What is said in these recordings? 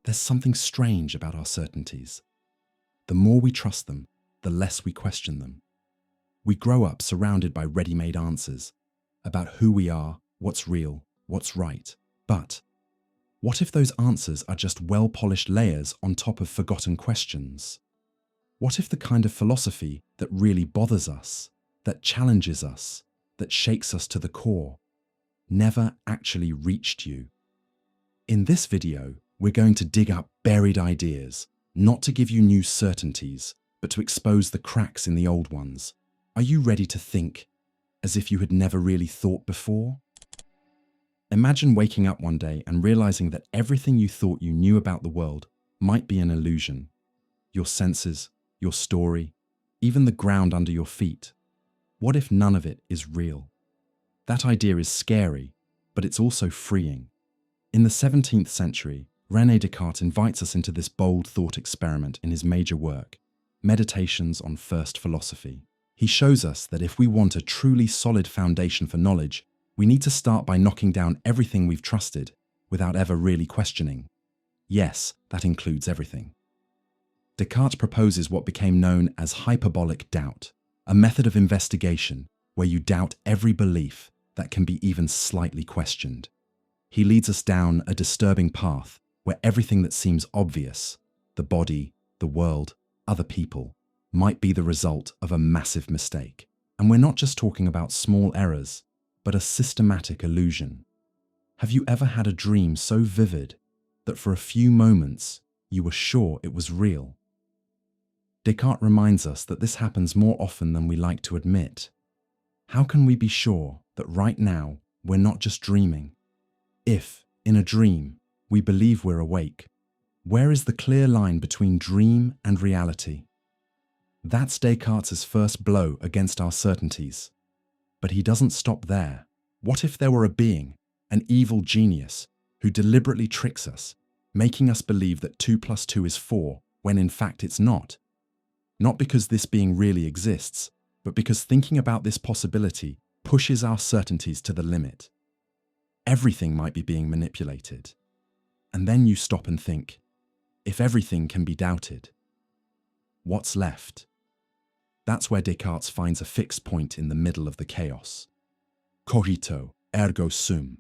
There's something strange about our certainties. The more we trust them, the less we question them. We grow up surrounded by ready-made answers about who we are, what's real, what's right. But what if those answers are just well-polished layers on top of forgotten questions? What if the kind of philosophy that really bothers us, that challenges us, that shakes us to the core, never actually reached you? In this video, we're going to dig up buried ideas, not to give you new certainties, but to expose the cracks in the old ones. Are you ready to think as if you had never really thought before? Imagine waking up one day and realizing that everything you thought you knew about the world might be an illusion. Your senses, your story, even the ground under your feet. What if none of it is real? That idea is scary, but it's also freeing. In the 17th century, René Descartes invites us into this bold thought experiment in his major work, Meditations on First Philosophy. He shows us that if we want a truly solid foundation for knowledge, we need to start by knocking down everything we've trusted without ever really questioning. Yes, that includes everything. Descartes proposes what became known as hyperbolic doubt, a method of investigation where you doubt every belief that can be even slightly questioned. He leads us down a disturbing path where everything that seems obvious, the body, the world, other people, might be the result of a massive mistake. And we're not just talking about small errors, but a systematic illusion. Have you ever had a dream so vivid that for a few moments you were sure it was real? Descartes reminds us that this happens more often than we like to admit. How can we be sure that right now we're not just dreaming? If, in a dream, we believe we're awake, where is the clear line between dream and reality? That's Descartes' first blow against our certainties. But he doesn't stop there. What if there were a being, an evil genius, who deliberately tricks us, making us believe that 2 + 2 is 4, when in fact it's not? Not because this being really exists, but because thinking about this possibility pushes our certainties to the limit. Everything might be being manipulated. And then you stop and think, if everything can be doubted, what's left? That's where Descartes finds a fixed point in the middle of the chaos. Cogito, ergo sum.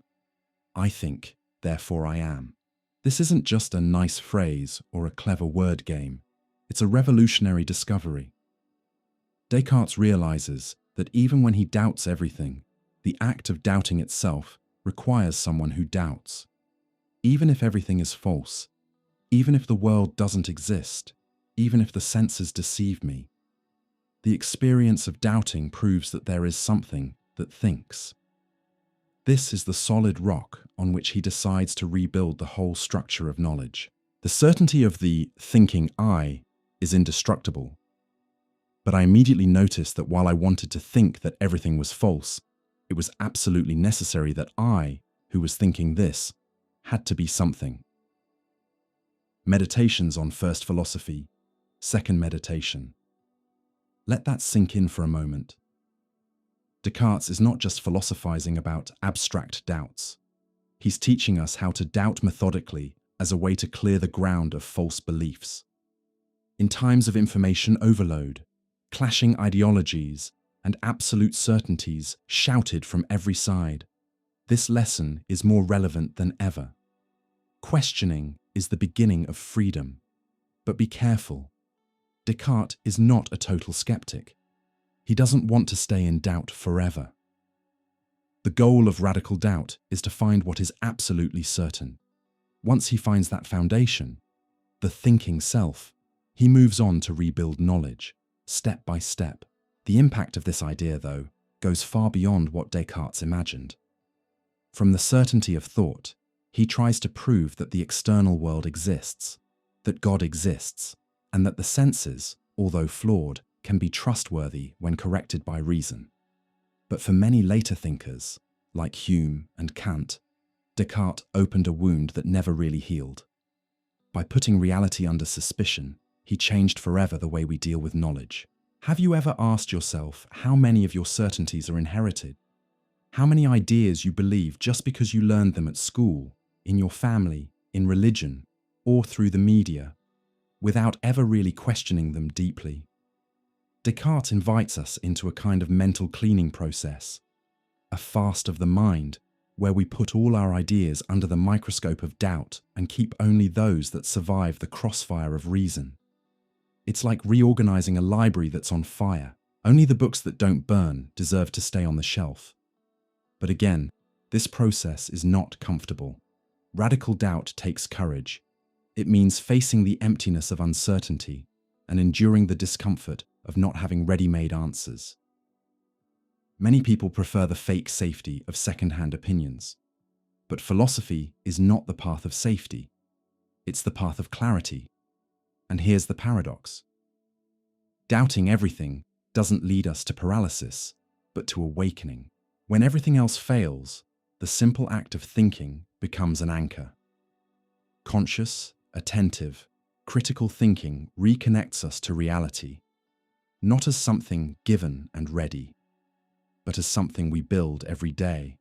I think, therefore I am. This isn't just a nice phrase or a clever word game. It's a revolutionary discovery. Descartes realizes that even when he doubts everything, the act of doubting itself requires someone who doubts. Even if everything is false, even if the world doesn't exist, even if the senses deceive me, the experience of doubting proves that there is something that thinks. This is the solid rock on which he decides to rebuild the whole structure of knowledge. The certainty of the thinking I is indestructible. But I immediately noticed that while I wanted to think that everything was false, it was absolutely necessary that I, who was thinking this, had to be something. Meditations on First Philosophy, Second Meditation. Let that sink in for a moment. Descartes is not just philosophizing about abstract doubts. He's teaching us how to doubt methodically as a way to clear the ground of false beliefs. In times of information overload, clashing ideologies, and absolute certainties shouted from every side, this lesson is more relevant than ever. Questioning is the beginning of freedom. But be careful. Descartes is not a total skeptic. He doesn't want to stay in doubt forever. The goal of radical doubt is to find what is absolutely certain. Once he finds that foundation, the thinking self, he moves on to rebuild knowledge, step by step. The impact of this idea, though, goes far beyond what Descartes imagined. From the certainty of thought, he tries to prove that the external world exists, that God exists, and that the senses, although flawed, can be trustworthy when corrected by reason. But for many later thinkers, like Hume and Kant, Descartes opened a wound that never really healed. By putting reality under suspicion, he changed forever the way we deal with knowledge. Have you ever asked yourself how many of your certainties are inherited? How many ideas you believe just because you learned them at school, in your family, in religion, or through the media, without ever really questioning them deeply. Descartes invites us into a kind of mental cleaning process, a fast of the mind, where we put all our ideas under the microscope of doubt and keep only those that survive the crossfire of reason. It's like reorganizing a library that's on fire. Only the books that don't burn deserve to stay on the shelf. But again, this process is not comfortable. Radical doubt takes courage. It means facing the emptiness of uncertainty and enduring the discomfort of not having ready-made answers. Many people prefer the fake safety of second-hand opinions. But philosophy is not the path of safety. It's the path of clarity. And here's the paradox. Doubting everything doesn't lead us to paralysis, but to awakening. When everything else fails, the simple act of thinking becomes an anchor. Conscious, attentive, critical thinking reconnects us to reality, not as something given and ready, but as something we build every day.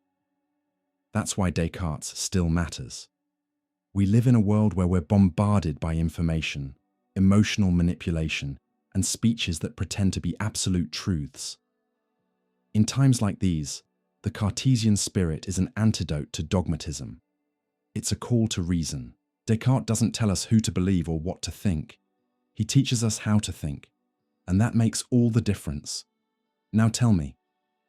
That's why Descartes still matters. We live in a world where we're bombarded by information, emotional manipulation, and speeches that pretend to be absolute truths. In times like these, the Cartesian spirit is an antidote to dogmatism. It's a call to reason. Descartes doesn't tell us who to believe or what to think. He teaches us how to think, and that makes all the difference. Now tell me,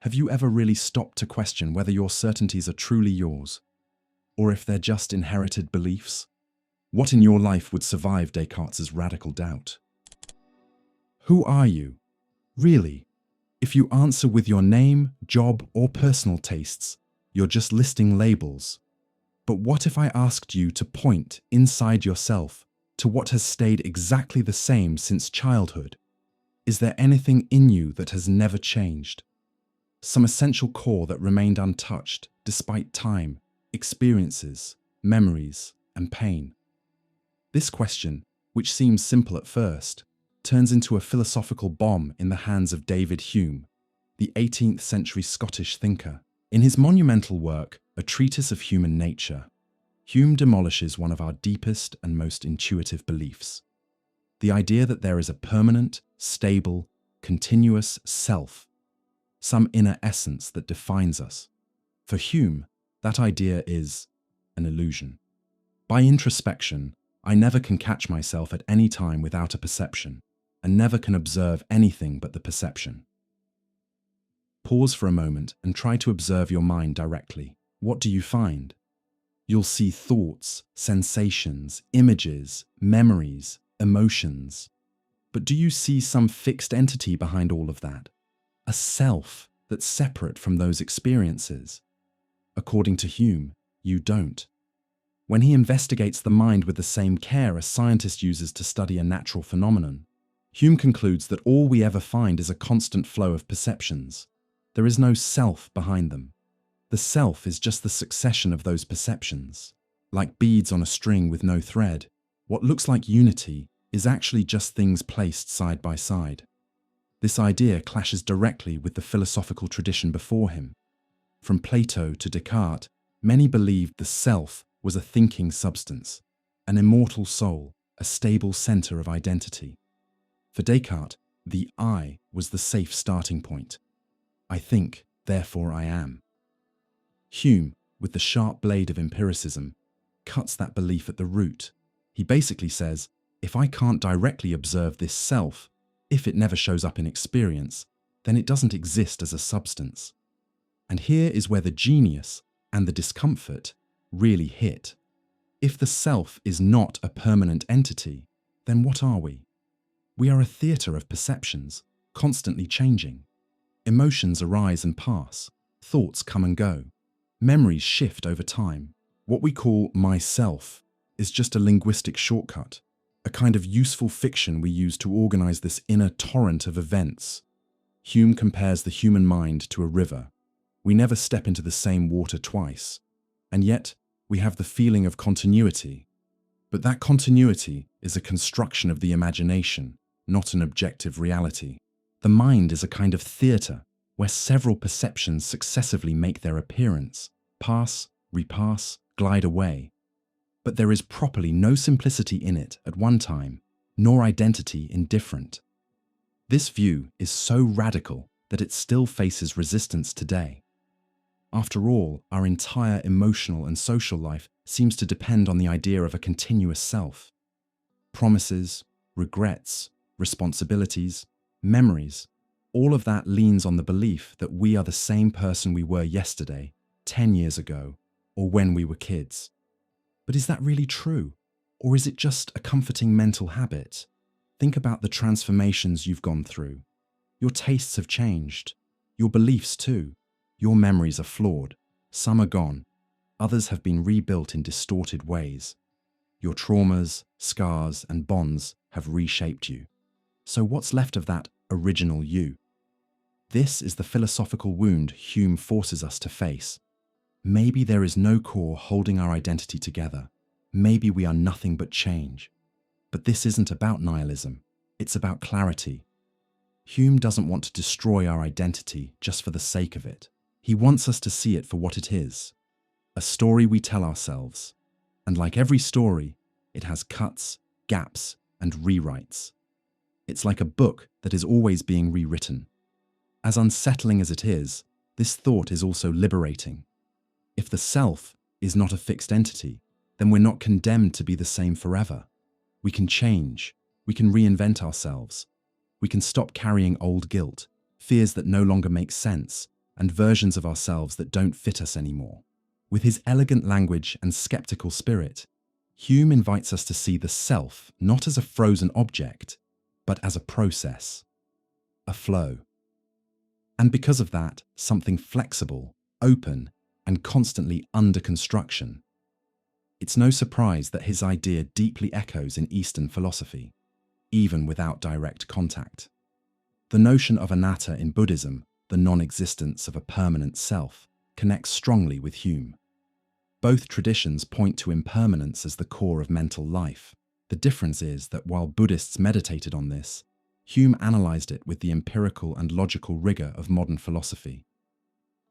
have you ever really stopped to question whether your certainties are truly yours, or if they're just inherited beliefs? What in your life would survive Descartes' radical doubt? Who are you? Really? If you answer with your name, job, or personal tastes, you're just listing labels. But what if I asked you to point inside yourself to what has stayed exactly the same since childhood? Is there anything in you that has never changed? Some essential core that remained untouched despite time, experiences, memories, and pain? This question, which seems simple at first, turns into a philosophical bomb in the hands of David Hume, the 18th century Scottish thinker. In his monumental work, A Treatise of Human Nature, Hume demolishes one of our deepest and most intuitive beliefs: the idea that there is a permanent, stable, continuous self, some inner essence that defines us. For Hume, that idea is an illusion. By introspection, I never can catch myself at any time without a perception, and never can observe anything but the perception. Pause for a moment and try to observe your mind directly. What do you find? You'll see thoughts, sensations, images, memories, emotions. But do you see some fixed entity behind all of that? A self that's separate from those experiences? According to Hume, you don't. When he investigates the mind with the same care a scientist uses to study a natural phenomenon, Hume concludes that all we ever find is a constant flow of perceptions. There is no self behind them. The self is just the succession of those perceptions. Like beads on a string with no thread, what looks like unity is actually just things placed side by side. This idea clashes directly with the philosophical tradition before him. From Plato to Descartes, many believed the self was a thinking substance, an immortal soul, a stable center of identity. For Descartes, the I was the safe starting point. I think, therefore I am. Hume, with the sharp blade of empiricism, cuts that belief at the root. He basically says, if I can't directly observe this self, if it never shows up in experience, then it doesn't exist as a substance. And here is where the genius and the discomfort really hit. If the self is not a permanent entity, then what are we? We are a theatre of perceptions, constantly changing. Emotions arise and pass, thoughts come and go, memories shift over time. What we call myself is just a linguistic shortcut, a kind of useful fiction we use to organize this inner torrent of events. Hume compares the human mind to a river. We never step into the same water twice, and yet we have the feeling of continuity. But that continuity is a construction of the imagination, not an objective reality. The mind is a kind of theatre where several perceptions successively make their appearance, pass, repass, glide away. but there is properly no simplicity in it at one time, nor identity indifferent. This view is so radical that it still faces resistance today. After all, our entire emotional and social life seems to depend on the idea of a continuous self. Promises, regrets, responsibilities, memories, all of that leans on the belief that we are the same person we were yesterday, 10 years ago, or when we were kids. But is that really true? Or is it just a comforting mental habit? Think about the transformations you've gone through. Your tastes have changed. Your beliefs too. Your memories are flawed. Some are gone. Others have been rebuilt in distorted ways. Your traumas, scars, and bonds have reshaped you. So what's left of that original you? This is the philosophical wound Hume forces us to face. Maybe there is no core holding our identity together. Maybe we are nothing but change. But this isn't about nihilism. It's about clarity. Hume doesn't want to destroy our identity just for the sake of it. He wants us to see it for what it is. A story we tell ourselves. And like every story, it has cuts, gaps, and rewrites. It's like a book that is always being rewritten. As unsettling as it is, this thought is also liberating. If the self is not a fixed entity, then we're not condemned to be the same forever. We can change. We can reinvent ourselves. We can stop carrying old guilt, fears that no longer make sense, and versions of ourselves that don't fit us anymore. With his elegant language and skeptical spirit, Hume invites us to see the self not as a frozen object, but as a process, a flow. And because of that, something flexible, open, and constantly under construction. It's no surprise that his idea deeply echoes in Eastern philosophy, even without direct contact. The notion of anatta in Buddhism, the non-existence of a permanent self, connects strongly with Hume. Both traditions point to impermanence as the core of mental life. The difference is that while Buddhists meditated on this, Hume analyzed it with the empirical and logical rigor of modern philosophy.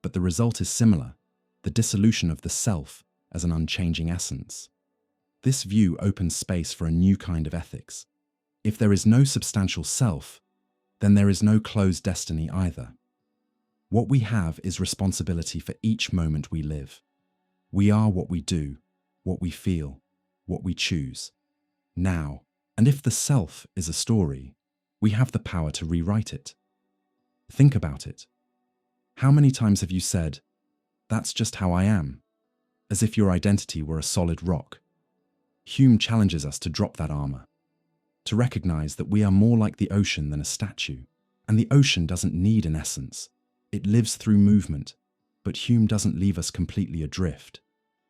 But the result is similar, the dissolution of the self as an unchanging essence. This view opens space for a new kind of ethics. If there is no substantial self, then there is no closed destiny either. What we have is responsibility for each moment we live. We are what we do, what we feel, what we choose. Now, and if the self is a story, we have the power to rewrite it. Think about it. How many times have you said, "That's just how I am," as if your identity were a solid rock? Hume challenges us to drop that armor, to recognize that we are more like the ocean than a statue, and the ocean doesn't need an essence. It lives through movement, but Hume doesn't leave us completely adrift.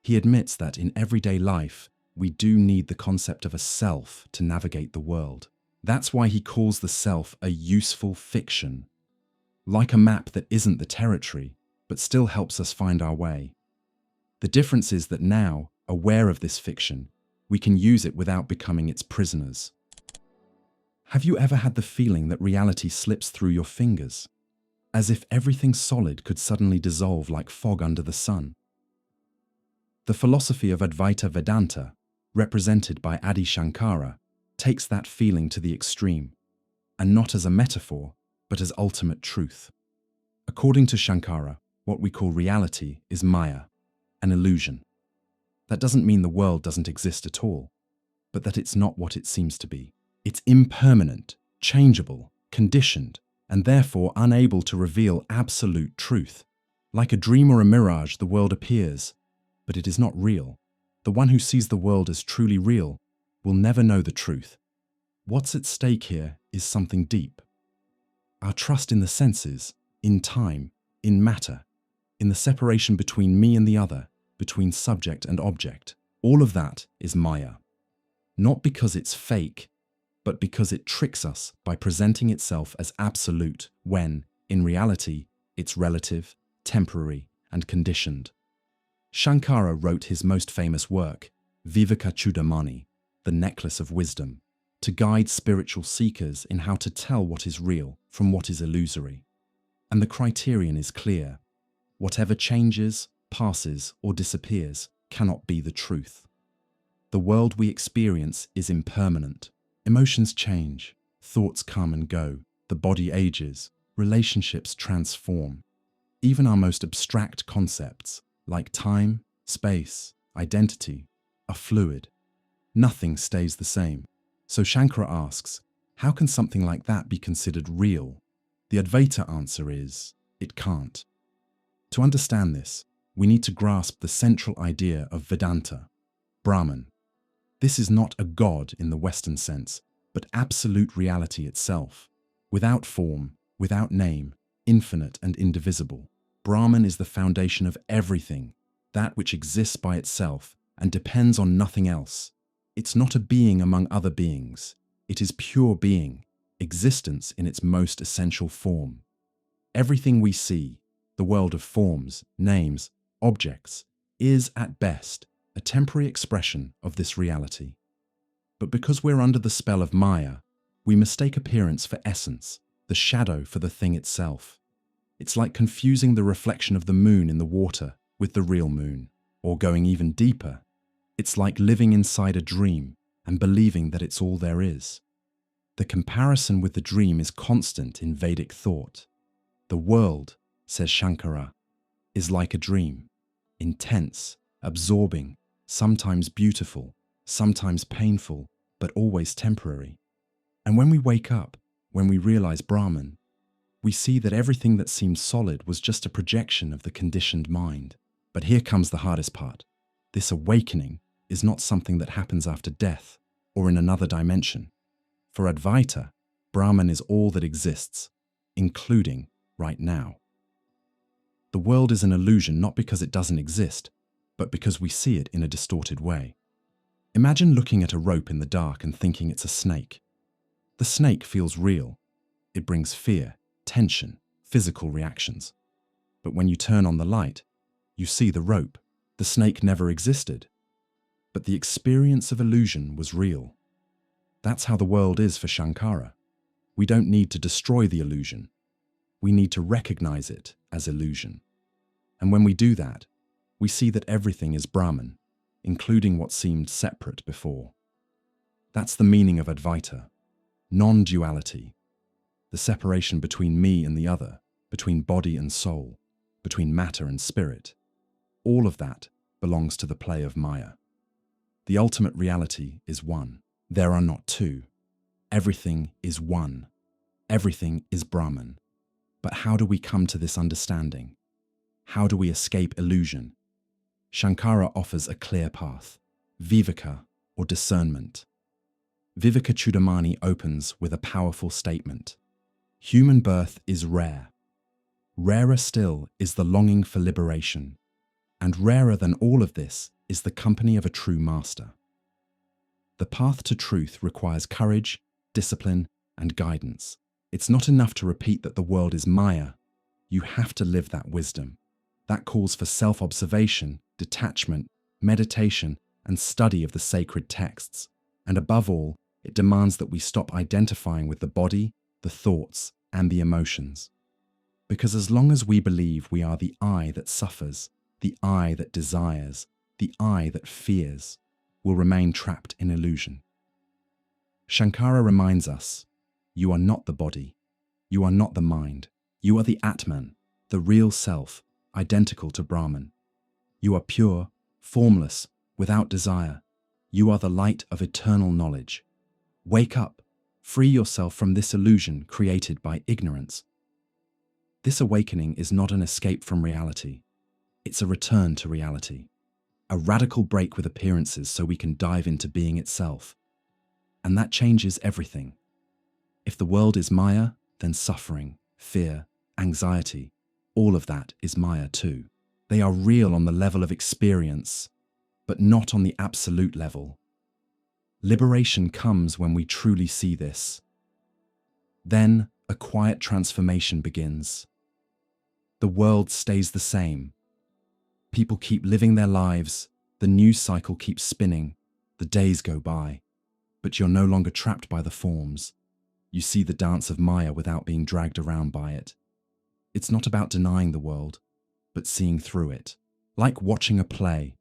He admits that in everyday life, we do need the concept of a self to navigate the world. That's why he calls the self a useful fiction, like a map that isn't the territory, but still helps us find our way. The difference is that now, aware of this fiction, we can use it without becoming its prisoners. Have you ever had the feeling that reality slips through your fingers, as if everything solid could suddenly dissolve like fog under the sun? The philosophy of Advaita Vedanta, represented by Adi Shankara, takes that feeling to the extreme, and not as a metaphor, but as ultimate truth. According to Shankara, what we call reality is Maya, an illusion. That doesn't mean the world doesn't exist at all, but that it's not what it seems to be. It's impermanent, changeable, conditioned, and therefore unable to reveal absolute truth. Like a dream or a mirage, the world appears, but it is not real. The one who sees the world as truly real will never know the truth. What's at stake here is something deep. Our trust in the senses, in time, in matter, in the separation between me and the other, between subject and object. All of that is Maya. Not because it's fake, but because it tricks us by presenting itself as absolute when, in reality, it's relative, temporary, and conditioned. Shankara wrote his most famous work, Vivekachudamani, The Necklace of Wisdom, to guide spiritual seekers in how to tell what is real from what is illusory. And the criterion is clear. Whatever changes, passes, or disappears cannot be the truth. The world we experience is impermanent. Emotions change, thoughts come and go, the body ages, relationships transform. Even our most abstract concepts, like time, space, identity, are fluid. Nothing stays the same. So Shankara asks, how can something like that be considered real? The Advaita answer is, it can't. To understand this, we need to grasp the central idea of Vedanta, Brahman. This is not a god in the Western sense, but absolute reality itself, without form, without name, infinite and indivisible. Brahman is the foundation of everything, that which exists by itself and depends on nothing else. It's not a being among other beings. It is pure being, existence in its most essential form. Everything we see, the world of forms, names, objects, is at best a temporary expression of this reality. But because we're under the spell of Maya, we mistake appearance for essence, the shadow for the thing itself. It's like confusing the reflection of the moon in the water with the real moon, or going even deeper. It's like living inside a dream and believing that it's all there is. The comparison with the dream is constant in Vedic thought. The world, says Shankara, is like a dream, intense, absorbing, sometimes beautiful, sometimes painful, but always temporary. And when we wake up, when we realize Brahman, we see that everything that seems solid was just a projection of the conditioned mind. But here comes the hardest part. This awakening is not something that happens after death or in another dimension. For Advaita, Brahman is all that exists, including right now. The world is an illusion not because it doesn't exist, but because we see it in a distorted way. Imagine looking at a rope in the dark and thinking it's a snake. The snake feels real. It brings fear, tension, physical reactions. But when you turn on the light, you see the rope. The snake never existed. But the experience of illusion was real. That's how the world is for Shankara. We don't need to destroy the illusion. We need to recognize it as illusion. And when we do that, we see that everything is Brahman, including what seemed separate before. That's the meaning of Advaita, non-duality, the separation between me and the other, between body and soul, between matter and spirit. All of that belongs to the play of Maya. The ultimate reality is one. There are not two. Everything is one. Everything is Brahman. But how do we come to this understanding? How do we escape illusion? Shankara offers a clear path, viveka or discernment. Viveka Chudamani opens with a powerful statement. Human birth is rare. Rarer still is the longing for liberation. And rarer than all of this is the company of a true master. The path to truth requires courage, discipline, and guidance. It's not enough to repeat that the world is Maya. You have to live that wisdom. That calls for self-observation, detachment, meditation, and study of the sacred texts. And above all, it demands that we stop identifying with the body, the thoughts, and the emotions. Because as long as we believe we are the I that suffers, the I that desires, the I that fears, will remain trapped in illusion. Shankara reminds us, you are not the body, you are not the mind, you are the Atman, the real self, identical to Brahman. You are pure, formless, without desire. You are the light of eternal knowledge. Wake up, free yourself from this illusion created by ignorance. This awakening is not an escape from reality. It's a return to reality, a radical break with appearances so we can dive into being itself. And that changes everything. If the world is Maya, then suffering, fear, anxiety, all of that is Maya too. They are real on the level of experience, but not on the absolute level. Liberation comes when we truly see this. Then a quiet transformation begins. The world stays the same. People keep living their lives, the news cycle keeps spinning, the days go by, but you're no longer trapped by the forms. You see the dance of Maya without being dragged around by it. It's not about denying the world, but seeing through it. Like watching a play.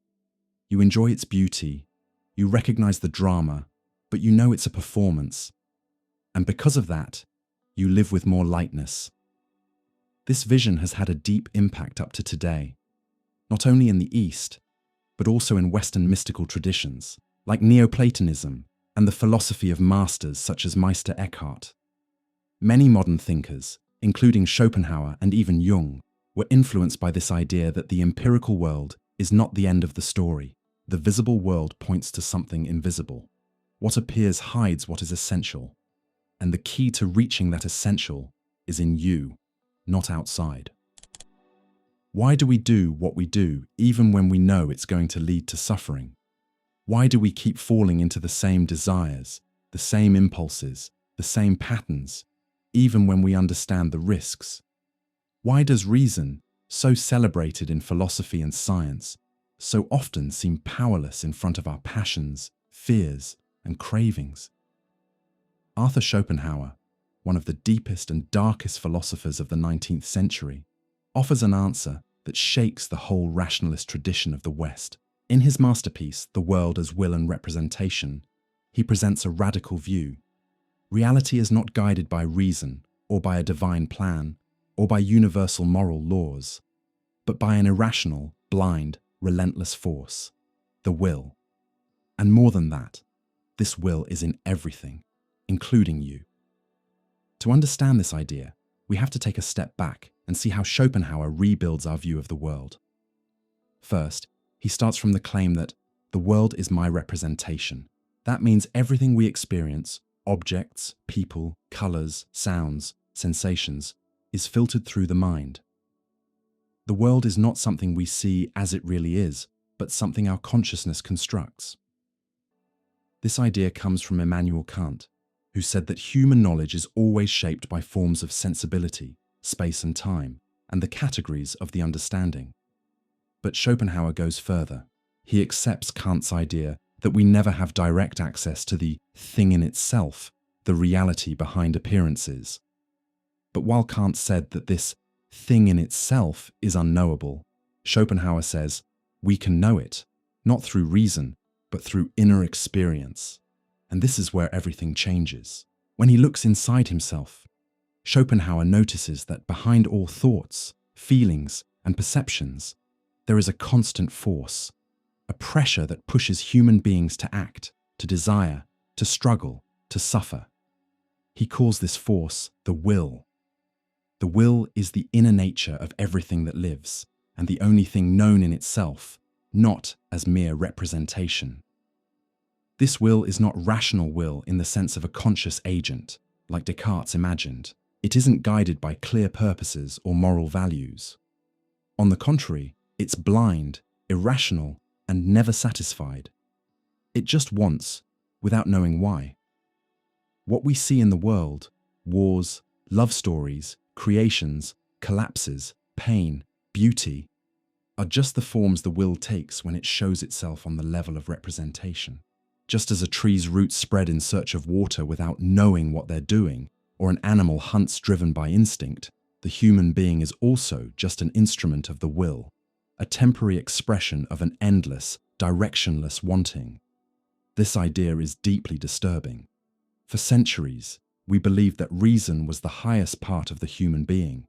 You enjoy its beauty, You recognize the drama, but you know it's a performance. And because of that, you live with more lightness. This vision has had a deep impact up to today, not only in the East, but also in Western mystical traditions, like Neoplatonism and the philosophy of masters such as Meister Eckhart. Many modern thinkers, including Schopenhauer and even Jung, were influenced by this idea that the empirical world is not the end of the story. The visible world points to something invisible. What appears hides what is essential. And the key to reaching that essential is in you, not outside. Why do we do what we do even when we know it's going to lead to suffering? Why do we keep falling into the same desires, the same impulses, the same patterns, even when we understand the risks? Why does reason, so celebrated in philosophy and science, so often seem powerless in front of our passions, fears, and cravings? Arthur Schopenhauer, one of the deepest and darkest philosophers of the 19th century, offers an answer that shakes the whole rationalist tradition of the West. In his masterpiece, The World as Will and Representation, he presents a radical view. Reality is not guided by reason, or by a divine plan, or by universal moral laws, but by an irrational, blind, relentless force, the will. And more than that, this will is in everything, including you. To understand this idea, we have to take a step back and see how Schopenhauer rebuilds our view of the world. First, he starts from the claim that the world is my representation. That means everything we experience, objects, people, colors, sounds, sensations, is filtered through the mind. The world is not something we see as it really is, but something our consciousness constructs. This idea comes from Immanuel Kant, who said that human knowledge is always shaped by forms of sensibility, space and time, and the categories of the understanding. But Schopenhauer goes further. He accepts Kant's idea that we never have direct access to the thing in itself, the reality behind appearances. But while Kant said that this thing in itself is unknowable, Schopenhauer says we can know it, not through reason, but through inner experience. And this is where everything changes. When he looks inside himself, Schopenhauer notices that behind all thoughts, feelings, and perceptions, there is a constant force, a pressure that pushes human beings to act, to desire, to struggle, to suffer. He calls this force the will. The will is the inner nature of everything that lives, and the only thing known in itself, not as mere representation. This will is not rational will in the sense of a conscious agent, like Descartes imagined. It isn't guided by clear purposes or moral values. On the contrary, it's blind, irrational, and never satisfied. It just wants, without knowing why. What we see in the world, wars, love stories, creations, collapses, pain, beauty, are just the forms the will takes when it shows itself on the level of representation. Just as a tree's roots spread in search of water without knowing what they're doing, or an animal hunts driven by instinct, the human being is also just an instrument of the will, a temporary expression of an endless, directionless wanting. This idea is deeply disturbing. For centuries, we believed that reason was the highest part of the human being,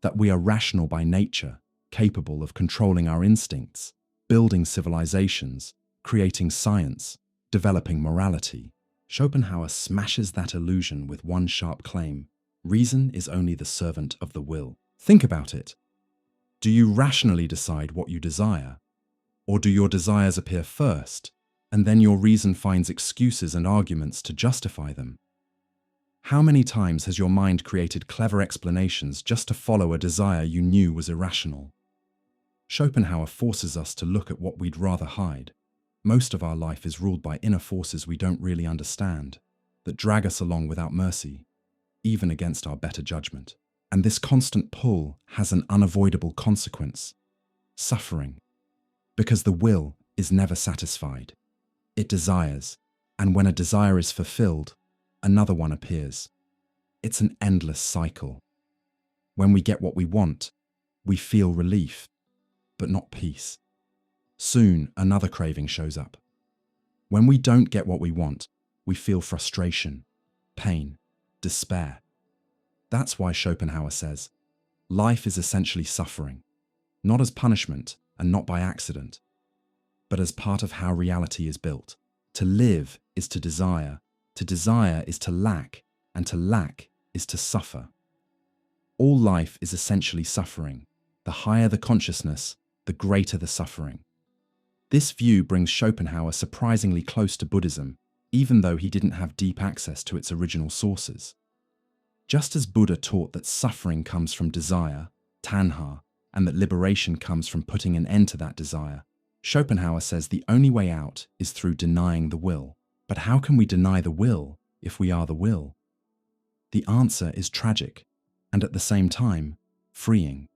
that we are rational by nature, capable of controlling our instincts, building civilizations, creating science, developing morality. Schopenhauer smashes that illusion with one sharp claim: reason is only the servant of the will. Think about it. Do you rationally decide what you desire? Or do your desires appear first, and then your reason finds excuses and arguments to justify them? How many times has your mind created clever explanations just to follow a desire you knew was irrational? Schopenhauer forces us to look at what we'd rather hide. Most of our life is ruled by inner forces we don't really understand, that drag us along without mercy, even against our better judgment. And this constant pull has an unavoidable consequence: suffering. Because the will is never satisfied. It desires, and when a desire is fulfilled, another one appears. It's an endless cycle. When we get what we want, we feel relief, but not peace. Soon, another craving shows up. When we don't get what we want, we feel frustration, pain, despair. That's why Schopenhauer says, life is essentially suffering, not as punishment and not by accident, but as part of how reality is built. To live is to desire is to lack, and to lack is to suffer. All life is essentially suffering. The higher the consciousness, the greater the suffering. This view brings Schopenhauer surprisingly close to Buddhism, even though he didn't have deep access to its original sources. Just as Buddha taught that suffering comes from desire, tanha, and that liberation comes from putting an end to that desire, Schopenhauer says the only way out is through denying the will. But how can we deny the will if we are the will? The answer is tragic, and at the same time, freeing.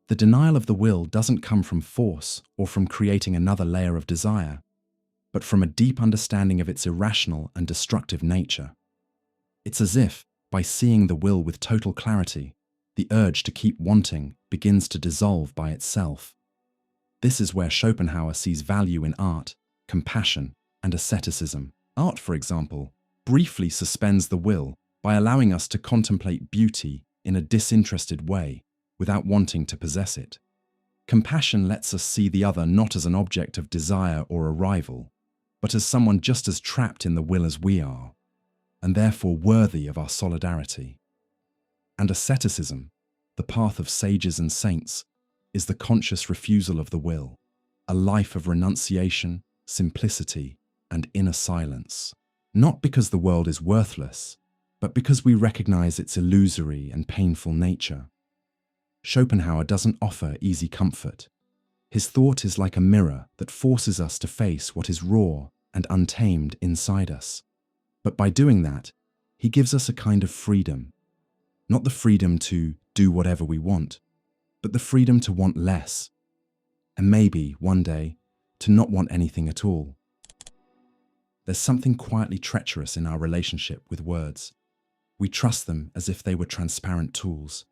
The denial of the will doesn't come from force or from creating another layer of desire, but from a deep understanding of its irrational and destructive nature. It's as if, by seeing the will with total clarity, the urge to keep wanting begins to dissolve by itself. This is where Schopenhauer sees value in art, compassion, and asceticism. Art, for example, briefly suspends the will by allowing us to contemplate beauty in a disinterested way without wanting to possess it. Compassion lets us see the other not as an object of desire or a rival, but as someone just as trapped in the will as we are, and therefore worthy of our solidarity. And asceticism, the path of sages and saints, is the conscious refusal of the will, a life of renunciation, simplicity, and inner silence. Not because the world is worthless, but because we recognize its illusory and painful nature. Schopenhauer doesn't offer easy comfort. His thought is like a mirror that forces us to face what is raw and untamed inside us. But by doing that, he gives us a kind of freedom. Not the freedom to do whatever we want, but the freedom to want less. And maybe, one day, to not want anything at all. There's something quietly treacherous in our relationship with words. We trust them as if they were transparent tools,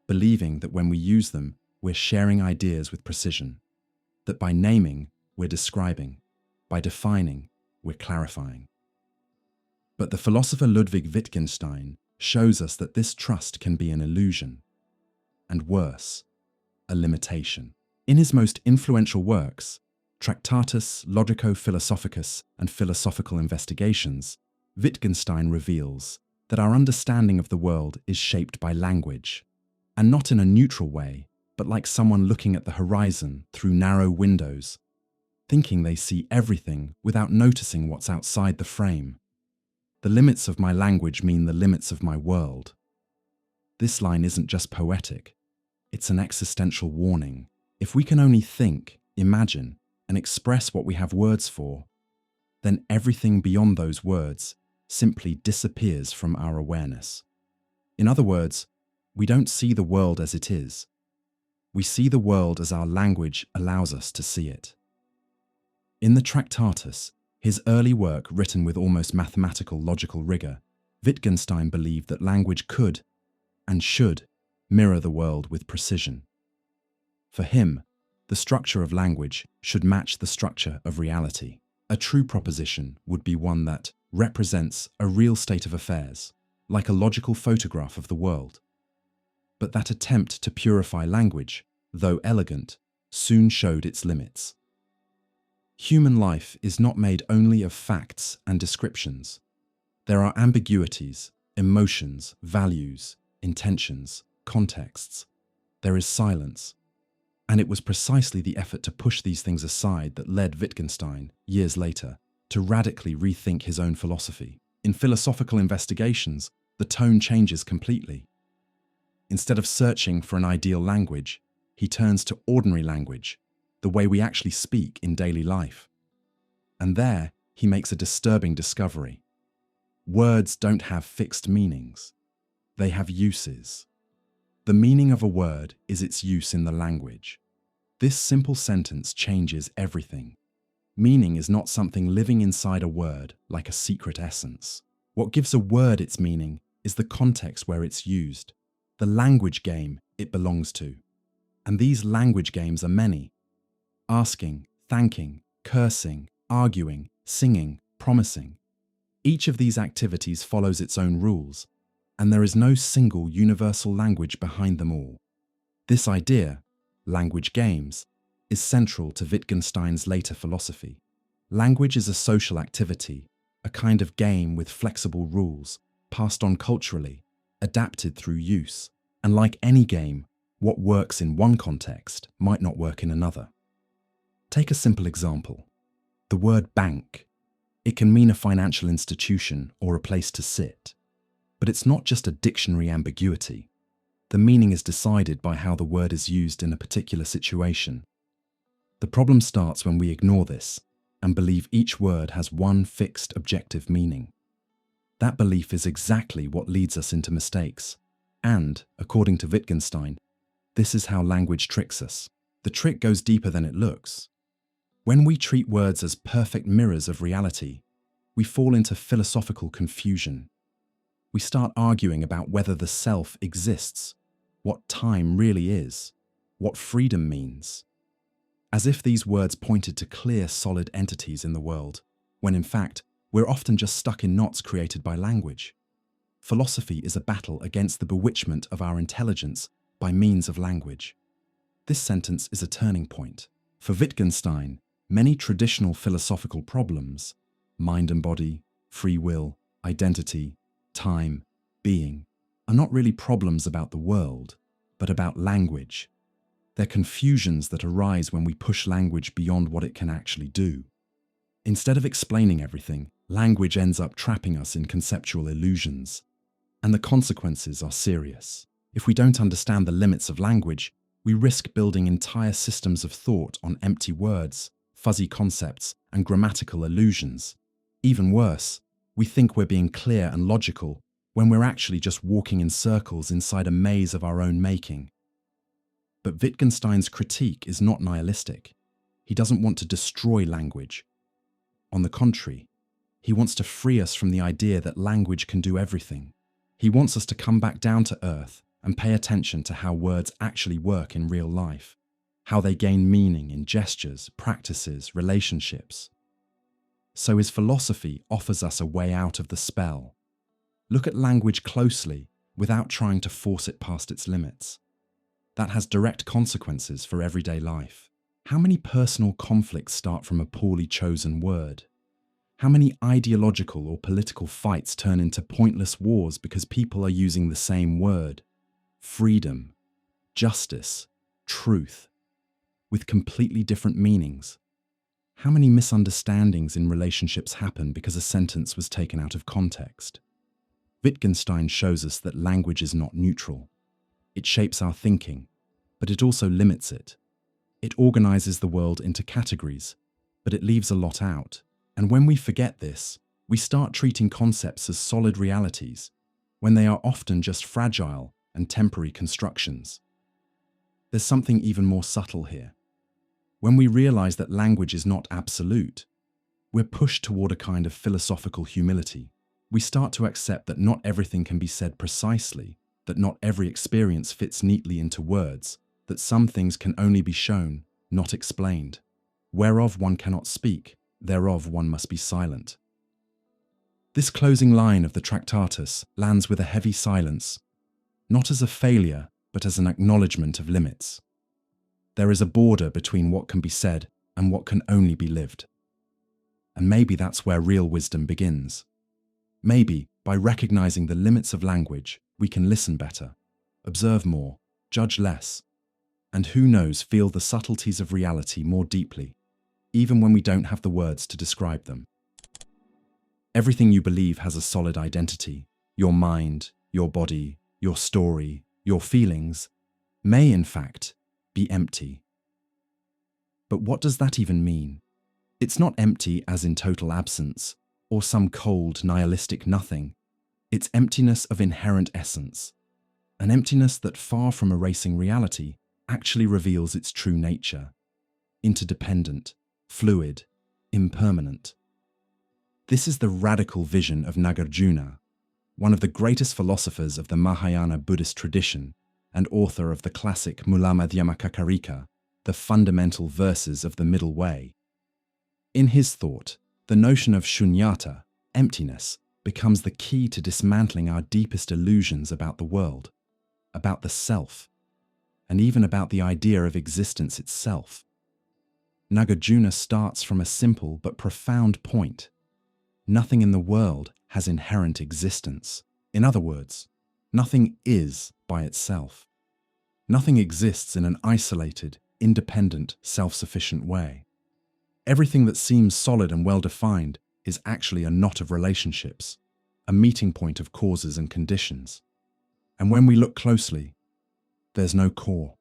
believing that when we use them, we're sharing ideas with precision. That by naming, we're describing. By defining, we're clarifying. But the philosopher Ludwig Wittgenstein shows us that this trust can be an illusion. And worse, a limitation. In his most influential works, Tractatus Logico-Philosophicus and Philosophical Investigations, Wittgenstein reveals that our understanding of the world is shaped by language, and not in a neutral way, but like someone looking at the horizon through narrow windows, thinking they see everything without noticing what's outside the frame. The limits of my language mean the limits of my world. This line isn't just poetic, it's an existential warning. If we can only think, imagine, and express what we have words for, then everything beyond those words simply disappears from our awareness. In other words, we don't see the world as it is. We see the world as our language allows us to see it. In the Tractatus, his early work written with almost mathematical logical rigor, Wittgenstein believed that language could, and should, mirror the world with precision. For him, the structure of language should match the structure of reality. A true proposition would be one that represents a real state of affairs, like a logical photograph of the world. But that attempt to purify language, though elegant, soon showed its limits. Human life is not made only of facts and descriptions. There are ambiguities, emotions, values, intentions, contexts. There is silence. And it was precisely the effort to push these things aside that led Wittgenstein, years later, to radically rethink his own philosophy. In Philosophical Investigations, the tone changes completely. Instead of searching for an ideal language, he turns to ordinary language, the way we actually speak in daily life. And there, he makes a disturbing discovery. Words don't have fixed meanings. They have uses. The meaning of a word is its use in the language. This simple sentence changes everything. Meaning is not something living inside a word like a secret essence. What gives a word its meaning is the context where it's used, the language game it belongs to. And these language games are many. Asking, thanking, cursing, arguing, singing, promising. Each of these activities follows its own rules, and there is no single universal language behind them all. This idea, language games, is central to Wittgenstein's later philosophy. Language is a social activity, a kind of game with flexible rules, passed on culturally, adapted through use, and like any game, what works in one context might not work in another. Take a simple example. The word bank. It can mean a financial institution or a place to sit. But it's not just a dictionary ambiguity. The meaning is decided by how the word is used in a particular situation. The problem starts when we ignore this and believe each word has one fixed objective meaning. That belief is exactly what leads us into mistakes. And, according to Wittgenstein, this is how language tricks us. The trick goes deeper than it looks. When we treat words as perfect mirrors of reality, we fall into philosophical confusion. We start arguing about whether the self exists, what time really is, what freedom means, as if these words pointed to clear, solid entities in the world, when in fact, we're often just stuck in knots created by language. Philosophy is a battle against the bewitchment of our intelligence by means of language. This sentence is a turning point. For Wittgenstein, many traditional philosophical problems, mind and body, free will, identity, time, being, are not really problems about the world, but about language. They're confusions that arise when we push language beyond what it can actually do. Instead of explaining everything, language ends up trapping us in conceptual illusions. And the consequences are serious. If we don't understand the limits of language, we risk building entire systems of thought on empty words, fuzzy concepts, and grammatical illusions. Even worse, we think we're being clear and logical when we're actually just walking in circles inside a maze of our own making. But Wittgenstein's critique is not nihilistic. He doesn't want to destroy language. On the contrary, he wants to free us from the idea that language can do everything. He wants us to come back down to earth and pay attention to how words actually work in real life, how they gain meaning in gestures, practices, relationships. So his philosophy offers us a way out of the spell. Look at language closely without trying to force it past its limits. That has direct consequences for everyday life. How many personal conflicts start from a poorly chosen word? How many ideological or political fights turn into pointless wars because people are using the same word? Freedom, justice, truth, with completely different meanings. How many misunderstandings in relationships happen because a sentence was taken out of context? Wittgenstein shows us that language is not neutral. It shapes our thinking, but it also limits it. It organizes the world into categories, but it leaves a lot out. And when we forget this, we start treating concepts as solid realities, when they are often just fragile and temporary constructions. There's something even more subtle here. When we realize that language is not absolute, we're pushed toward a kind of philosophical humility. We start to accept that not everything can be said precisely, that not every experience fits neatly into words, that some things can only be shown, not explained. Whereof one cannot speak, thereof one must be silent. This closing line of the Tractatus lands with a heavy silence, not as a failure, but as an acknowledgement of limits. There is a border between what can be said and what can only be lived. And maybe that's where real wisdom begins. Maybe, by recognizing the limits of language, we can listen better, observe more, judge less, and who knows, feel the subtleties of reality more deeply, even when we don't have the words to describe them. Everything you believe has a solid identity. Your mind, your body, your story, your feelings may, in fact, be empty. But what does that even mean? It's not empty as in total absence, or some cold, nihilistic nothing. It's emptiness of inherent essence, an emptiness that, far from erasing reality, actually reveals its true nature, interdependent, fluid, impermanent. This is the radical vision of Nāgārjuna, one of the greatest philosophers of the Mahayana Buddhist tradition and author of the classic Mula-Madhyamaka-Karika, the fundamental verses of the Middle Way. In his thought, The notion of shunyata, emptiness, becomes the key to dismantling our deepest illusions about the world, about the self, and even about the idea of existence itself. Nāgārjuna starts from a simple but profound point. Nothing in the world has inherent existence. In other words, nothing is by itself. Nothing exists in an isolated, independent, self-sufficient way. Everything that seems solid and well-defined is actually a knot of relationships, a meeting point of causes and conditions. And when we look closely, there's no core.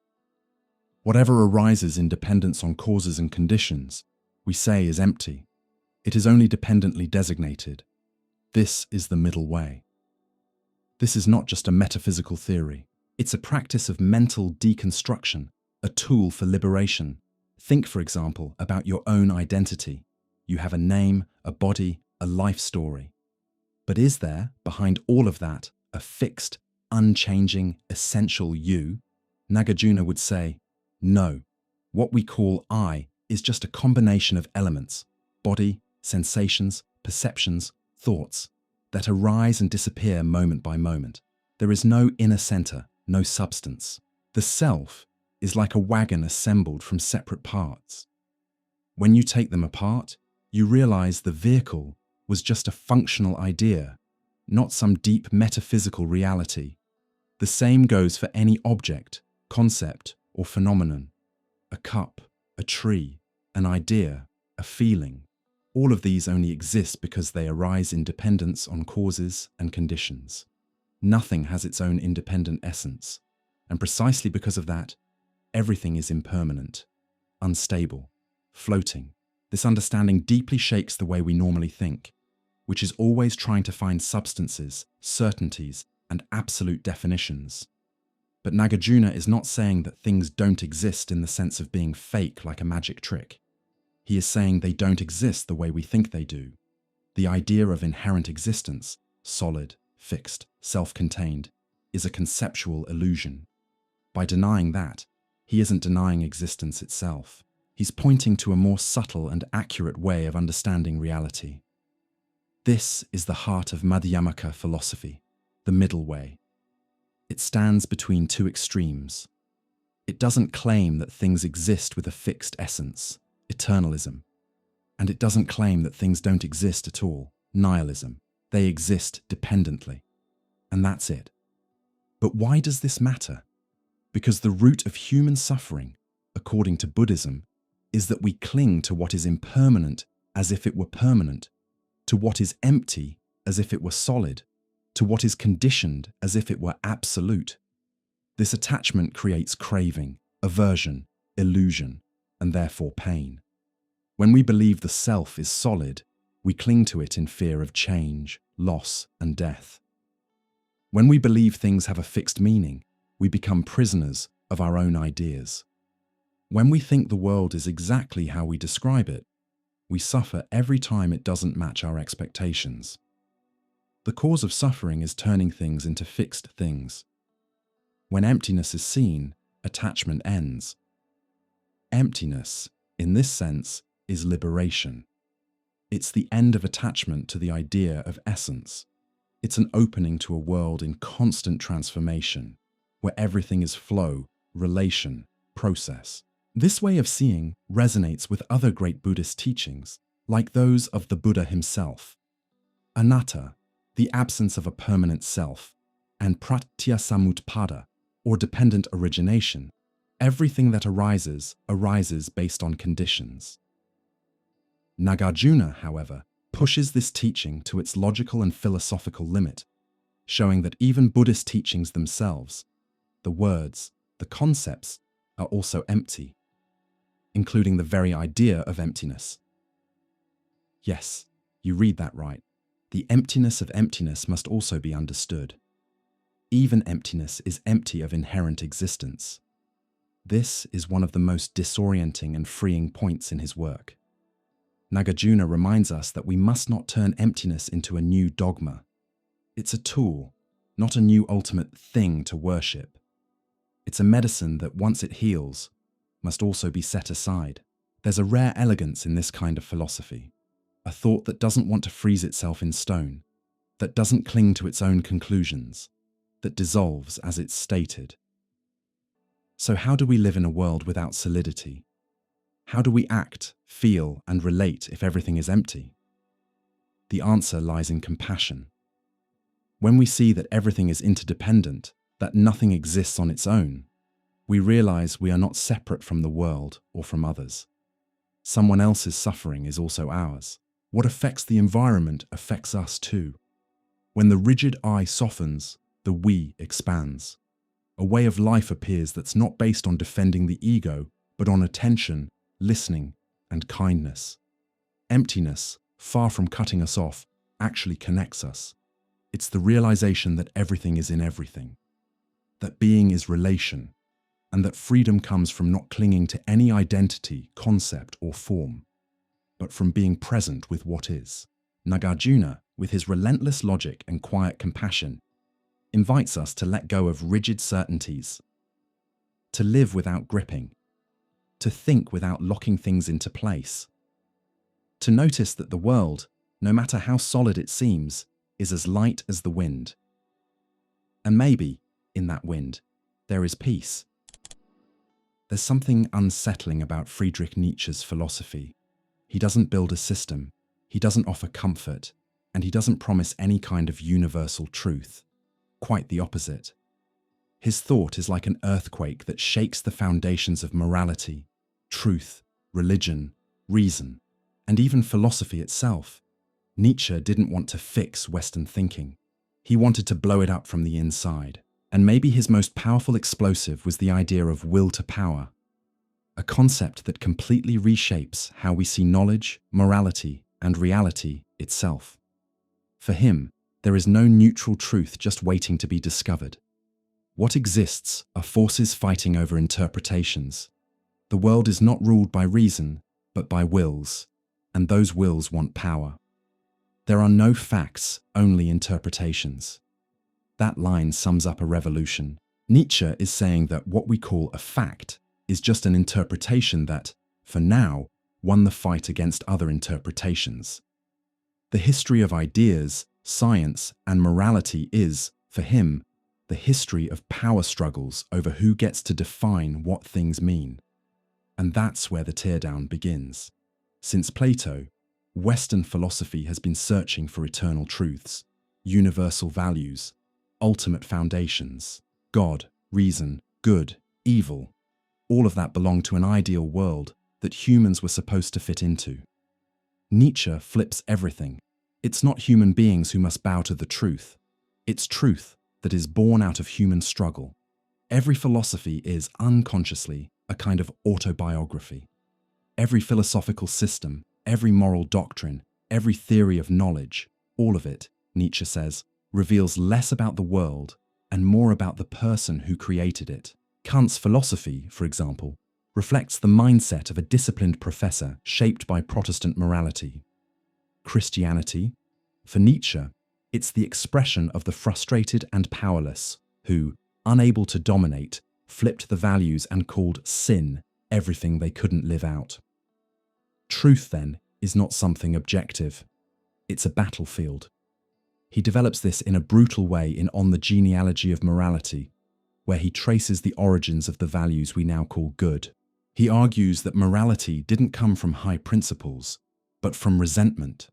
Whatever arises in dependence on causes and conditions, we say is empty. It is only dependently designated. This is the middle way. This is not just a metaphysical theory. It's a practice of mental deconstruction, a tool for liberation. Think, for example, about your own identity. You have a name, a body, a life story. But is there, behind all of that, a fixed, unchanging, essential you? Nāgārjuna would say, no. What we call I is just a combination of elements, body, sensations, perceptions, thoughts, that arise and disappear moment by moment. There is no inner center, no substance. The self is like a wagon assembled from separate parts. When you take them apart, you realize the vehicle was just a functional idea, not some deep metaphysical reality. The same goes for any object, concept, or phenomenon. A cup, a tree, an idea, a feeling. All of these only exist because they arise in dependence on causes and conditions. Nothing has its own independent essence, and precisely because of that, everything is impermanent, unstable, floating. This understanding deeply shakes the way we normally think, which is always trying to find substances, certainties, and absolute definitions. But Nāgārjuna is not saying that things don't exist in the sense of being fake like a magic trick. He is saying they don't exist the way we think they do. The idea of inherent existence, solid, fixed, self-contained, is a conceptual illusion. By denying that, he isn't denying existence itself. He's pointing to a more subtle and accurate way of understanding reality. This is the heart of Madhyamaka philosophy, the middle way. It stands between two extremes. It doesn't claim that things exist with a fixed essence, eternalism. And it doesn't claim that things don't exist at all, nihilism. They exist dependently. And that's it. But why does this matter? Because the root of human suffering, according to Buddhism, is that we cling to what is impermanent as if it were permanent, to what is empty as if it were solid, to what is conditioned as if it were absolute. This attachment creates craving, aversion, illusion, and therefore pain. When we believe the self is solid, we cling to it in fear of change, loss, and death. When we believe things have a fixed meaning, we become prisoners of our own ideas. When we think the world is exactly how we describe it, we suffer every time it doesn't match our expectations. The cause of suffering is turning things into fixed things. When emptiness is seen, attachment ends. Emptiness, in this sense, is liberation. It's the end of attachment to the idea of essence. It's an opening to a world in constant transformation, where everything is flow, relation, process. This way of seeing resonates with other great Buddhist teachings, like those of the Buddha himself. Anatta, the absence of a permanent self, and pratyasamutpada, or dependent origination. Everything that arises based on conditions. Nāgārjuna, however, pushes this teaching to its logical and philosophical limit, showing that even Buddhist teachings themselves, the words, the concepts, are also empty, including the very idea of emptiness. Yes, you read that right. The emptiness of emptiness must also be understood. Even emptiness is empty of inherent existence. This is one of the most disorienting and freeing points in his work. Nāgārjuna reminds us that we must not turn emptiness into a new dogma. It's a tool, not a new ultimate thing to worship. It's a medicine that, once it heals, must also be set aside. There's a rare elegance in this kind of philosophy, a thought that doesn't want to freeze itself in stone, that doesn't cling to its own conclusions, that dissolves as it's stated. So how do we live in a world without solidity? How do we act, feel, and relate if everything is empty? The answer lies in compassion. When we see that everything is interdependent, that nothing exists on its own, we realize we are not separate from the world or from others. Someone else's suffering is also ours. What affects the environment affects us too. When the rigid I softens, the we expands. A way of life appears that's not based on defending the ego, but on attention, listening, and kindness. Emptiness, far from cutting us off, actually connects us. It's the realization that everything is in everything, that being is relation, and that freedom comes from not clinging to any identity, concept, or form, but from being present with what is. Nāgārjuna, with his relentless logic and quiet compassion, invites us to let go of rigid certainties, to live without gripping, to think without locking things into place, to notice that the world, no matter how solid it seems, is as light as the wind. And maybe, in that wind, there is peace. There's something unsettling about Friedrich Nietzsche's philosophy. He doesn't build a system, he doesn't offer comfort, and he doesn't promise any kind of universal truth. Quite the opposite. His thought is like an earthquake that shakes the foundations of morality, truth, religion, reason, and even philosophy itself. Nietzsche didn't want to fix Western thinking. He wanted to blow it up from the inside. And maybe his most powerful explosive was the idea of will to power, a concept that completely reshapes how we see knowledge, morality, and reality itself. For him, there is no neutral truth just waiting to be discovered. What exists are forces fighting over interpretations. The world is not ruled by reason, but by wills, and those wills want power. There are no facts, only interpretations. That line sums up a revolution. Nietzsche is saying that what we call a fact is just an interpretation that, for now, won the fight against other interpretations. The history of ideas, science, and morality is, for him, the history of power struggles over who gets to define what things mean. And that's where the teardown begins. Since Plato, Western philosophy has been searching for eternal truths, universal values, ultimate foundations, God, reason, good, evil. All of that belonged to an ideal world that humans were supposed to fit into. Nietzsche flips everything. It's not human beings who must bow to the truth. It's truth that is born out of human struggle. Every philosophy is, unconsciously, a kind of autobiography. Every philosophical system, every moral doctrine, every theory of knowledge, all of it, Nietzsche says, reveals less about the world and more about the person who created it. Kant's philosophy, for example, reflects the mindset of a disciplined professor shaped by Protestant morality. Christianity, for Nietzsche, it's the expression of the frustrated and powerless who, unable to dominate, flipped the values and called sin everything they couldn't live out. Truth, then, is not something objective. It's a battlefield. He develops this in a brutal way in On the Genealogy of Morality, where he traces the origins of the values we now call good. He argues that morality didn't come from high principles, but from resentment.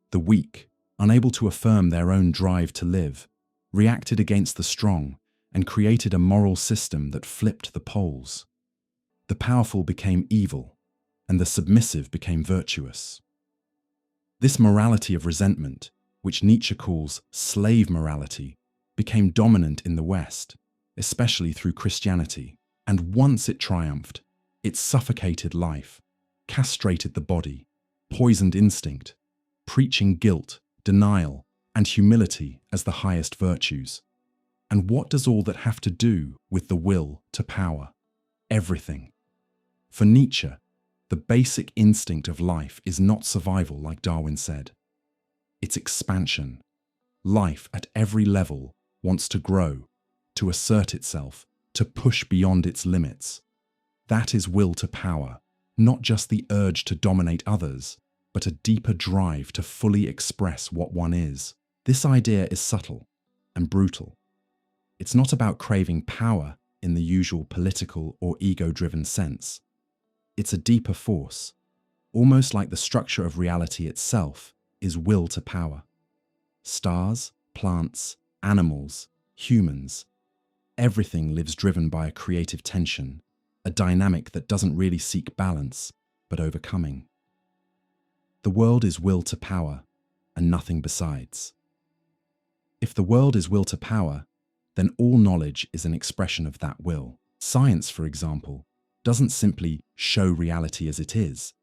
The weak, unable to affirm their own drive to live, reacted against the strong and created a moral system that flipped the poles. The powerful became evil, and the submissive became virtuous. This morality of resentment, which Nietzsche calls slave morality, became dominant in the West, especially through Christianity, and once it triumphed, it suffocated life, castrated the body, poisoned instinct, preaching guilt, denial, and humility as the highest virtues. And what does all that have to do with the will to power? Everything. For Nietzsche, the basic instinct of life is not survival, like Darwin said. It's expansion. Life at every level wants to grow, to assert itself, to push beyond its limits. That is will to power, not just the urge to dominate others, but a deeper drive to fully express what one is. This idea is subtle and brutal. It's not about craving power in the usual political or ego-driven sense. It's a deeper force, almost like the structure of reality itself is will to power. Stars, plants, animals, humans, everything lives driven by a creative tension, a dynamic that doesn't really seek balance, but overcoming. The world is will to power, and nothing besides. If the world is will to power, then all knowledge is an expression of that will. Science, for example, doesn't simply show reality as it is.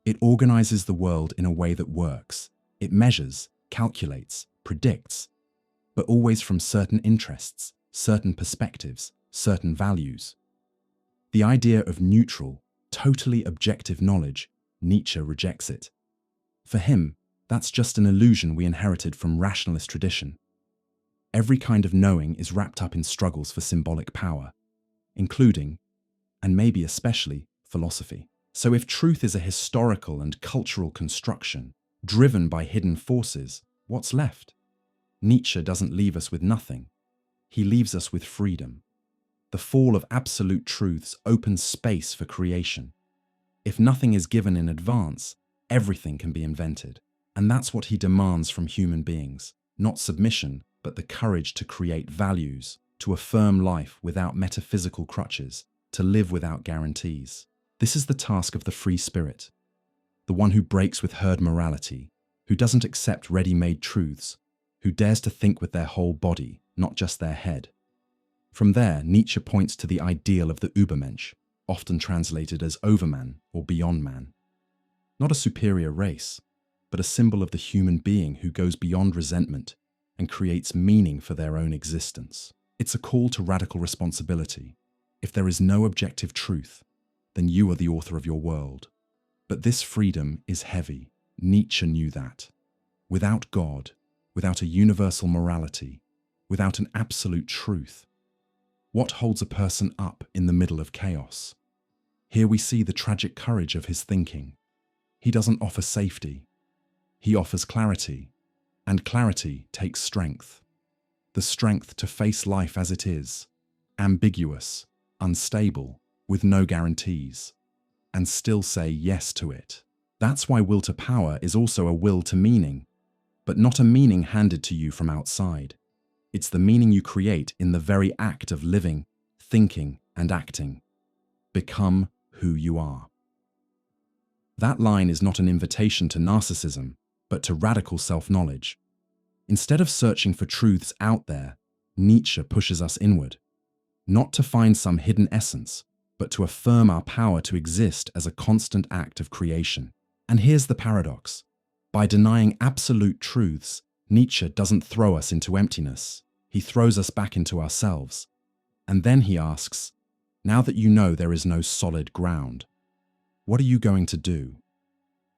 It organizes the world in a way that works. It measures, calculates, predicts, but always from certain interests, certain perspectives, certain values. The idea of neutral, totally objective knowledge, Nietzsche rejects it. For him, that's just an illusion we inherited from rationalist tradition. Every kind of knowing is wrapped up in struggles for symbolic power, including, and maybe especially, philosophy. So if truth is a historical and cultural construction, driven by hidden forces, what's left? Nietzsche doesn't leave us with nothing. He leaves us with freedom. The fall of absolute truths opens space for creation. If nothing is given in advance, everything can be invented. And that's what he demands from human beings. Not submission, but the courage to create values, to affirm life without metaphysical crutches, to live without guarantees. This is the task of the free spirit, the one who breaks with herd morality, who doesn't accept ready-made truths, who dares to think with their whole body, not just their head. From there, Nietzsche points to the ideal of the Übermensch, often translated as overman or beyond man. Not a superior race, but a symbol of the human being who goes beyond resentment and creates meaning for their own existence. It's a call to radical responsibility. If there is no objective truth, then you are the author of your world. But this freedom is heavy. Nietzsche knew that. Without God, without a universal morality, without an absolute truth, what holds a person up in the middle of chaos? Here we see the tragic courage of his thinking. He doesn't offer safety. He offers clarity, and clarity takes strength. The strength to face life as it is, ambiguous, unstable, with no guarantees, and still say yes to it. That's why will to power is also a will to meaning, but not a meaning handed to you from outside. It's the meaning you create in the very act of living, thinking, and acting. Become who you are. That line is not an invitation to narcissism, but to radical self-knowledge. Instead of searching for truths out there, Nietzsche pushes us inward, not to find some hidden essence, but to affirm our power to exist as a constant act of creation. And here's the paradox. By denying absolute truths, Nietzsche doesn't throw us into emptiness. He throws us back into ourselves. And then he asks, now that you know there is no solid ground, what are you going to do?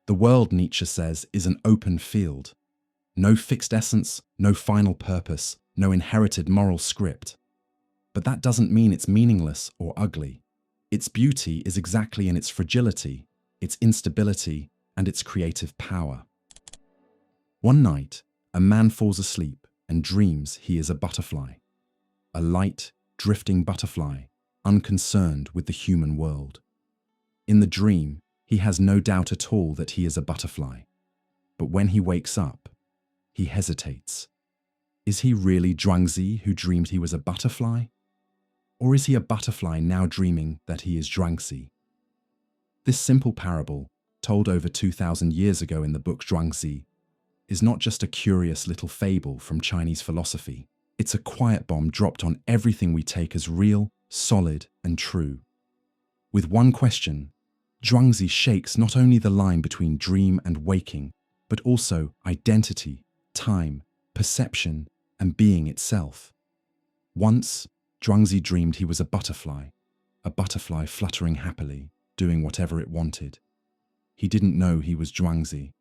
The world, Nietzsche says, is an open field. No fixed essence, no final purpose, no inherited moral script. But that doesn't mean it's meaningless or ugly. Its beauty is exactly in its fragility, its instability, and its creative power. One night, a man falls asleep and dreams he is a butterfly. A light, drifting butterfly, unconcerned with the human world. In the dream, he has no doubt at all that he is a butterfly. But when he wakes up, he hesitates. Is he really Zhuangzi who dreamed he was a butterfly? Or is he a butterfly now dreaming that he is Zhuangzi? This simple parable, told over 2,000 years ago in the book Zhuangzi, is not just a curious little fable from Chinese philosophy. It's a quiet bomb dropped on everything we take as real, solid, and true. With one question, Zhuangzi shakes not only the line between dream and waking, but also identity, time, perception, and being itself. Once, Zhuangzi dreamed he was a butterfly fluttering happily, doing whatever it wanted. He didn't know he was Zhuangzi.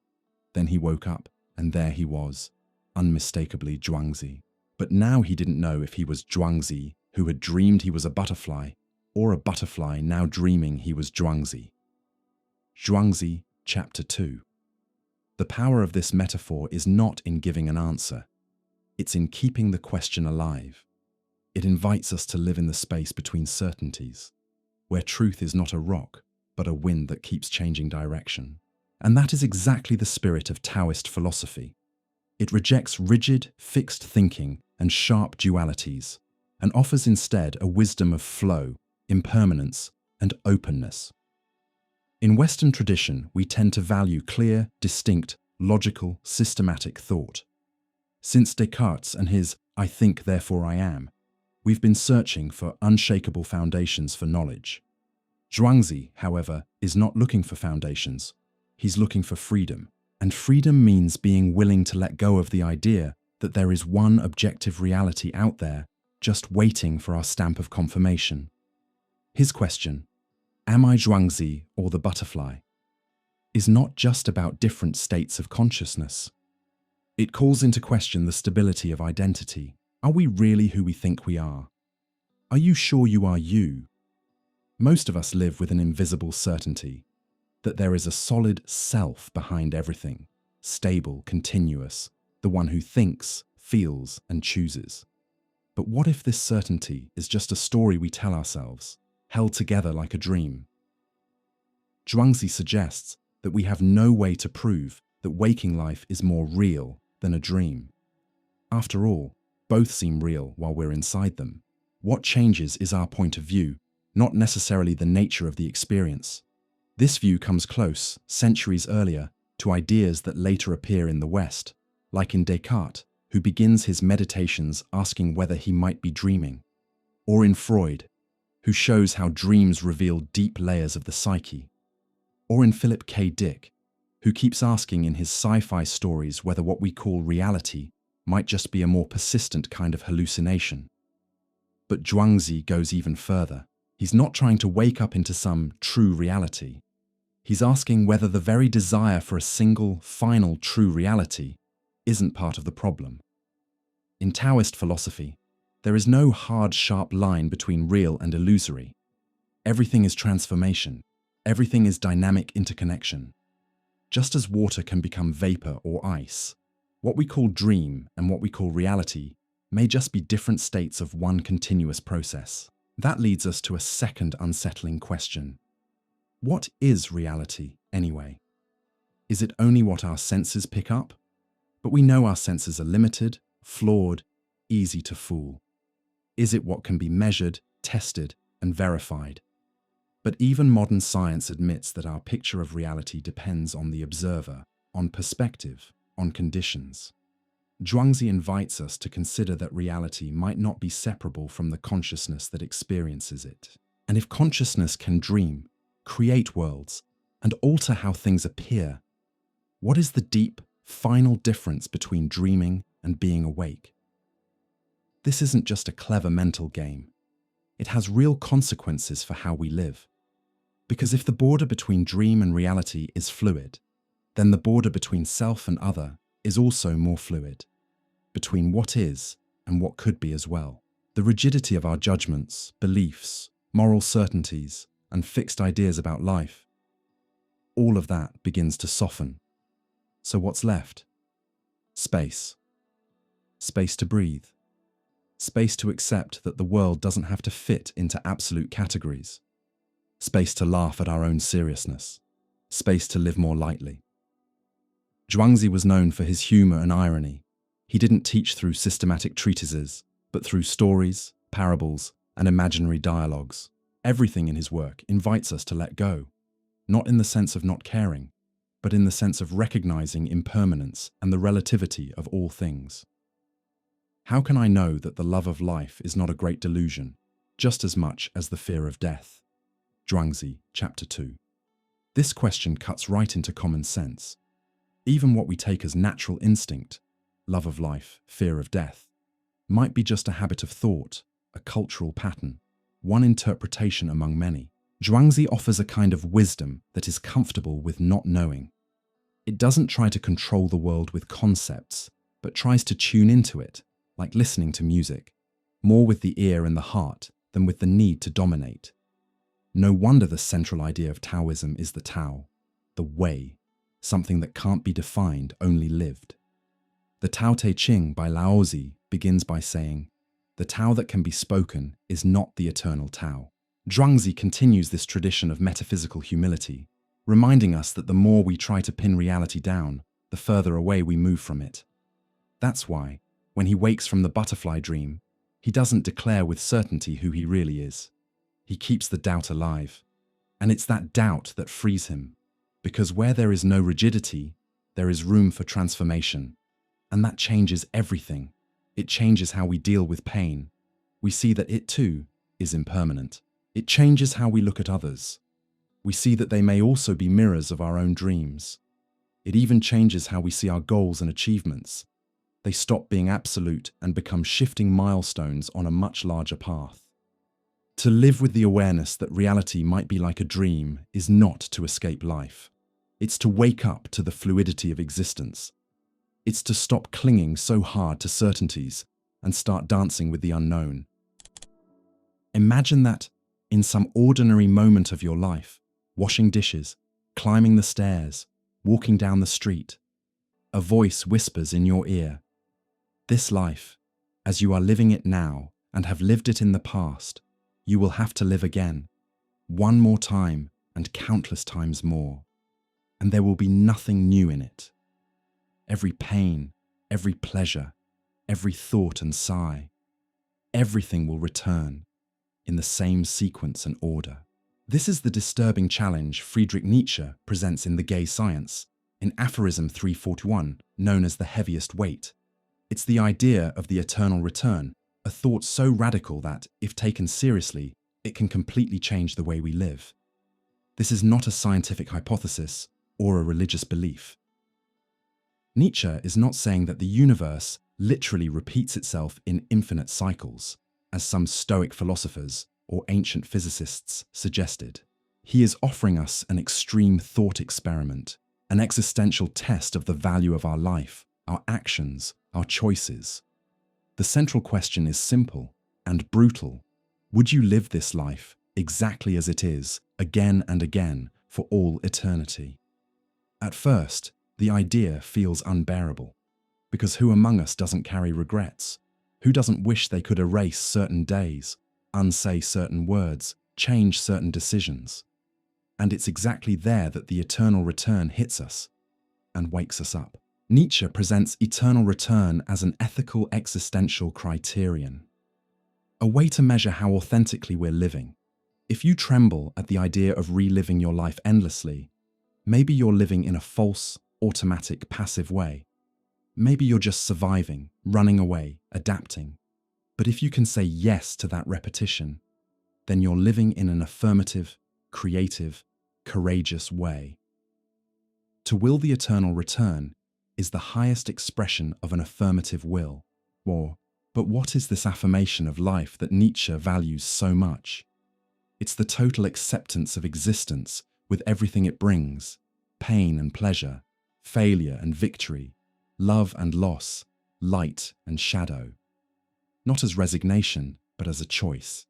Then he woke up, and there he was, unmistakably Zhuangzi. But now he didn't know if he was Zhuangzi, who had dreamed he was a butterfly, or a butterfly now dreaming he was Zhuangzi. Zhuangzi, Chapter 2. The power of this metaphor is not in giving an answer. It's in keeping the question alive. It invites us to live in the space between certainties, where truth is not a rock, but a wind that keeps changing direction. And that is exactly the spirit of Taoist philosophy. It rejects rigid, fixed thinking and sharp dualities, and offers instead a wisdom of flow, impermanence, and openness. In Western tradition, we tend to value clear, distinct, logical, systematic thought. Since Descartes and his "I think, therefore I am," we've been searching for unshakable foundations for knowledge. Zhuangzi, however, is not looking for foundations. He's looking for freedom. And freedom means being willing to let go of the idea that there is one objective reality out there just waiting for our stamp of confirmation. His question, "Am I Zhuangzi or the butterfly?" is not just about different states of consciousness. It calls into question the stability of identity. Are we really who we think we are? Are you sure you are you? Most of us live with an invisible certainty that there is a solid self behind everything, stable, continuous, the one who thinks, feels, and chooses. But what if this certainty is just a story we tell ourselves, held together like a dream? Zhuangzi suggests that we have no way to prove that waking life is more real than a dream. After all, both seem real while we're inside them. What changes is our point of view, not necessarily the nature of the experience. This view comes close, centuries earlier, to ideas that later appear in the West, like in Descartes, who begins his meditations asking whether he might be dreaming, or in Freud, who shows how dreams reveal deep layers of the psyche, or in Philip K. Dick, who keeps asking in his sci-fi stories whether what we call reality might just be a more persistent kind of hallucination. But Zhuangzi goes even further. He's not trying to wake up into some true reality. He's asking whether the very desire for a single, final, true reality isn't part of the problem. In Taoist philosophy, there is no hard, sharp line between real and illusory. Everything is transformation. Everything is dynamic interconnection. Just as water can become vapor or ice, what we call dream and what we call reality may just be different states of one continuous process. That leads us to a second unsettling question. What is reality, anyway? Is it only what our senses pick up? But we know our senses are limited, flawed, easy to fool. Is it what can be measured, tested, and verified? But even modern science admits that our picture of reality depends on the observer, on perspective, on conditions. Zhuangzi invites us to consider that reality might not be separable from the consciousness that experiences it. And if consciousness can dream, create worlds, and alter how things appear, what is the deep, final difference between dreaming and being awake? This isn't just a clever mental game. It has real consequences for how we live. Because if the border between dream and reality is fluid, then the border between self and other is also more fluid, between what is and what could be as well. The rigidity of our judgments, beliefs, moral certainties, and fixed ideas about life, all of that begins to soften. So what's left? Space. Space to breathe. Space to accept that the world doesn't have to fit into absolute categories. Space to laugh at our own seriousness. Space to live more lightly. Zhuangzi was known for his humor and irony. He didn't teach through systematic treatises, but through stories, parables, and imaginary dialogues. Everything in his work invites us to let go, not in the sense of not caring, but in the sense of recognizing impermanence and the relativity of all things. How can I know that the love of life is not a great delusion, just as much as the fear of death? Zhuangzi, Chapter 2. This question cuts right into common sense. Even what we take as natural instinct, love of life, fear of death, might be just a habit of thought, a cultural pattern, one interpretation among many. Zhuangzi offers a kind of wisdom that is comfortable with not knowing. It doesn't try to control the world with concepts, but tries to tune into it, like listening to music, more with the ear and the heart than with the need to dominate. No wonder the central idea of Taoism is the Tao, the way, something that can't be defined, only lived. The Tao Te Ching by Laozi begins by saying, "The Tao that can be spoken is not the eternal Tao." Zhuangzi continues this tradition of metaphysical humility, reminding us that the more we try to pin reality down, the further away we move from it. That's why, when he wakes from the butterfly dream, he doesn't declare with certainty who he really is. He keeps the doubt alive. And it's that doubt that frees him, because where there is no rigidity, there is room for transformation. And that changes everything. It changes how we deal with pain. We see that it too is impermanent. It changes how we look at others. We see that they may also be mirrors of our own dreams. It even changes how we see our goals and achievements. They stop being absolute and become shifting milestones on a much larger path. To live with the awareness that reality might be like a dream is not to escape life. It's to wake up to the fluidity of existence. It's to stop clinging so hard to certainties and start dancing with the unknown. Imagine that, in some ordinary moment of your life, washing dishes, climbing the stairs, walking down the street, a voice whispers in your ear, "This life, as you are living it now and have lived it in the past, you will have to live again, one more time and countless times more, and there will be nothing new in it. Every pain, every pleasure, every thought and sigh, everything will return in the same sequence and order." This is the disturbing challenge Friedrich Nietzsche presents in The Gay Science, in aphorism 341, known as the heaviest weight. It's the idea of the eternal return, a thought so radical that, if taken seriously, it can completely change the way we live. This is not a scientific hypothesis or a religious belief. Nietzsche is not saying that the universe literally repeats itself in infinite cycles, as some Stoic philosophers or ancient physicists suggested. He is offering us an extreme thought experiment, an existential test of the value of our life, our actions, our choices. The central question is simple and brutal. Would you live this life exactly as it is, again and again, for all eternity? At first, the idea feels unbearable, because who among us doesn't carry regrets? Who doesn't wish they could erase certain days, unsay certain words, change certain decisions? And it's exactly there that the eternal return hits us and wakes us up. Nietzsche presents eternal return as an ethical existential criterion, a way to measure how authentically we're living. If you tremble at the idea of reliving your life endlessly, maybe you're living in a false, automatic, passive way. Maybe you're just surviving, running away, adapting. But if you can say yes to that repetition, then you're living in an affirmative, creative, courageous way. To will the eternal return is the highest expression of an affirmative will. But what is this affirmation of life that Nietzsche values so much? It's the total acceptance of existence with everything it brings, pain and pleasure, failure and victory, love and loss, light and shadow. Not as resignation, but as a choice.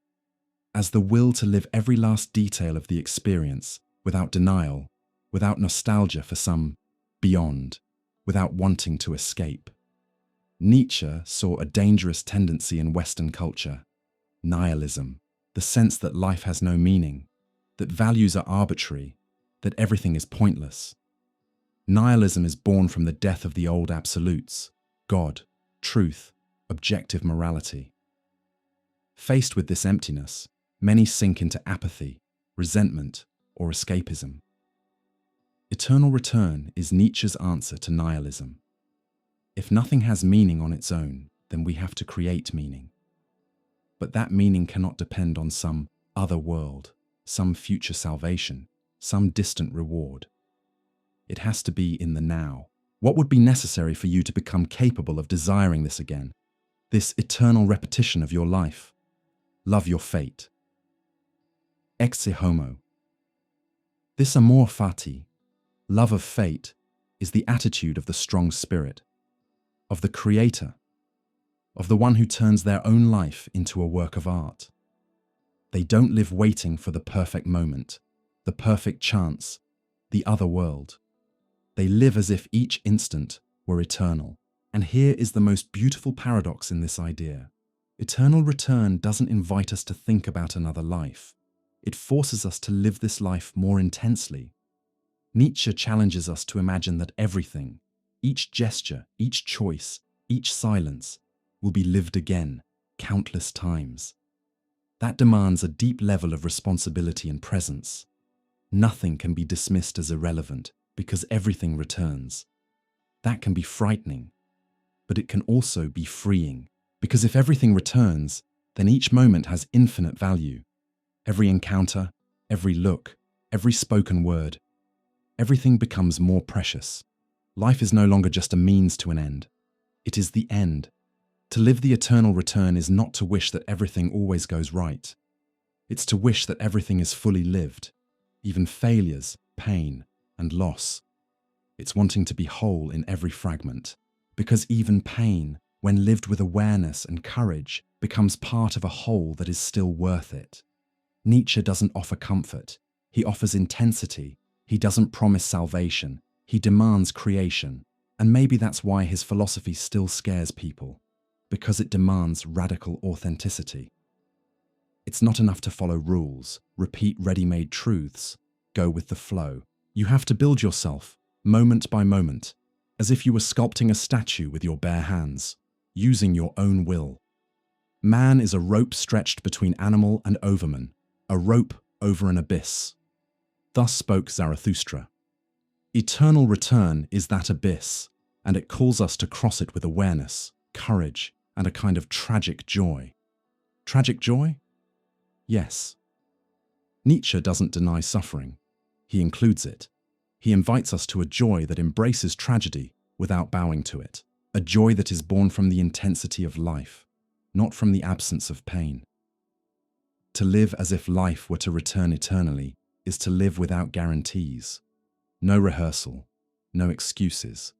As the will to live every last detail of the experience, without denial, without nostalgia for some beyond, without wanting to escape. Nietzsche saw a dangerous tendency in Western culture: nihilism, the sense that life has no meaning, that values are arbitrary, that everything is pointless. Nihilism is born from the death of the old absolutes: God, truth, objective morality. Faced with this emptiness, many sink into apathy, resentment, or escapism. Eternal return is Nietzsche's answer to nihilism. If nothing has meaning on its own, then we have to create meaning. But that meaning cannot depend on some other world, some future salvation, some distant reward. It has to be in the now. What would be necessary for you to become capable of desiring this again? This eternal repetition of your life? Love your fate. Ecce homo. This amor fati, love of fate, is the attitude of the strong spirit, of the creator, of the one who turns their own life into a work of art. They don't live waiting for the perfect moment, the perfect chance, the other world. They live as if each instant were eternal. And here is the most beautiful paradox in this idea. Eternal return doesn't invite us to think about another life. It forces us to live this life more intensely. Nietzsche challenges us to imagine that everything, each gesture, each choice, each silence, will be lived again, countless times. That demands a deep level of responsibility and presence. Nothing can be dismissed as irrelevant because everything returns. That can be frightening, but it can also be freeing, because if everything returns, then each moment has infinite value. Every encounter, every look, every spoken word, everything becomes more precious. Life is no longer just a means to an end. It is the end. To live the eternal return is not to wish that everything always goes right. It's to wish that everything is fully lived, even failures, pain, and loss. It's wanting to be whole in every fragment, because even pain, when lived with awareness and courage, becomes part of a whole that is still worth it. Nietzsche doesn't offer comfort. He offers intensity. He doesn't promise salvation. He demands creation. And maybe that's why his philosophy still scares people, because it demands radical authenticity. It's not enough to follow rules, repeat ready-made truths, go with the flow. You have to build yourself, moment by moment, as if you were sculpting a statue with your bare hands, using your own will. Man is a rope stretched between animal and overman, a rope over an abyss. Thus spoke Zarathustra. Eternal return is that abyss, and it calls us to cross it with awareness, courage, and a kind of tragic joy. Tragic joy? Yes. Nietzsche doesn't deny suffering. He includes it. He invites us to a joy that embraces tragedy without bowing to it, a joy that is born from the intensity of life, not from the absence of pain. To live as if life were to return eternally is to live without guarantees. No rehearsal, no excuses.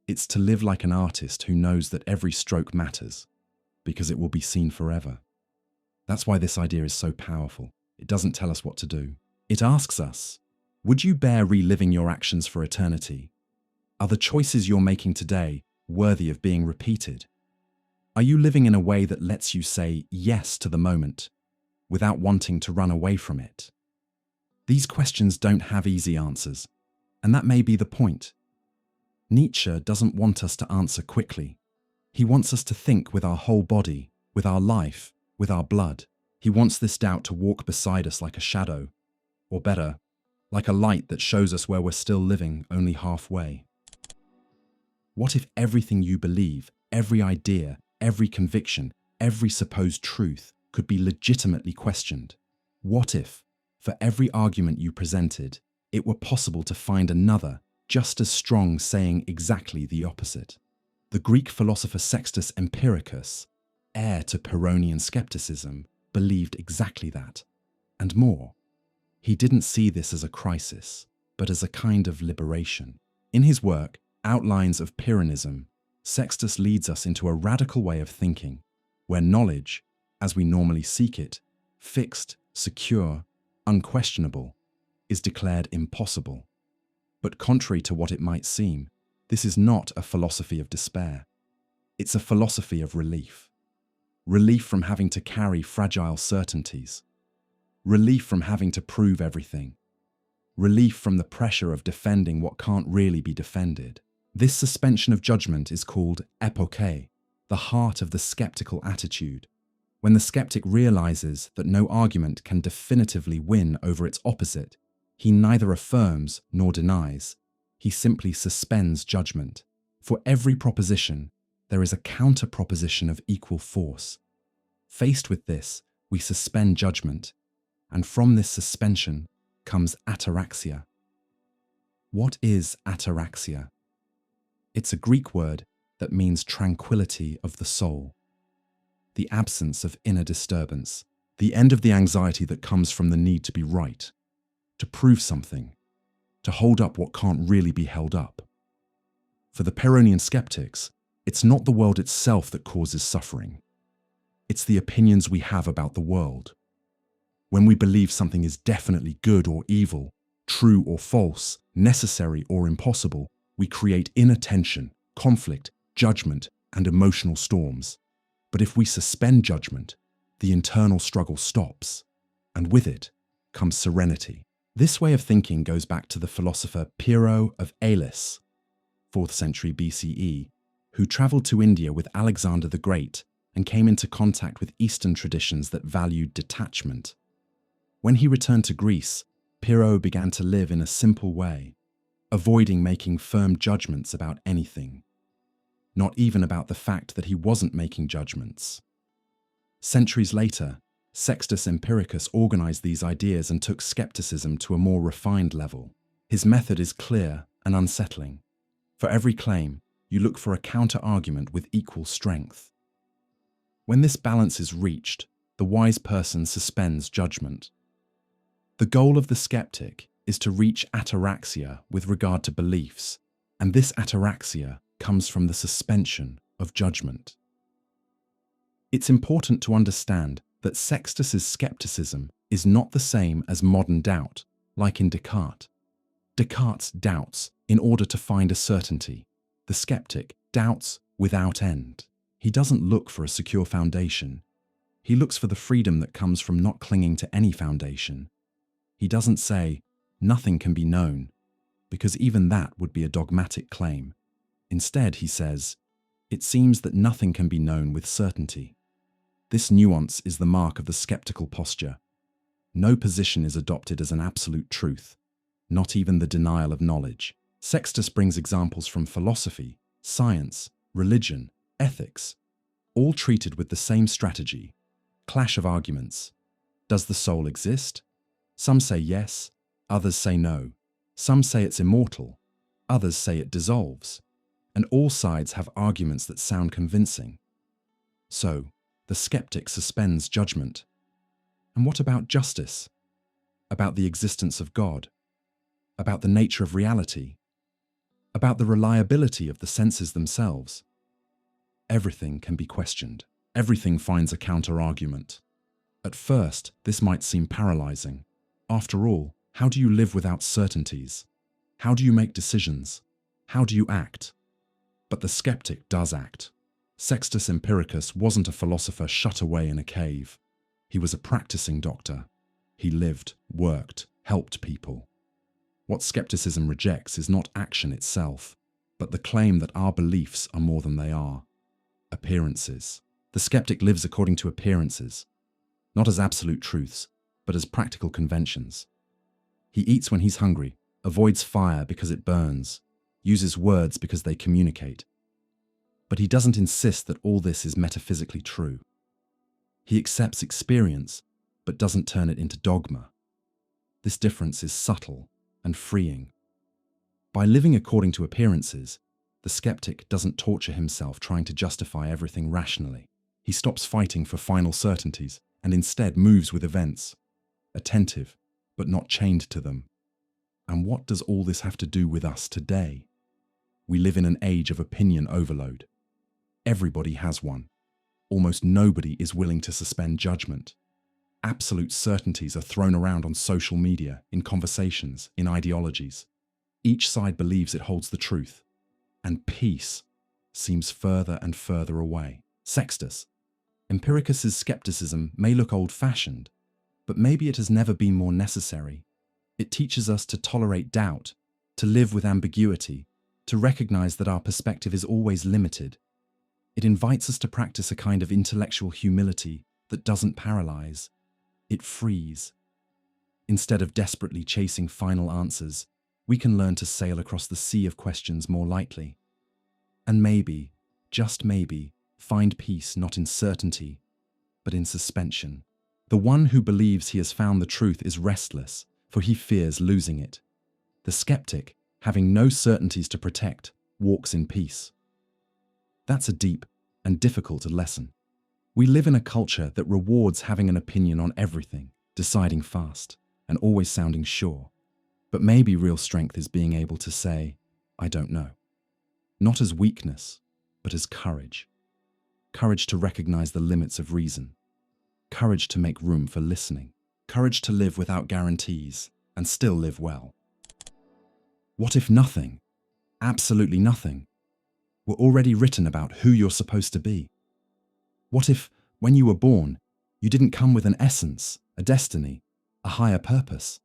It's to live like an artist who knows that every stroke matters, because it will be seen forever. That's why this idea is so powerful. It doesn't tell us what to do. It asks us, would you bear reliving your actions for eternity? Are the choices you're making today worthy of being repeated? Are you living in a way that lets you say yes to the moment, without wanting to run away from it? These questions don't have easy answers, and that may be the point. Nietzsche doesn't want us to answer quickly. He wants us to think with our whole body, with our life, with our blood. He wants this doubt to walk beside us like a shadow, or better, like a light that shows us where we're still living only halfway. What if everything you believe, every idea, every conviction, every supposed truth could be legitimately questioned? What if, for every argument you presented, it were possible to find another, just as strong, saying exactly the opposite? The Greek philosopher Sextus Empiricus, heir to Pyrrhonian skepticism, believed exactly that, and more. He didn't see this as a crisis, but as a kind of liberation. In his work, Outlines of Pyrrhonism, Sextus leads us into a radical way of thinking, where knowledge, as we normally seek it, fixed, secure, unquestionable, is declared impossible. But contrary to what it might seem, this is not a philosophy of despair. It's a philosophy of relief. Relief from having to carry fragile certainties. Relief from having to prove everything. Relief from the pressure of defending what can't really be defended. This suspension of judgment is called epoché, the heart of the skeptical attitude. When the skeptic realizes that no argument can definitively win over its opposite, he neither affirms nor denies. He simply suspends judgment. For every proposition, there is a counter-proposition of equal force. Faced with this, we suspend judgment, and from this suspension comes ataraxia. What is ataraxia? It's a Greek word that means tranquility of the soul, the absence of inner disturbance, the end of the anxiety that comes from the need to be right, to prove something, to hold up what can't really be held up. For the Pyrrhonian skeptics, it's not the world itself that causes suffering. It's the opinions we have about the world. When we believe something is definitely good or evil, true or false, necessary or impossible, we create inner tension, conflict, judgment, and emotional storms. But if we suspend judgment, the internal struggle stops, and with it comes serenity. This way of thinking goes back to the philosopher Pyrrho of Elis, 4th century BCE, who traveled to India with Alexander the Great and came into contact with Eastern traditions that valued detachment. When he returned to Greece, Pyrrho began to live in a simple way, avoiding making firm judgments about anything, not even about the fact that he wasn't making judgments. Centuries later, Sextus Empiricus organized these ideas and took skepticism to a more refined level. His method is clear and unsettling. For every claim, you look for a counter-argument with equal strength. When this balance is reached, the wise person suspends judgment. The goal of the skeptic is to reach ataraxia with regard to beliefs, and this ataraxia comes from the suspension of judgment. It's important to understand that Sextus's skepticism is not the same as modern doubt, like in Descartes. Descartes doubts in order to find a certainty. The skeptic doubts without end. He doesn't look for a secure foundation. He looks for the freedom that comes from not clinging to any foundation. He doesn't say, "Nothing can be known," because even that would be a dogmatic claim. Instead, he says, "It seems that nothing can be known with certainty." This nuance is the mark of the skeptical posture. No position is adopted as an absolute truth, not even the denial of knowledge. Sextus brings examples from philosophy, science, religion, ethics, all treated with the same strategy. Clash of arguments. Does the soul exist? Some say yes, others say no. Some say it's immortal, others say it dissolves. And all sides have arguments that sound convincing. So, the skeptic suspends judgment. And what about justice? About the existence of God? About the nature of reality? About the reliability of the senses themselves? Everything can be questioned. Everything finds a counter-argument. At first, this might seem paralyzing. After all, how do you live without certainties? How do you make decisions? How do you act? But the skeptic does act. Sextus Empiricus wasn't a philosopher shut away in a cave. He was a practicing doctor. He lived, worked, helped people. What skepticism rejects is not action itself, but the claim that our beliefs are more than they are. Appearances. The skeptic lives according to appearances, not as absolute truths, but as practical conventions. He eats when he's hungry, avoids fire because it burns, uses words because they communicate. But he doesn't insist that all this is metaphysically true. He accepts experience, but doesn't turn it into dogma. This difference is subtle and freeing. By living according to appearances, the skeptic doesn't torture himself trying to justify everything rationally. He stops fighting for final certainties and instead moves with events, attentive, but not chained to them. And what does all this have to do with us today? We live in an age of opinion overload. Everybody has one. Almost nobody is willing to suspend judgment. Absolute certainties are thrown around on social media, in conversations, in ideologies. Each side believes it holds the truth, and peace seems further and further away. Sextus. Empiricus's skepticism may look old-fashioned, but maybe it has never been more necessary. It teaches us to tolerate doubt, to live with ambiguity, to recognize that our perspective is always limited. It invites us to practice a kind of intellectual humility that doesn't paralyze. It frees. Instead of desperately chasing final answers, we can learn to sail across the sea of questions more lightly. And maybe, just maybe, find peace not in certainty, but in suspension. The one who believes he has found the truth is restless, for he fears losing it. The skeptic, having no certainties to protect, walks in peace. That's a deep and difficult lesson. We live in a culture that rewards having an opinion on everything, deciding fast, and always sounding sure. But maybe real strength is being able to say, "I don't know." Not as weakness, but as courage. Courage to recognize the limits of reason. Courage to make room for listening. Courage to live without guarantees and still live well. What if nothing, absolutely nothing, were already written about who you're supposed to be? What if, when you were born, you didn't come with an essence, a destiny, a higher purpose?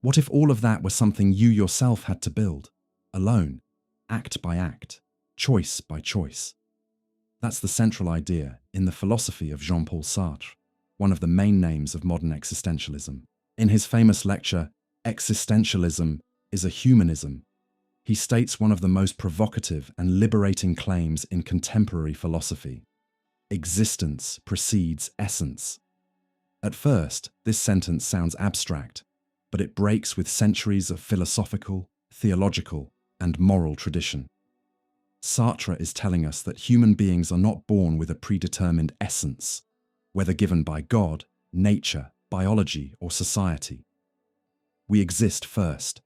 What if all of that was something you yourself had to build, alone, act by act, choice by choice? That's the central idea in the philosophy of Jean-Paul Sartre, one of the main names of modern existentialism. In his famous lecture, Existentialism is a Humanism, he states one of the most provocative and liberating claims in contemporary philosophy. Existence precedes essence. At first, this sentence sounds abstract, but it breaks with centuries of philosophical, theological, and moral tradition. Sartre is telling us that human beings are not born with a predetermined essence, whether given by God, nature, biology, or society. We exist first,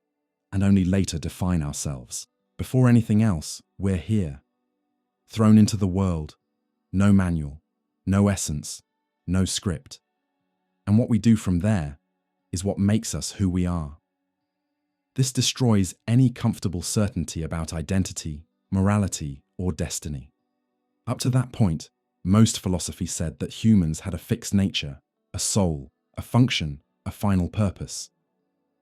and only later define ourselves. Before anything else, we're here, thrown into the world, no manual, no essence, no script. And what we do from there is what makes us who we are. This destroys any comfortable certainty about identity, morality, or destiny. Up to that point, most philosophy said that humans had a fixed nature, a soul, a function, a final purpose.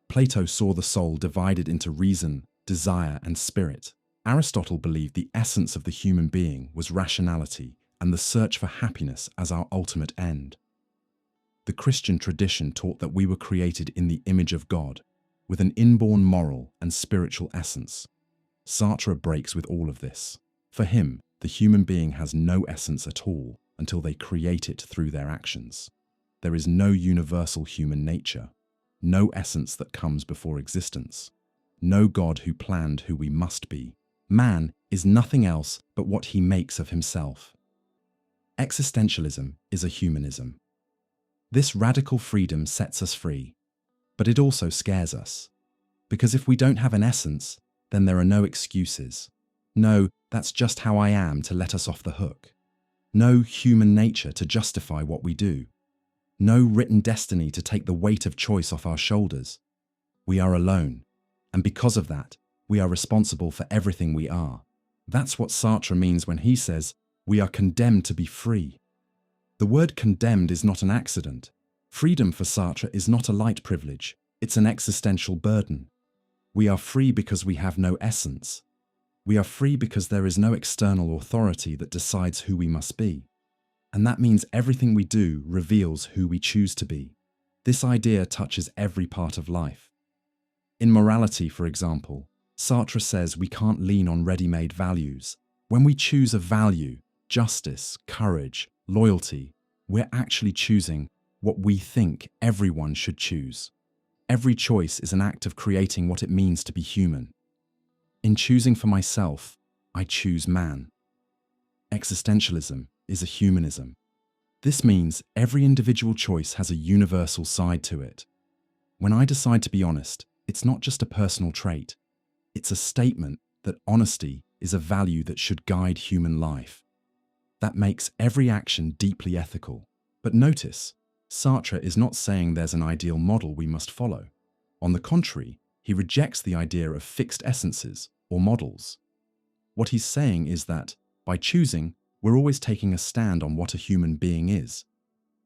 Plato saw the soul divided into reason, desire, and spirit. Aristotle believed the essence of the human being was rationality and the search for happiness as our ultimate end. The Christian tradition taught that we were created in the image of God, with an inborn moral and spiritual essence. Sartre breaks with all of this. For him, the human being has no essence at all until they create it through their actions. There is no universal human nature, no essence that comes before existence, no God who planned who we must be. Man is nothing else but what he makes of himself. Existentialism is a humanism. This radical freedom sets us free, but it also scares us. Because if we don't have an essence, then there are no excuses. No, that's just how I am to let us off the hook. No human nature to justify what we do. No written destiny to take the weight of choice off our shoulders. We are alone, and because of that, we are responsible for everything we are. That's what Sartre means when he says, we are condemned to be free. The word condemned is not an accident. Freedom for Sartre is not a light privilege, it's an existential burden. We are free because we have no essence. We are free because there is no external authority that decides who we must be. And that means everything we do reveals who we choose to be. This idea touches every part of life. In morality, for example, Sartre says we can't lean on ready-made values. When we choose a value, justice, courage, loyalty, we're actually choosing what we think everyone should choose. Every choice is an act of creating what it means to be human. In choosing for myself, I choose man. Existentialism is a humanism. This means every individual choice has a universal side to it. When I decide to be honest, it's not just a personal trait. It's a statement that honesty is a value that should guide human life. That makes every action deeply ethical. But notice, Sartre is not saying there's an ideal model we must follow. On the contrary, he rejects the idea of fixed essences or models. What he's saying is that, by choosing, we're always taking a stand on what a human being is.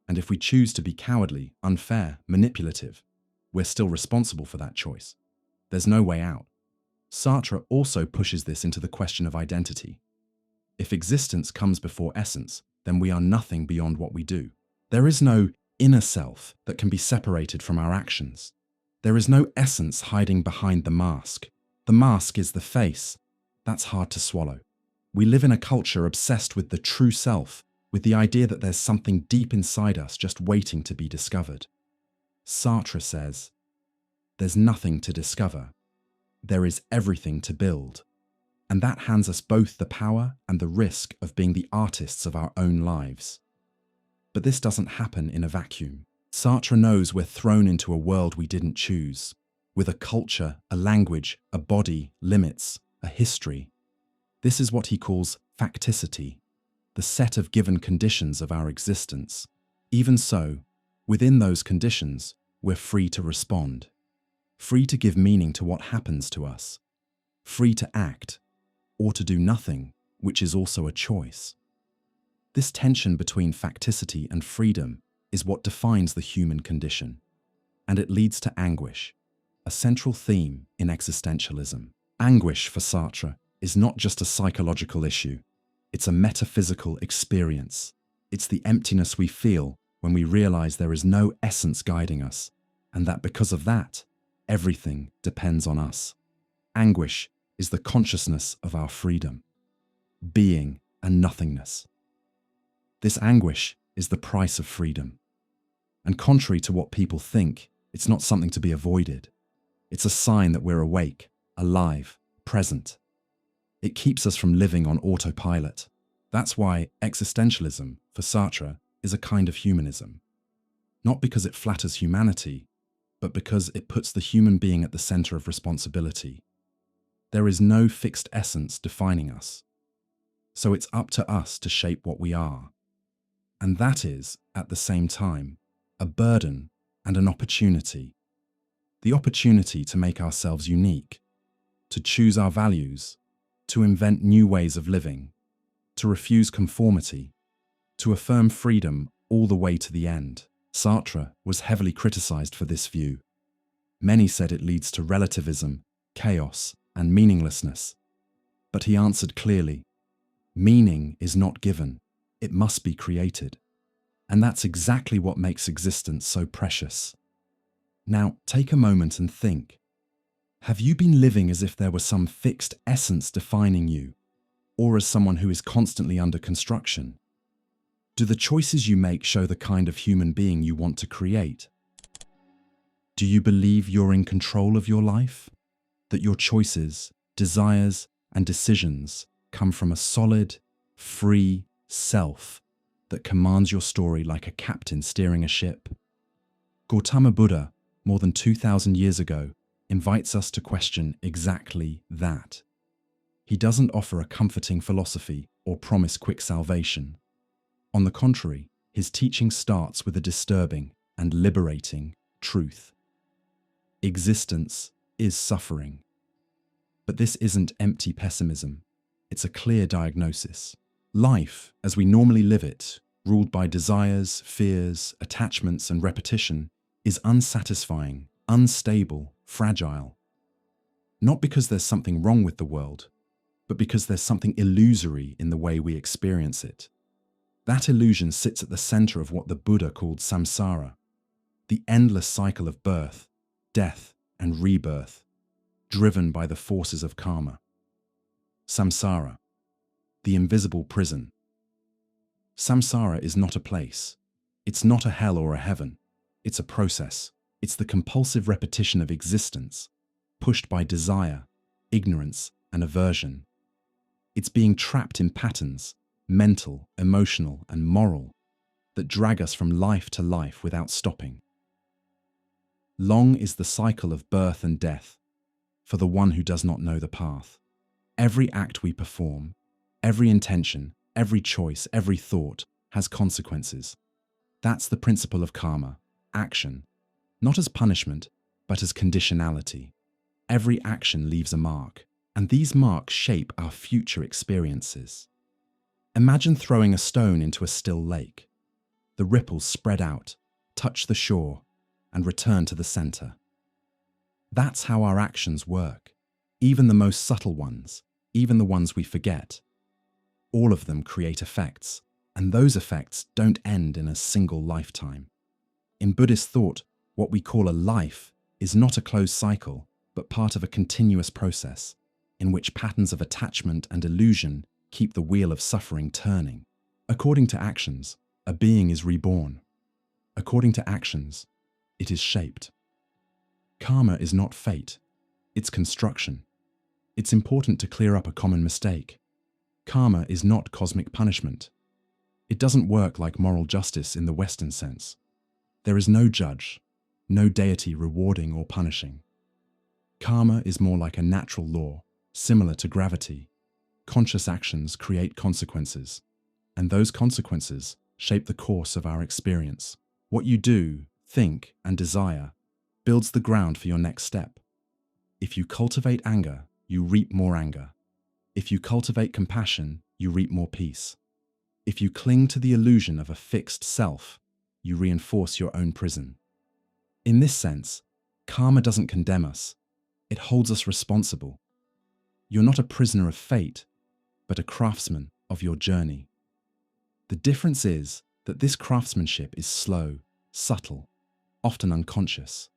And if we choose to be cowardly, unfair, manipulative, we're still responsible for that choice. There's no way out. Sartre also pushes this into the question of identity. If existence comes before essence, then we are nothing beyond what we do. There is no inner self that can be separated from our actions. There is no essence hiding behind the mask. The mask is the face. That's hard to swallow. We live in a culture obsessed with the true self, with the idea that there's something deep inside us just waiting to be discovered. Sartre says, there's nothing to discover. There is everything to build. And that hands us both the power and the risk of being the artists of our own lives. But this doesn't happen in a vacuum. Sartre knows we're thrown into a world we didn't choose, with a culture, a language, a body, limits, a history. This is what he calls facticity, the set of given conditions of our existence. Even so, within those conditions, we're free to respond. free to give meaning to what happens to us, free to act, or to do nothing, which is also a choice. This tension between facticity and freedom is what defines the human condition, and it leads to anguish, a central theme in existentialism. Anguish, for Sartre, is not just a psychological issue, it's a metaphysical experience. It's the emptiness we feel when we realize there is no essence guiding us, and that because of that, everything depends on us. Anguish is the consciousness of our freedom, being and nothingness. This anguish is the price of freedom. And contrary to what people think, it's not something to be avoided. It's a sign that we're awake, alive, present. It keeps us from living on autopilot. That's why existentialism, for Sartre, is a kind of humanism. Not because it flatters humanity, but because it puts the human being at the center of responsibility. There is no fixed essence defining us, so it's up to us to shape what we are. And that is, at the same time, a burden and an opportunity. The opportunity to make ourselves unique, to choose our values, to invent new ways of living, to refuse conformity, to affirm freedom all the way to the end. Sartre was heavily criticized for this view. Many said it leads to relativism, chaos, and meaninglessness. But he answered clearly, meaning is not given, it must be created. And that's exactly what makes existence so precious. Now, take a moment and think. Have you been living as if there was some fixed essence defining you, or as someone who is constantly under construction? Do the choices you make show the kind of human being you want to create? Do you believe you're in control of your life? That your choices, desires, and decisions come from a solid, free self that commands your story like a captain steering a ship? Gautama Buddha, more than 2,000 years ago, invites us to question exactly that. He doesn't offer a comforting philosophy or promise quick salvation. On the contrary, his teaching starts with a disturbing and liberating truth. Existence is suffering. But this isn't empty pessimism. It's a clear diagnosis. Life, as we normally live it, ruled by desires, fears, attachments, and repetition, is unsatisfying, unstable, fragile. Not because there's something wrong with the world, but because there's something illusory in the way we experience it. That illusion sits at the center of what the Buddha called samsara, the endless cycle of birth, death, and rebirth, driven by the forces of karma. Samsara, the invisible prison. Samsara is not a place. It's not a hell or a heaven. It's a process. It's the compulsive repetition of existence, pushed by desire, ignorance, and aversion. It's being trapped in patterns, mental, emotional, and moral, that drag us from life to life without stopping. Long is the cycle of birth and death for the one who does not know the path. Every act we perform, every intention, every choice, every thought has consequences. That's the principle of karma, action, not as punishment, but as conditionality. Every action leaves a mark, and these marks shape our future experiences. Imagine throwing a stone into a still lake. The ripples spread out, touch the shore, and return to the center. That's how our actions work, even the most subtle ones, even the ones we forget. All of them create effects, and those effects don't end in a single lifetime. In Buddhist thought, what we call a life is not a closed cycle, but part of a continuous process, in which patterns of attachment and illusion keep the wheel of suffering turning. According to actions, a being is reborn. According to actions, it is shaped. Karma is not fate, it's construction. It's important to clear up a common mistake. Karma is not cosmic punishment. It doesn't work like moral justice in the Western sense. There is no judge, no deity rewarding or punishing. Karma is more like a natural law, similar to gravity. Conscious actions create consequences, and those consequences shape the course of our experience. What you do, think, and desire builds the ground for your next step. If you cultivate anger, you reap more anger. If you cultivate compassion, you reap more peace. If you cling to the illusion of a fixed self, you reinforce your own prison. In this sense, karma doesn't condemn us. It holds us responsible. You're not a prisoner of fate, but a craftsman of your journey. The difference is that this craftsmanship is slow, subtle, often unconscious.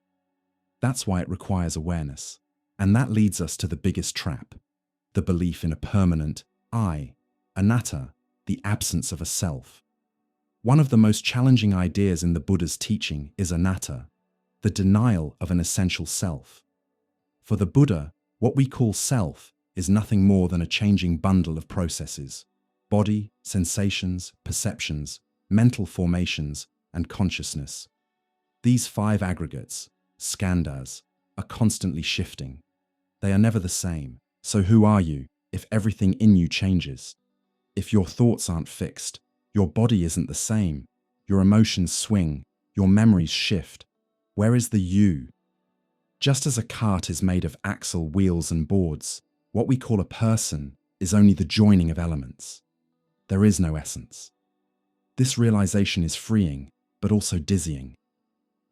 That's why it requires awareness. And that leads us to the biggest trap, the belief in a permanent I, anatta, the absence of a self. One of the most challenging ideas in the Buddha's teaching is anatta, the denial of an essential self. For the Buddha, what we call self is nothing more than a changing bundle of processes: body, sensations, perceptions, mental formations, and consciousness. These five aggregates, skandhas, are constantly shifting. They are never the same. So who are you if everything in you changes? If your thoughts aren't fixed, your body isn't the same, your emotions swing, your memories shift, where is the you? Just as a cart is made of axle, wheels, and boards, what we call a person is only the joining of elements. There is no essence. This realization is freeing, but also dizzying.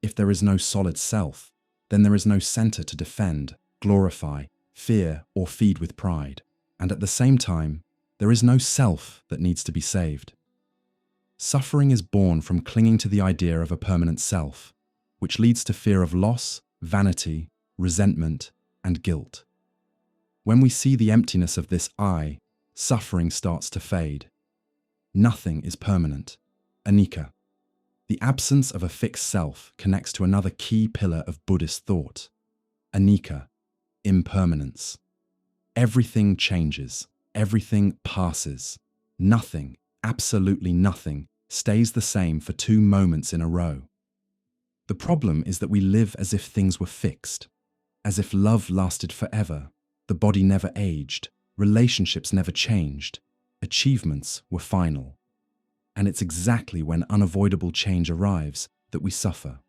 If there is no solid self, then there is no center to defend, glorify, fear, or feed with pride. And at the same time, there is no self that needs to be saved. Suffering is born from clinging to the idea of a permanent self, which leads to fear of loss, vanity, resentment, and guilt. When we see the emptiness of this I, suffering starts to fade. Nothing is permanent. Anicca. The absence of a fixed self connects to another key pillar of Buddhist thought. Anicca, impermanence. Everything changes, everything passes. Nothing, absolutely nothing, stays the same for 2 moments in a row. The problem is that we live as if things were fixed, as if love lasted forever, the body never aged, relationships never changed, achievements were final. And it's exactly when unavoidable change arrives that we suffer.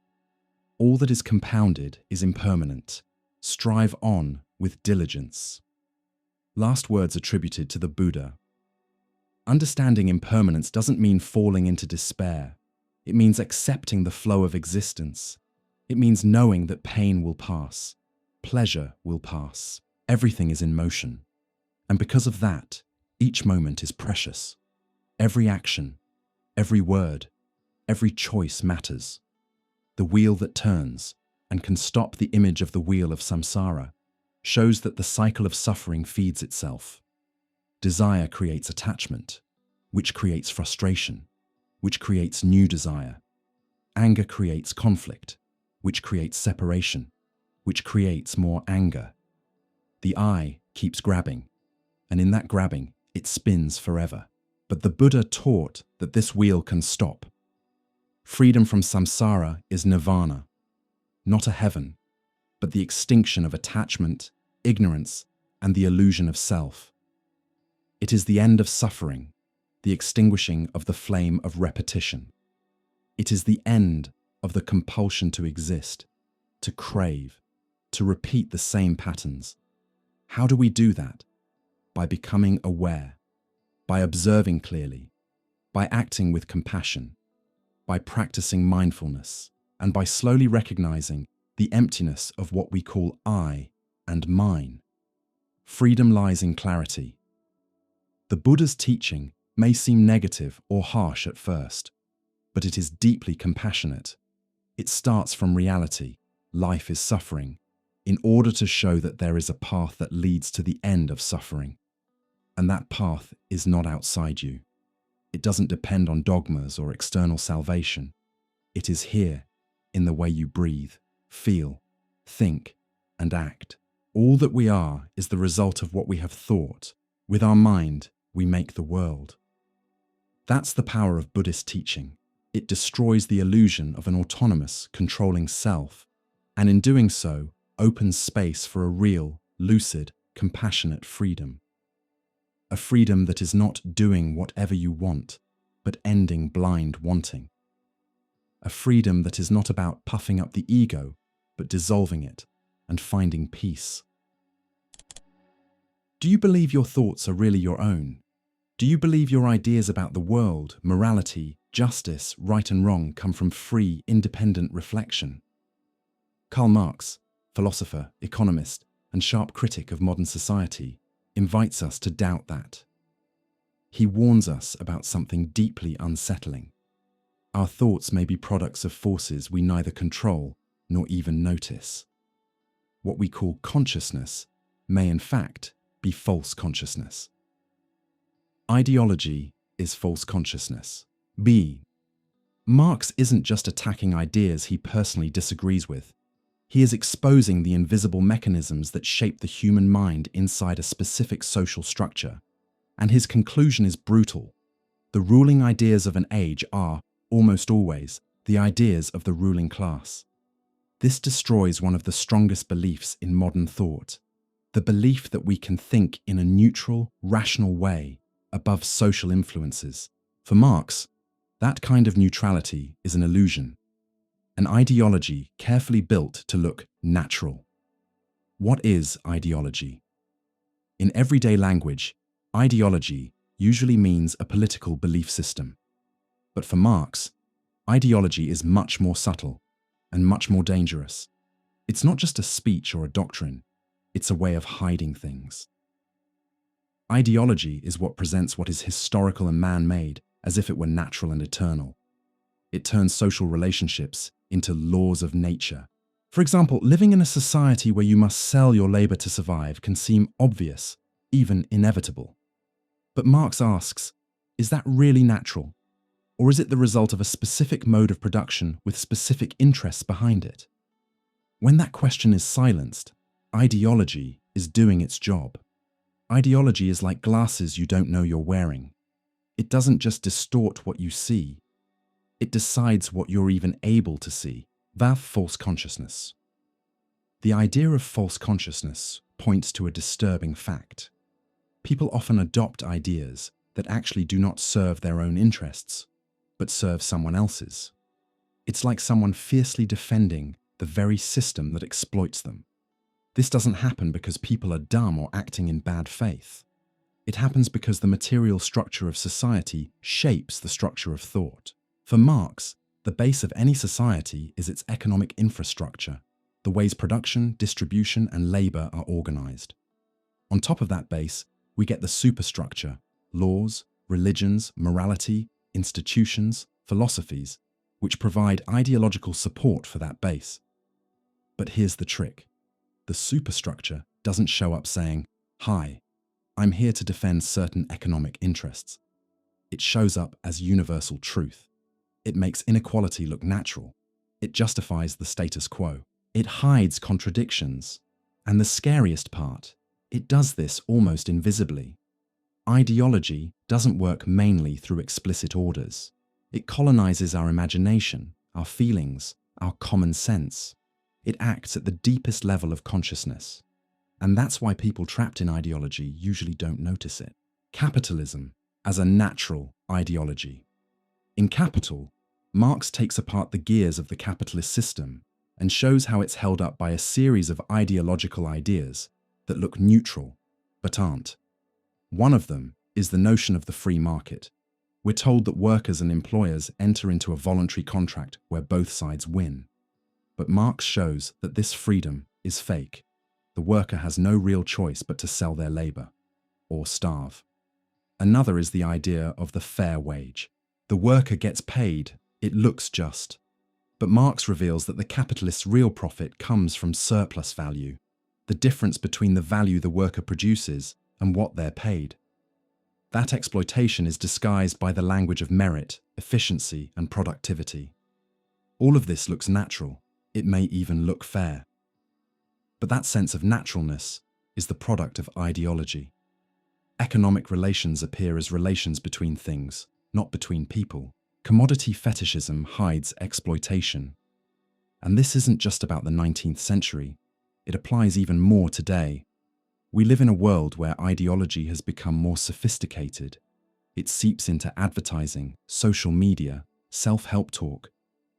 All that is compounded is impermanent. Strive on with diligence. Last words attributed to the Buddha. Understanding impermanence doesn't mean falling into despair. It means accepting the flow of existence. It means knowing that pain will pass, pleasure will pass, everything is in motion. And because of that, each moment is precious. Every action, every word, every choice matters. The wheel that turns and can stop the image of the wheel of samsara shows that the cycle of suffering feeds itself. Desire creates attachment, which creates frustration, which creates new desire. Anger creates conflict, which creates separation, which creates more anger. The I keeps grabbing, and in that grabbing, it spins forever. But the Buddha taught that this wheel can stop. Freedom from samsara is nirvana, not a heaven, but the extinction of attachment, ignorance, and the illusion of self. It is the end of suffering, the extinguishing of the flame of repetition. It is the end of the compulsion to exist, to crave, to repeat the same patterns. How do we do that? By becoming aware, by observing clearly, by acting with compassion, by practicing mindfulness, and by slowly recognizing the emptiness of what we call I and mine. Freedom lies in clarity. The Buddha's teaching may seem negative or harsh at first, but it is deeply compassionate. It starts from reality, life is suffering, in order to show that there is a path that leads to the end of suffering. And that path is not outside you. It doesn't depend on dogmas or external salvation. It is here, in the way you breathe, feel, think, and act. All that we are is the result of what we have thought. With our mind, we make the world. That's the power of Buddhist teaching. It destroys the illusion of an autonomous, controlling self, and in doing so, opens space for a real, lucid, compassionate freedom. A freedom that is not doing whatever you want, but ending blind wanting. A freedom that is not about puffing up the ego, but dissolving it and finding peace. Do you believe your thoughts are really your own? Do you believe your ideas about the world, morality, justice, right and wrong come from free, independent reflection? Karl Marx, philosopher, economist, and sharp critic of modern society, invites us to doubt that. He warns us about something deeply unsettling. Our thoughts may be products of forces we neither control nor even notice. What we call consciousness may in fact be false consciousness. Ideology is false consciousness. B. Marx isn't just attacking ideas he personally disagrees with. He is exposing the invisible mechanisms that shape the human mind inside a specific social structure. And his conclusion is brutal. The ruling ideas of an age are, almost always, the ideas of the ruling class. This destroys one of the strongest beliefs in modern thought, the belief that we can think in a neutral, rational way above social influences. For Marx, that kind of neutrality is an illusion, an ideology carefully built to look natural. What is ideology? In everyday language, ideology usually means a political belief system. But for Marx, ideology is much more subtle and much more dangerous. It's not just a speech or a doctrine, it's a way of hiding things. Ideology is what presents what is historical and man-made as if it were natural and eternal. It turns social relationships into laws of nature. For example, living in a society where you must sell your labor to survive can seem obvious, even inevitable. But Marx asks, is that really natural? Or is it the result of a specific mode of production with specific interests behind it? When that question is silenced, ideology is doing its job. Ideology is like glasses you don't know you're wearing. It doesn't just distort what you see, it decides what you're even able to see. That's false consciousness. The idea of false consciousness points to a disturbing fact. People often adopt ideas that actually do not serve their own interests, but serve someone else's. It's like someone fiercely defending the very system that exploits them. This doesn't happen because people are dumb or acting in bad faith. It happens because the material structure of society shapes the structure of thought. For Marx, the base of any society is its economic infrastructure, the ways production, distribution, and labor are organized. On top of that base, we get the superstructure, laws, religions, morality, institutions, philosophies, which provide ideological support for that base. But here's the trick. The superstructure doesn't show up saying, "Hi, I'm here to defend certain economic interests." It shows up as universal truth. It makes inequality look natural. It justifies the status quo. It hides contradictions. And the scariest part, it does this almost invisibly. Ideology doesn't work mainly through explicit orders. It colonizes our imagination, our feelings, our common sense. It acts at the deepest level of consciousness. And that's why people trapped in ideology usually don't notice it. Capitalism as a natural ideology. In Capital, Marx takes apart the gears of the capitalist system and shows how it's held up by a series of ideological ideas that look neutral but aren't. One of them is the notion of the free market. We're told that workers and employers enter into a voluntary contract where both sides win. But Marx shows that this freedom is fake. The worker has no real choice but to sell their labor, or starve. Another is the idea of the fair wage. The worker gets paid, it looks just. But Marx reveals that the capitalist's real profit comes from surplus value, the difference between the value the worker produces and what they're paid. That exploitation is disguised by the language of merit, efficiency, and productivity. All of this looks natural. It may even look fair. But that sense of naturalness is the product of ideology. Economic relations appear as relations between things, not between people. Commodity fetishism hides exploitation. And this isn't just about the 19th century. It applies even more today. We live in a world where ideology has become more sophisticated. It seeps into advertising, social media, self-help talk,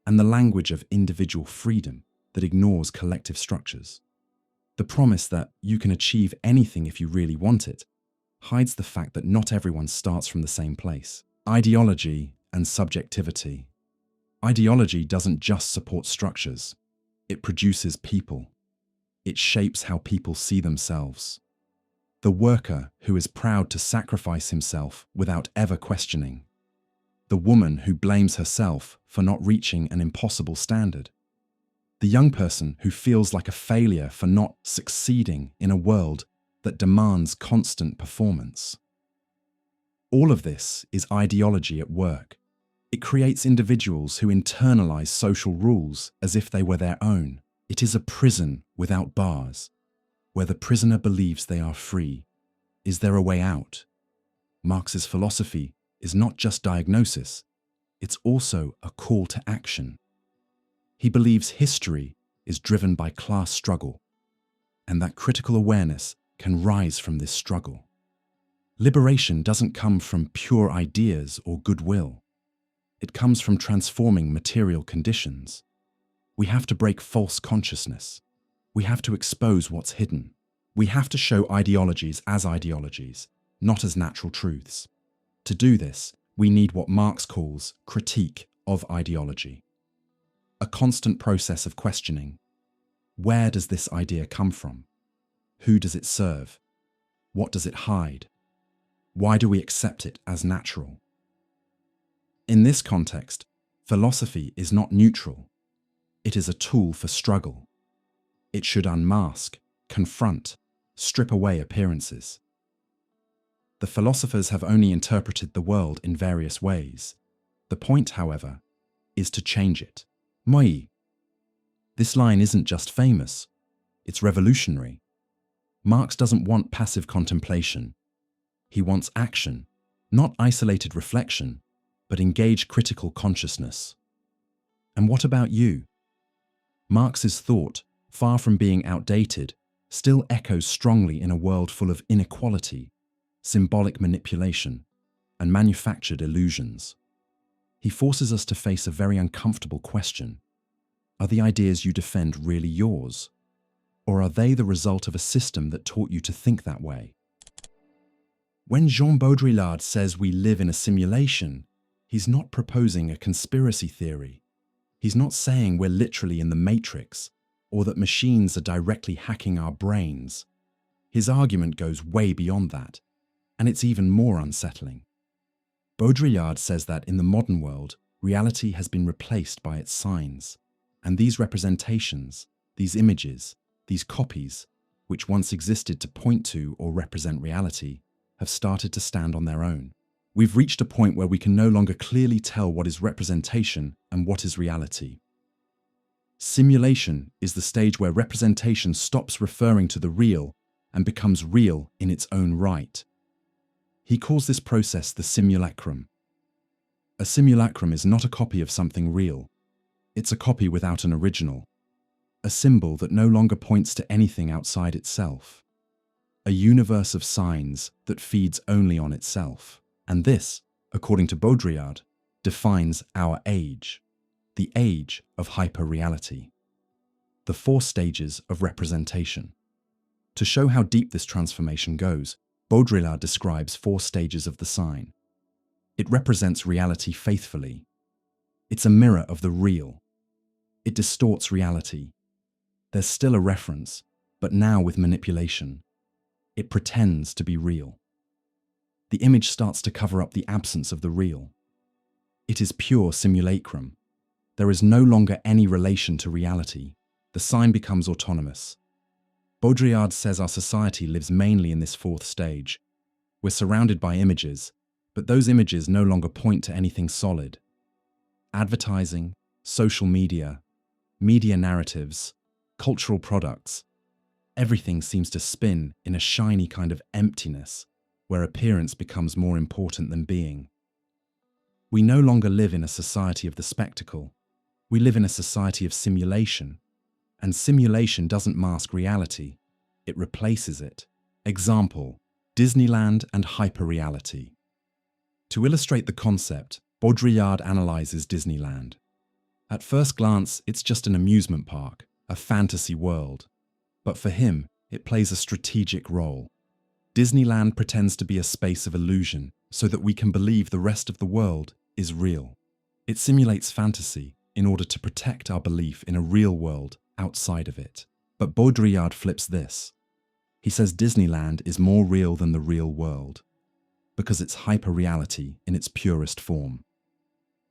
and the language of individual freedom. The that ignores collective structures. The promise that you can achieve anything if you really want it hides the fact that not everyone starts from the same place. Ideology and subjectivity. Ideology doesn't just support structures, it produces people. It shapes how people see themselves. The worker who is proud to sacrifice himself without ever questioning. The woman who blames herself for not reaching an impossible standard. The young person who feels like a failure for not succeeding in a world that demands constant performance. All of this is ideology at work. It creates individuals who internalize social rules as if they were their own. It is a prison without bars, where the prisoner believes they are free. Is there a way out? Marx's philosophy is not just diagnosis, it's also a call to action. He believes history is driven by class struggle, and that critical awareness can rise from this struggle. Liberation doesn't come from pure ideas or goodwill. It comes from transforming material conditions. We have to break false consciousness. We have to expose what's hidden. We have to show ideologies as ideologies, not as natural truths. To do this, we need what Marx calls critique of ideology. A constant process of questioning. Where does this idea come from? Who does it serve? What does it hide? Why do we accept it as natural? In this context, philosophy is not neutral. It is a tool for struggle. It should unmask, confront, strip away appearances. The philosophers have only interpreted the world in various ways. The point, however, is to change it. Moi. This line isn't just famous, it's revolutionary. Marx doesn't want passive contemplation. He wants action, not isolated reflection, but engaged critical consciousness. And what about you? Marx's thought, far from being outdated, still echoes strongly in a world full of inequality, symbolic manipulation, and manufactured illusions. He forces us to face a very uncomfortable question. Are the ideas you defend really yours? Or are they the result of a system that taught you to think that way? When Jean Baudrillard says we live in a simulation, he's not proposing a conspiracy theory. He's not saying we're literally in the Matrix, or that machines are directly hacking our brains. His argument goes way beyond that, and it's even more unsettling. Baudrillard says that in the modern world, reality has been replaced by its signs, and these representations, these images, these copies, which once existed to point to or represent reality, have started to stand on their own. We've reached a point where we can no longer clearly tell what is representation and what is reality. Simulation is the stage where representation stops referring to the real and becomes real in its own right. He calls this process the simulacrum. A simulacrum is not a copy of something real. It's a copy without an original. A symbol that no longer points to anything outside itself. A universe of signs that feeds only on itself. And this, according to Baudrillard, defines our age. The age of hyperreality. The 4 stages of representation. To show how deep this transformation goes, Baudrillard describes 4 stages of the sign. It represents reality faithfully. It's a mirror of the real. It distorts reality. There's still a reference, but now with manipulation. It pretends to be real. The image starts to cover up the absence of the real. It is pure simulacrum. There is no longer any relation to reality. The sign becomes autonomous. Baudrillard says our society lives mainly in this 4th stage. We're surrounded by images, but those images no longer point to anything solid. Advertising, social media, media narratives, cultural products, everything seems to spin in a shiny kind of emptiness, where appearance becomes more important than being. We no longer live in a society of the spectacle. We live in a society of simulation. And simulation doesn't mask reality, it replaces it. Example, Disneyland and hyperreality. To illustrate the concept, Baudrillard analyzes Disneyland. At first glance, it's just an amusement park, a fantasy world. But for him, it plays a strategic role. Disneyland pretends to be a space of illusion so that we can believe the rest of the world is real. It simulates fantasy in order to protect our belief in a real world outside of it. But Baudrillard flips this. He says Disneyland is more real than the real world because it's hyper-reality in its purest form.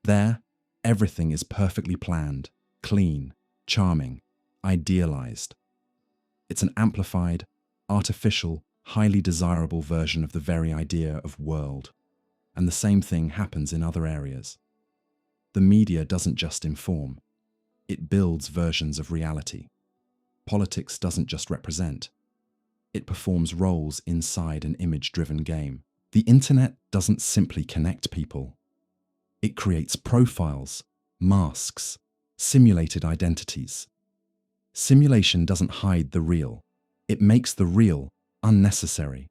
There, everything is perfectly planned, clean, charming, idealized. It's an amplified, artificial, highly desirable version of the very idea of world. And the same thing happens in other areas. The media doesn't just inform, it builds versions of reality. Politics doesn't just represent, it performs roles inside an image-driven game. The internet doesn't simply connect people. It creates profiles, masks, simulated identities. Simulation doesn't hide the real, it makes the real unnecessary.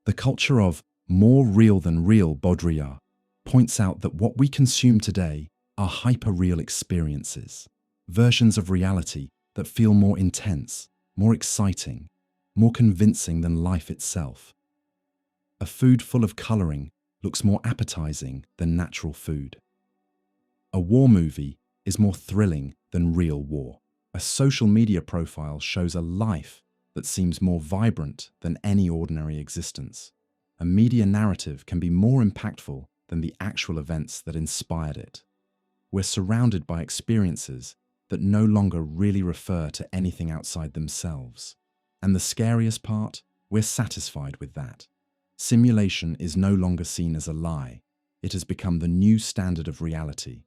The culture of more real than real Baudrillard points out that what we consume today are hyper-real experiences, versions of reality that feel more intense, more exciting, more convincing than life itself. A food full of coloring looks more appetizing than natural food. A war movie is more thrilling than real war. A social media profile shows a life that seems more vibrant than any ordinary existence. A media narrative can be more impactful than the actual events that inspired it. We're surrounded by experiences that no longer really refer to anything outside themselves. And the scariest part, we're satisfied with that. Simulation is no longer seen as a lie. It has become the new standard of reality.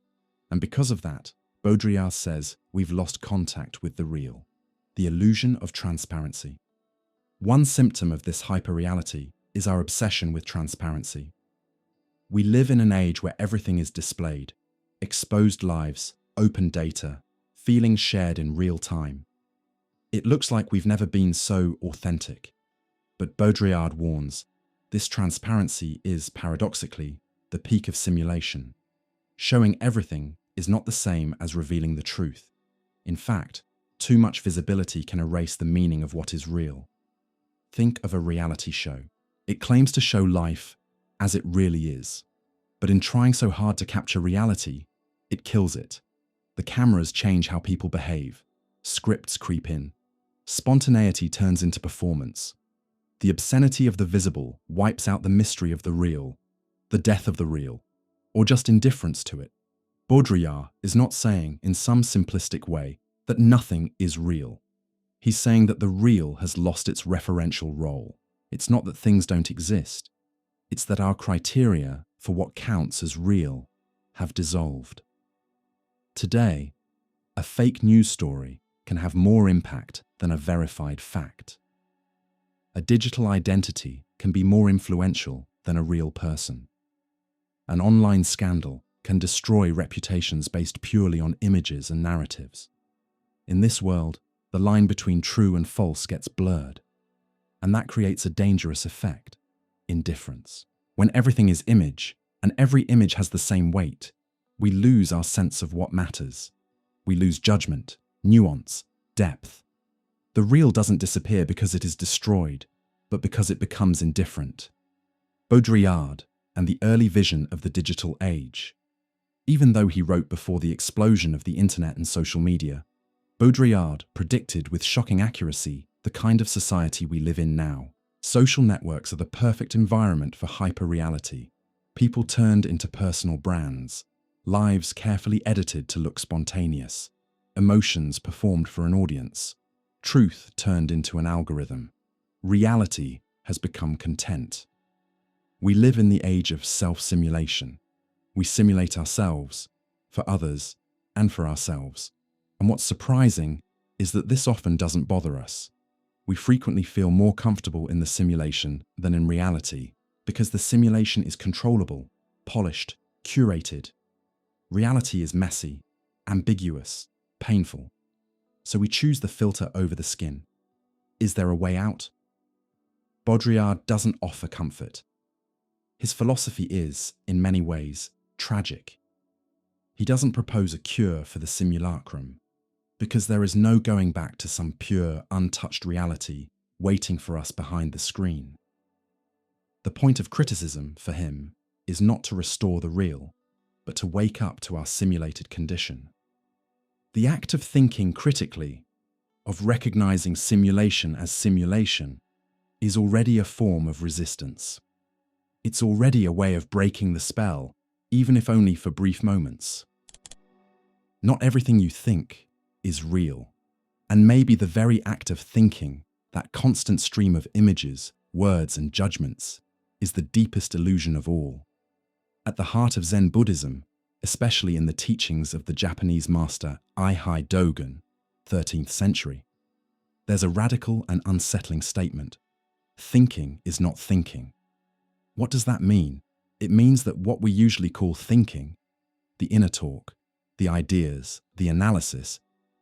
And because of that, Baudrillard says we've lost contact with the real. The illusion of transparency. One symptom of this hyperreality is our obsession with transparency. We live in an age where everything is displayed, exposed lives, open data, feelings shared in real time. It looks like we've never been so authentic. But Baudrillard warns, this transparency is, paradoxically, the peak of simulation. Showing everything is not the same as revealing the truth. In fact, too much visibility can erase the meaning of what is real. Think of a reality show. It claims to show life as it really is. But in trying so hard to capture reality, it kills it. The cameras change how people behave. Scripts creep in. Spontaneity turns into performance. The obscenity of the visible wipes out the mystery of the real, the death of the real, or just indifference to it. Baudrillard is not saying, in some simplistic way, that nothing is real. He's saying that the real has lost its referential role. It's not that things don't exist. It's that our criteria for what counts as real have dissolved. Today, a fake news story can have more impact than a verified fact. A digital identity can be more influential than a real person. An online scandal can destroy reputations based purely on images and narratives. In this world, the line between true and false gets blurred, and that creates a dangerous effect: indifference. When everything is image, and every image has the same weight, we lose our sense of what matters. We lose judgment, nuance, depth. The real doesn't disappear because it is destroyed, but because it becomes indifferent. Baudrillard and the early vision of the digital age. Even though he wrote before the explosion of the internet and social media, Baudrillard predicted with shocking accuracy the kind of society we live in now. Social networks are the perfect environment for hyperreality. People turned into personal brands, lives carefully edited to look spontaneous, emotions performed for an audience, truth turned into an algorithm. Reality has become content. We live in the age of self-simulation. We simulate ourselves, for others, and for ourselves. And what's surprising is that this often doesn't bother us. We frequently feel more comfortable in the simulation than in reality, because the simulation is controllable, polished, curated. Reality is messy, ambiguous, painful. So we choose the filter over the skin. Is there a way out? Baudrillard doesn't offer comfort. His philosophy is, in many ways, tragic. He doesn't propose a cure for the simulacrum, because there is no going back to some pure, untouched reality waiting for us behind the screen. The point of criticism, for him, is not to restore the real, but to wake up to our simulated condition. The act of thinking critically, of recognizing simulation as simulation, is already a form of resistance. It's already a way of breaking the spell, even if only for brief moments. Not everything you think is real, and maybe the very act of thinking, that constant stream of images, words, and judgments, is the deepest illusion of all. At the heart of Zen Buddhism, especially in the teachings of the Japanese master Eihai Dogen, 13th century, there's a radical and unsettling statement. Thinking is not thinking. What does that mean? It means that what we usually call thinking, the inner talk, the ideas, the analysis,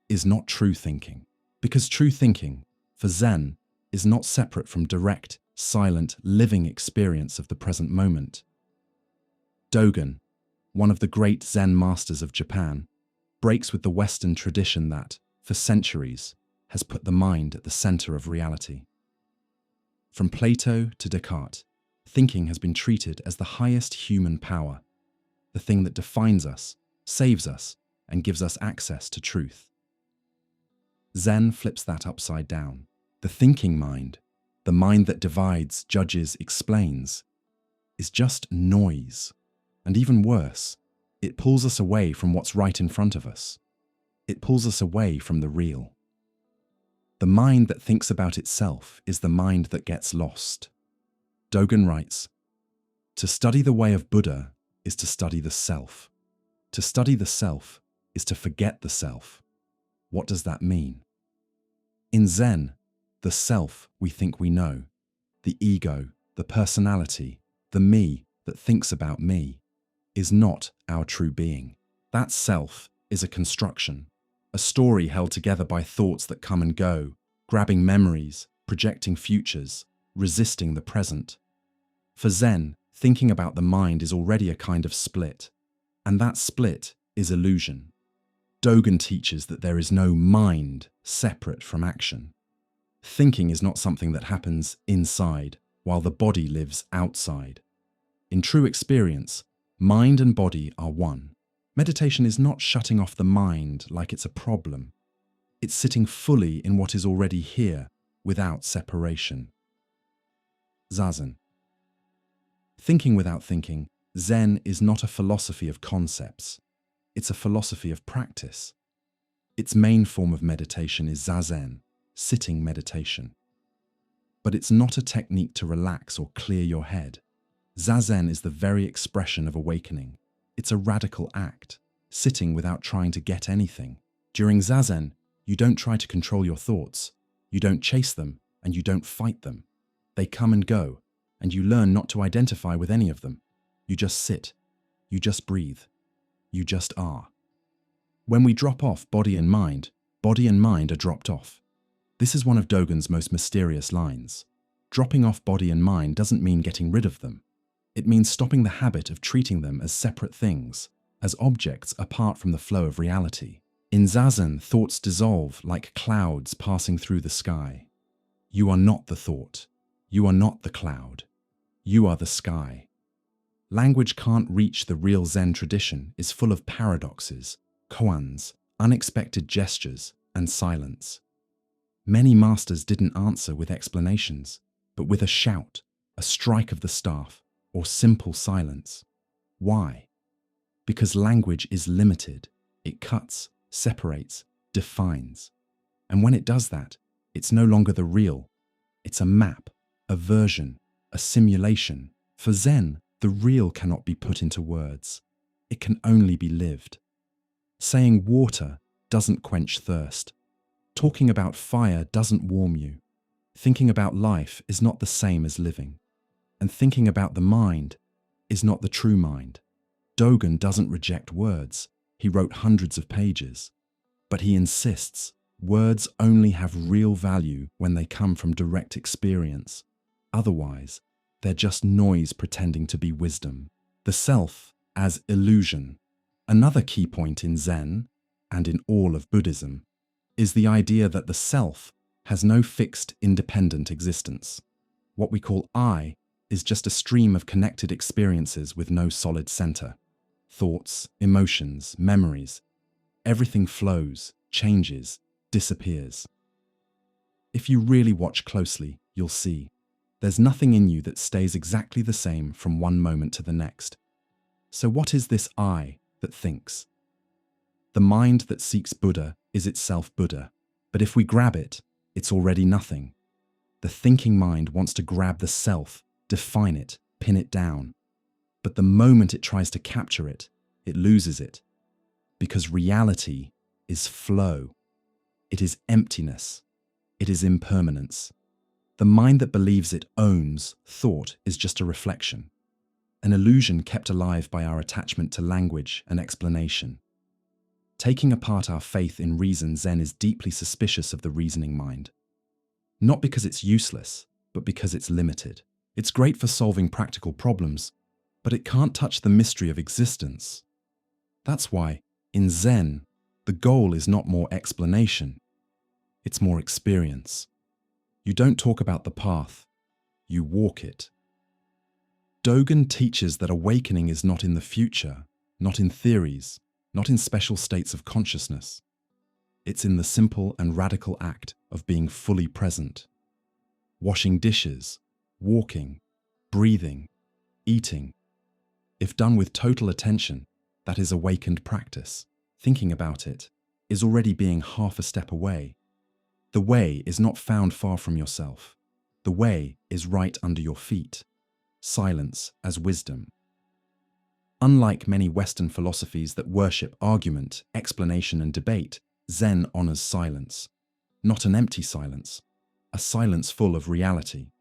is not true thinking. Because true thinking, for Zen, is not separate from direct, silent, living experience of the present moment. Dogen, one of the great Zen masters of Japan, breaks with the Western tradition that, for centuries, has put the mind at the center of reality. From Plato to Descartes, thinking has been treated as the highest human power, the thing that defines us, saves us, and gives us access to truth. Zen flips that upside down. The thinking mind, the mind that divides, judges, explains, is just noise. And even worse, it pulls us away from what's right in front of us. It pulls us away from the real. The mind that thinks about itself is the mind that gets lost. Dogen writes, "To study the way of Buddha is to study the self. To study the self is to forget the self." What does that mean? In Zen, the self we think we know, the ego, the personality, the me that thinks about me, is not our true being. That self is a construction, a story held together by thoughts that come and go, grabbing memories, projecting futures, resisting the present. For Zen, thinking about the mind is already a kind of split, and that split is illusion. Dogen teaches that there is no mind separate from action. Thinking is not something that happens inside, while the body lives outside. In true experience, mind and body are one. Meditation is not shutting off the mind like it's a problem. It's sitting fully in what is already here, without separation. Zazen. Thinking without thinking, Zen is not a philosophy of concepts. It's a philosophy of practice. Its main form of meditation is zazen, sitting meditation. But it's not a technique to relax or clear your head. Zazen is the very expression of awakening. It's a radical act, sitting without trying to get anything. During Zazen, you don't try to control your thoughts, you don't chase them, and you don't fight them. They come and go, and you learn not to identify with any of them. You just sit, you just breathe, you just are. When we drop off body and mind are dropped off. This is one of Dogen's most mysterious lines. Dropping off body and mind doesn't mean getting rid of them. It means stopping the habit of treating them as separate things, as objects apart from the flow of reality. In Zazen, thoughts dissolve like clouds passing through the sky. You are not the thought. You are not the cloud. You are the sky. Language can't reach the real Zen tradition is full of paradoxes, koans, unexpected gestures, and silence. Many masters didn't answer with explanations, but with a shout, a strike of the staff, or simple silence. Why? Because language is limited. It cuts, separates, defines. And when it does that, it's no longer the real. It's a map, a version, a simulation. For Zen, the real cannot be put into words. It can only be lived. Saying water doesn't quench thirst. Talking about fire doesn't warm you. Thinking about life is not the same as living. And thinking about the mind is not the true mind. Dogen doesn't reject words. He wrote hundreds of pages. But he insists words only have real value when they come from direct experience. Otherwise, they're just noise pretending to be wisdom. The self as illusion. Another key point in Zen, and in all of Buddhism, is the idea that the self has no fixed, independent existence. What we call I is just a stream of connected experiences with no solid center. Thoughts, emotions, memories, everything flows, changes, disappears. If you really watch closely, you'll see there's nothing in you that stays exactly the same from one moment to the next. So what is this I that thinks? The mind that seeks Buddha is itself Buddha, but if we grab it, it's already nothing. The thinking mind wants to grab the self, define it, pin it down. But the moment it tries to capture it, it loses it. Because reality is flow. It is emptiness. It is impermanence. The mind that believes it owns thought is just a reflection, an illusion kept alive by our attachment to language and explanation. Taking apart our faith in reason, Zen is deeply suspicious of the reasoning mind. Not because it's useless, but because it's limited. It's great for solving practical problems, but it can't touch the mystery of existence. That's why, in Zen, the goal is not more explanation, it's more experience. You don't talk about the path, you walk it. Dogen teaches that awakening is not in the future, not in theories, not in special states of consciousness. It's in the simple and radical act of being fully present. Washing dishes, walking, breathing, eating. If done with total attention, that is awakened practice. Thinking about it is already being half a step away. The way is not found far from yourself. The way is right under your feet. Silence as wisdom. Unlike many Western philosophies that worship argument, explanation, and debate, Zen honors silence. Not an empty silence, a silence full of reality.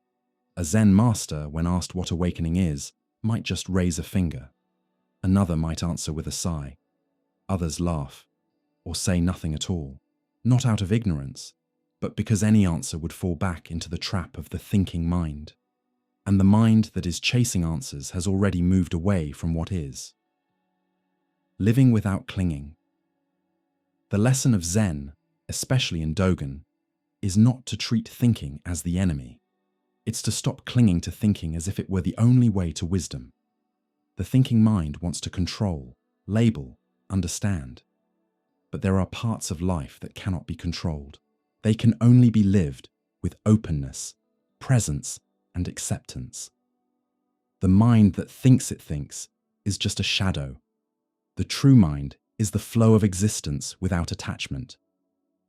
A Zen master, when asked what awakening is, might just raise a finger. Another might answer with a sigh. Others laugh, or say nothing at all. Not out of ignorance, but because any answer would fall back into the trap of the thinking mind. And the mind that is chasing answers has already moved away from what is. Living without clinging. The lesson of Zen, especially in Dogen, is not to treat thinking as the enemy. It's to stop clinging to thinking as if it were the only way to wisdom. The thinking mind wants to control, label, understand. But there are parts of life that cannot be controlled. They can only be lived with openness, presence, and acceptance. The mind that thinks it thinks is just a shadow. The true mind is the flow of existence without attachment.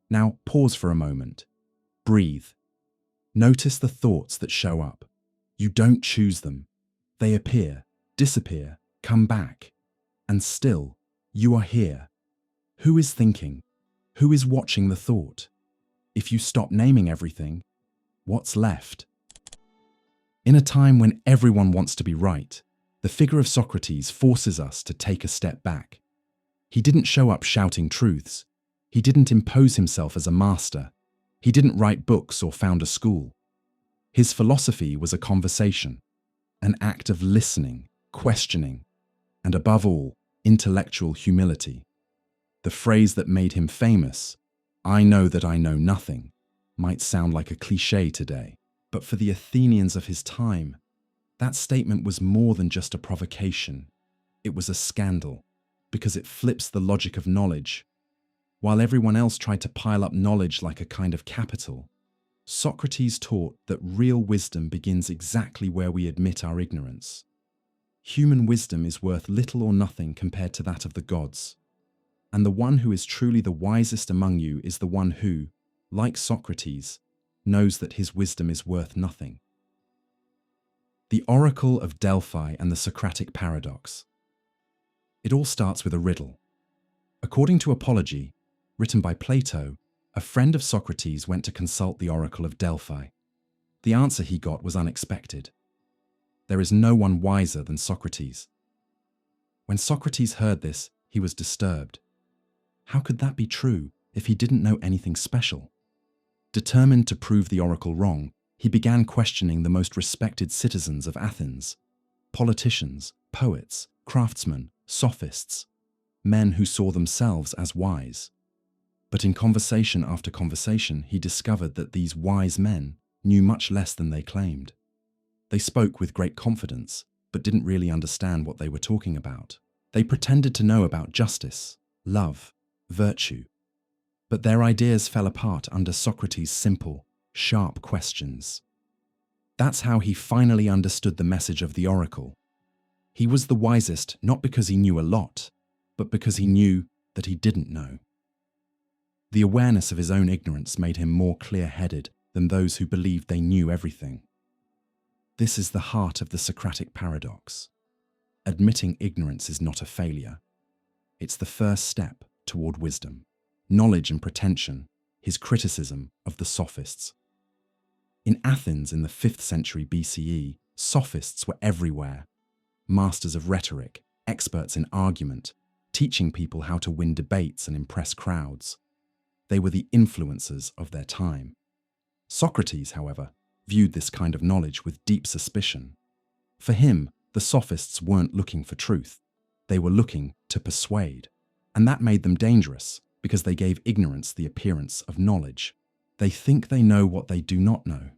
Now pause for a moment. Breathe. Notice the thoughts that show up. You don't choose them. They appear, disappear, come back. And still, you are here. Who is thinking? Who is watching the thought? If you stop naming everything, what's left? In a time when everyone wants to be right, the figure of Socrates forces us to take a step back. He didn't show up shouting truths. He didn't impose himself as a master. He didn't write books or found a school. His philosophy was a conversation, an act of listening, questioning, and above all, intellectual humility. The phrase that made him famous, "I know that I know nothing," might sound like a cliché today. But for the Athenians of his time, that statement was more than just a provocation. It was a scandal, because it flips the logic of knowledge. While everyone else tried to pile up knowledge like a kind of capital, Socrates taught that real wisdom begins exactly where we admit our ignorance. Human wisdom is worth little or nothing compared to that of the gods. And the one who is truly the wisest among you is the one who, like Socrates, knows that his wisdom is worth nothing. The Oracle of Delphi and the Socratic Paradox. It all starts with a riddle. According to Apology, written by Plato, a friend of Socrates went to consult the Oracle of Delphi. The answer he got was unexpected. There is no one wiser than Socrates. When Socrates heard this, he was disturbed. How could that be true if he didn't know anything special? Determined to prove the oracle wrong, he began questioning the most respected citizens of Athens, politicians, poets, craftsmen, sophists, men who saw themselves as wise. But in conversation after conversation, he discovered that these wise men knew much less than they claimed. They spoke with great confidence, but didn't really understand what they were talking about. They pretended to know about justice, love, virtue, but their ideas fell apart under Socrates' simple, sharp questions. That's how he finally understood the message of the oracle. He was the wisest not because he knew a lot, but because he knew that he didn't know. The awareness of his own ignorance made him more clear-headed than those who believed they knew everything. This is the heart of the Socratic paradox. Admitting ignorance is not a failure. It's the first step toward wisdom. Knowledge and pretension, his criticism of the sophists. In Athens in the 5th century BCE, sophists were everywhere. Masters of rhetoric, experts in argument, teaching people how to win debates and impress crowds. They were the influencers of their time. Socrates, however, viewed this kind of knowledge with deep suspicion. For him, the sophists weren't looking for truth. They were looking to persuade. And that made them dangerous, because they gave ignorance the appearance of knowledge. They think they know what they do not know.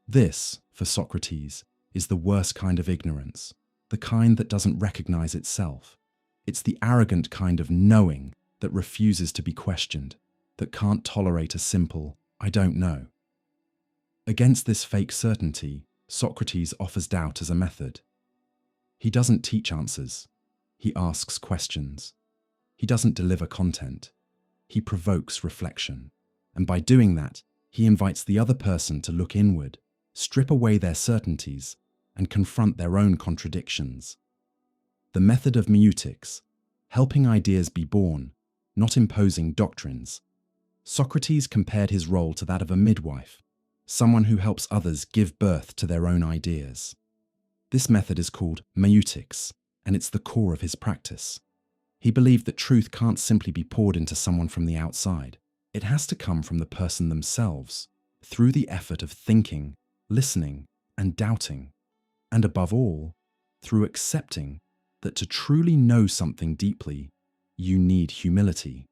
This, for Socrates, is the worst kind of ignorance, the kind that doesn't recognize itself. It's the arrogant kind of knowing that refuses to be questioned, that can't tolerate a simple, "I don't know." Against this fake certainty, Socrates offers doubt as a method. He doesn't teach answers. He asks questions. He doesn't deliver content. He provokes reflection. And by doing that, he invites the other person to look inward, strip away their certainties, and confront their own contradictions. The method of meutics, helping ideas be born, not imposing doctrines. Socrates compared his role to that of a midwife, someone who helps others give birth to their own ideas. This method is called meutics, and it's the core of his practice. He believed that truth can't simply be poured into someone from the outside. It has to come from the person themselves, through the effort of thinking, listening, and doubting. And above all, through accepting that to truly know something deeply, you need humility.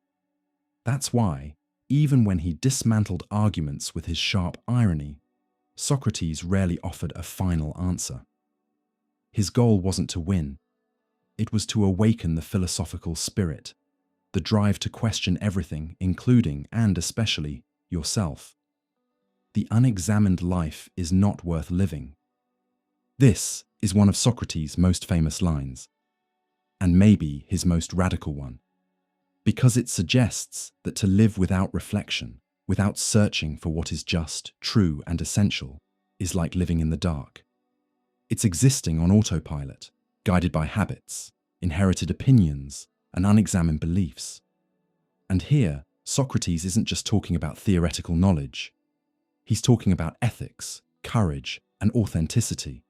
That's why, even when he dismantled arguments with his sharp irony, Socrates rarely offered a final answer. His goal wasn't to win. It was to awaken the philosophical spirit, the drive to question everything, including and especially yourself. The unexamined life is not worth living. This is one of Socrates' most famous lines, and maybe his most radical one, because it suggests that to live without reflection, without searching for what is just, true, and essential, is like living in the dark. It's existing on autopilot, guided by habits, inherited opinions, and unexamined beliefs. And here, Socrates isn't just talking about theoretical knowledge. He's talking about ethics, courage, and authenticity.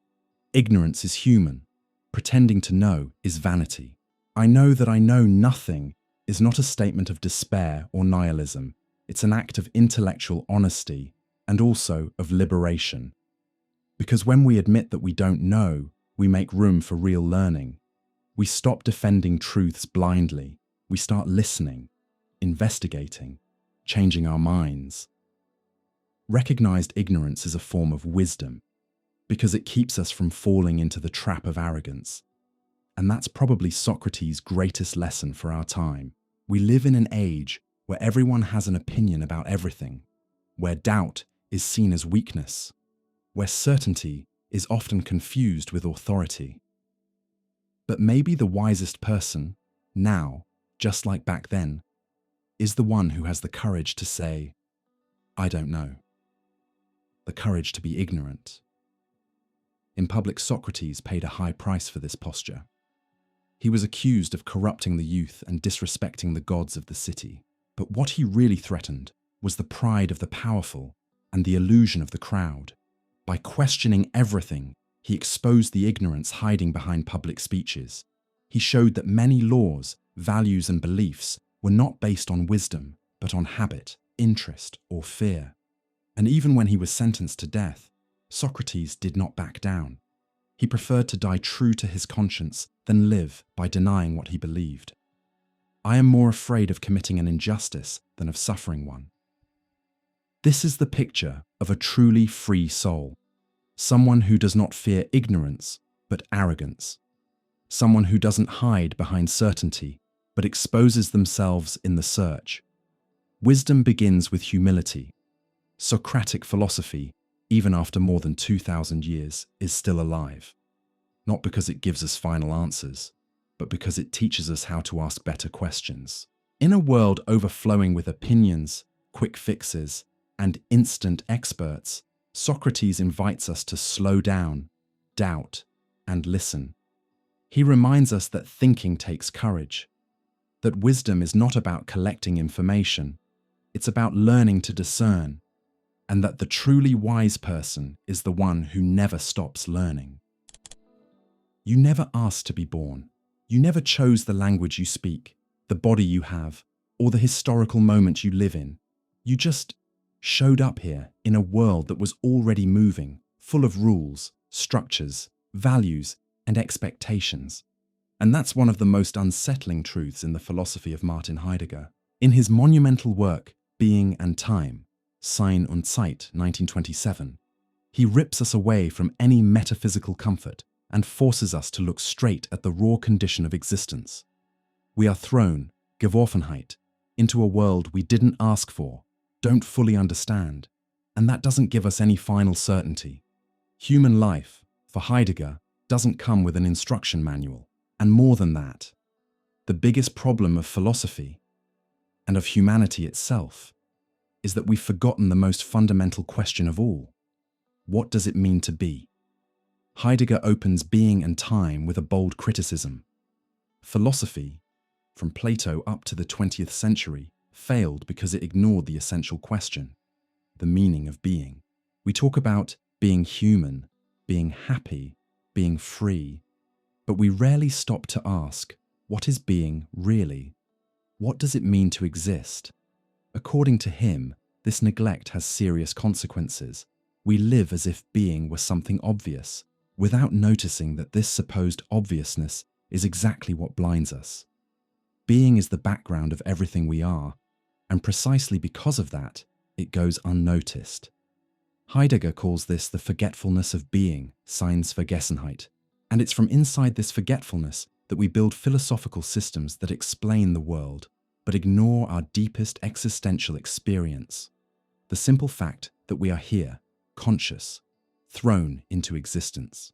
Ignorance is human. Pretending to know is vanity. I know that I know nothing is not a statement of despair or nihilism. It's an act of intellectual honesty and also of liberation. Because when we admit that we don't know, we make room for real learning. We stop defending truths blindly. We start listening, investigating, changing our minds. Recognized ignorance is a form of wisdom because it keeps us from falling into the trap of arrogance. And that's probably Socrates' greatest lesson for our time. We live in an age where everyone has an opinion about everything, where doubt is seen as weakness, where certainty is often confused with authority. But maybe the wisest person, now, just like back then, is the one who has the courage to say, "I don't know." The courage to be ignorant. In public, Socrates paid a high price for this posture. He was accused of corrupting the youth and disrespecting the gods of the city. But what he really threatened was the pride of the powerful and the illusion of the crowd. By questioning everything, he exposed the ignorance hiding behind public speeches. He showed that many laws, values, and beliefs were not based on wisdom, but on habit, interest, or fear. And even when he was sentenced to death, Socrates did not back down. He preferred to die true to his conscience than live by denying what he believed. I am more afraid of committing an injustice than of suffering one. This is the picture of a truly free soul, someone who does not fear ignorance, but arrogance, someone who doesn't hide behind certainty, but exposes themselves in the search. Wisdom begins with humility. Socratic philosophy, even after more than 2,000 years, is still alive. Not because it gives us final answers, but because it teaches us how to ask better questions. In a world overflowing with opinions, quick fixes, and instant experts, Socrates invites us to slow down, doubt, and listen. He reminds us that thinking takes courage, that wisdom is not about collecting information, it's about learning to discern, and that the truly wise person is the one who never stops learning. You never asked to be born. You never chose the language you speak, the body you have, or the historical moment you live in. You just showed up here in a world that was already moving, full of rules, structures, values, and expectations. And that's one of the most unsettling truths in the philosophy of Martin Heidegger. In his monumental work, Being and Time, Sein und Zeit, 1927, he rips us away from any metaphysical comfort and forces us to look straight at the raw condition of existence. We are thrown, Geworfenheit, into a world we didn't ask for, don't fully understand, and that doesn't give us any final certainty. Human life, for Heidegger, doesn't come with an instruction manual, and more than that, the biggest problem of philosophy, and of humanity itself, is that we've forgotten the most fundamental question of all. What does it mean to be? Heidegger opens Being and Time with a bold criticism. Philosophy, from Plato up to the 20th century, failed because it ignored the essential question, the meaning of being. We talk about being human, being happy, being free, but we rarely stop to ask, what is being really? What does it mean to exist? According to him, this neglect has serious consequences. We live as if being were something obvious, without noticing that this supposed obviousness is exactly what blinds us. Being is the background of everything we are, and precisely because of that, it goes unnoticed. Heidegger calls this the forgetfulness of being, Seinsvergessenheit, and it's from inside this forgetfulness that we build philosophical systems that explain the world, but ignore our deepest existential experience, the simple fact that we are here, conscious, thrown into existence.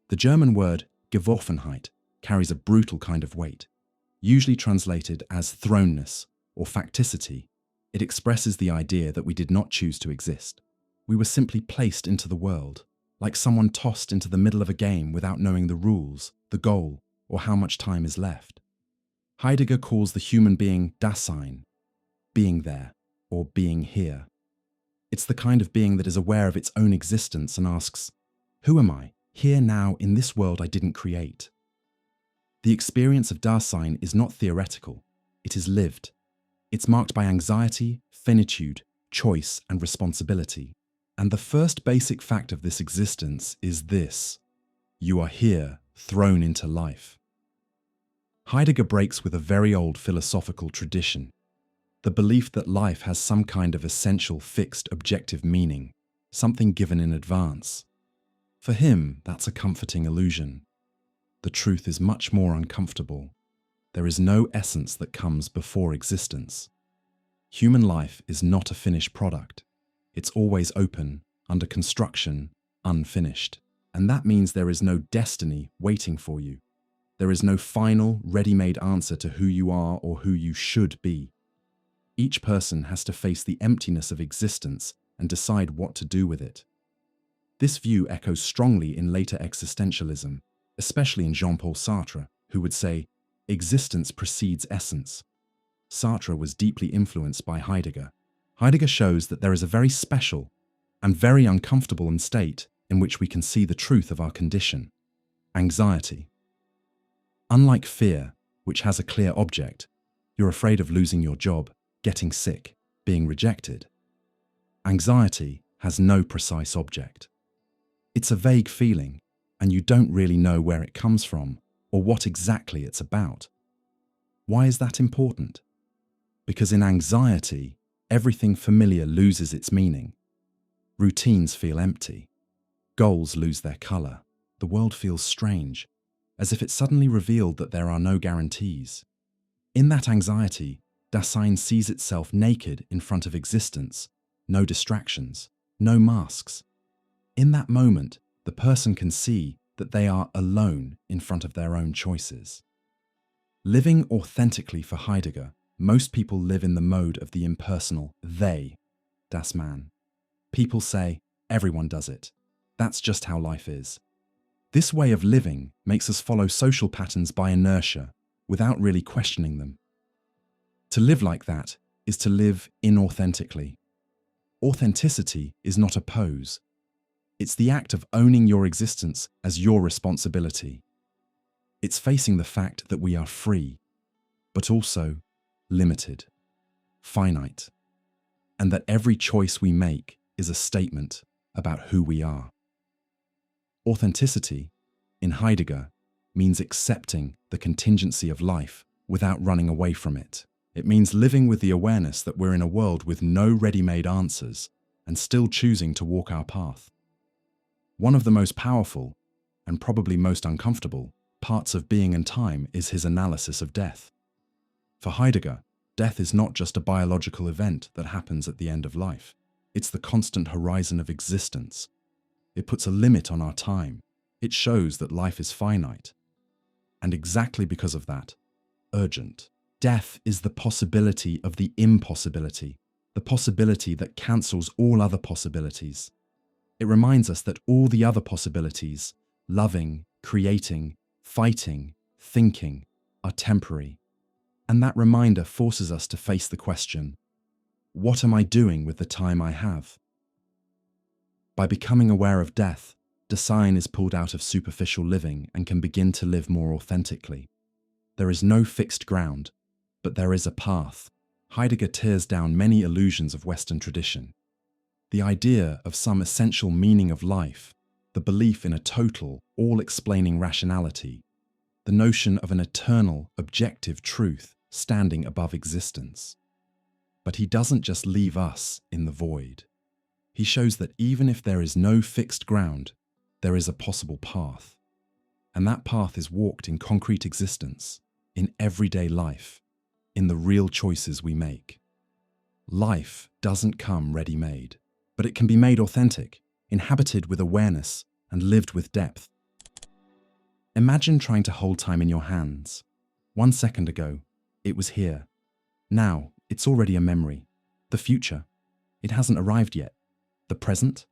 The German word Geworfenheit carries a brutal kind of weight. Usually translated as thrownness or facticity, it expresses the idea that we did not choose to exist. We were simply placed into the world, like someone tossed into the middle of a game without knowing the rules, the goal, or how much time is left. Heidegger calls the human being Dasein, being there, or being here. It's the kind of being that is aware of its own existence and asks, who am I, here now in this world I didn't create? The experience of Dasein is not theoretical, it is lived. It's marked by anxiety, finitude, choice, and responsibility. And the first basic fact of this existence is this: you are here, thrown into life. Heidegger breaks with a very old philosophical tradition, the belief that life has some kind of essential, fixed, objective meaning, something given in advance. For him, that's a comforting illusion. The truth is much more uncomfortable. There is no essence that comes before existence. Human life is not a finished product. It's always open, under construction, unfinished. And that means there is no destiny waiting for you. There is no final, ready-made answer to who you are or who you should be. Each person has to face the emptiness of existence and decide what to do with it. This view echoes strongly in later existentialism, especially in Jean-Paul Sartre, who would say, existence precedes essence. Sartre was deeply influenced by Heidegger. Heidegger shows that there is a very special and very uncomfortable state in which we can see the truth of our condition: anxiety. Unlike fear, which has a clear object, you're afraid of losing your job, getting sick, being rejected. Anxiety has no precise object. It's a vague feeling, and you don't really know where it comes from or what exactly it's about. Why is that important? Because in anxiety, everything familiar loses its meaning. Routines feel empty. Goals lose their color. The world feels strange, as if it suddenly revealed that there are no guarantees. In that anxiety, Dasein sees itself naked in front of existence, no distractions, no masks. In that moment, the person can see that they are alone in front of their own choices. Living authentically for Heidegger, most people live in the mode of the impersonal they, das Man. People say, everyone does it. That's just how life is. This way of living makes us follow social patterns by inertia, without really questioning them. To live like that is to live inauthentically. Authenticity is not a pose. It's the act of owning your existence as your responsibility. It's facing the fact that we are free, but also limited, finite, and that every choice we make is a statement about who we are. Authenticity, in Heidegger, means accepting the contingency of life without running away from it. It means living with the awareness that we're in a world with no ready-made answers and still choosing to walk our path. One of the most powerful, and probably most uncomfortable, parts of Being and Time is his analysis of death. For Heidegger, death is not just a biological event that happens at the end of life. It's the constant horizon of existence. It puts a limit on our time. It shows that life is finite. And exactly because of that, urgent. Death is the possibility of the impossibility, the possibility that cancels all other possibilities. It reminds us that all the other possibilities, loving, creating, fighting, thinking, are temporary. And that reminder forces us to face the question, what am I doing with the time I have? By becoming aware of death, Dasein is pulled out of superficial living and can begin to live more authentically. There is no fixed ground, but there is a path. Heidegger tears down many illusions of Western tradition. The idea of some essential meaning of life, the belief in a total, all-explaining rationality, the notion of an eternal, objective truth standing above existence. But he doesn't just leave us in the void. He shows that even if there is no fixed ground, there is a possible path. And that path is walked in concrete existence, in everyday life, in the real choices we make. Life doesn't come ready-made, but it can be made authentic, inhabited with awareness, and lived with depth. Imagine trying to hold time in your hands. 1 second ago, it was here. Now, it's already a memory. The future, it hasn't arrived yet. The present,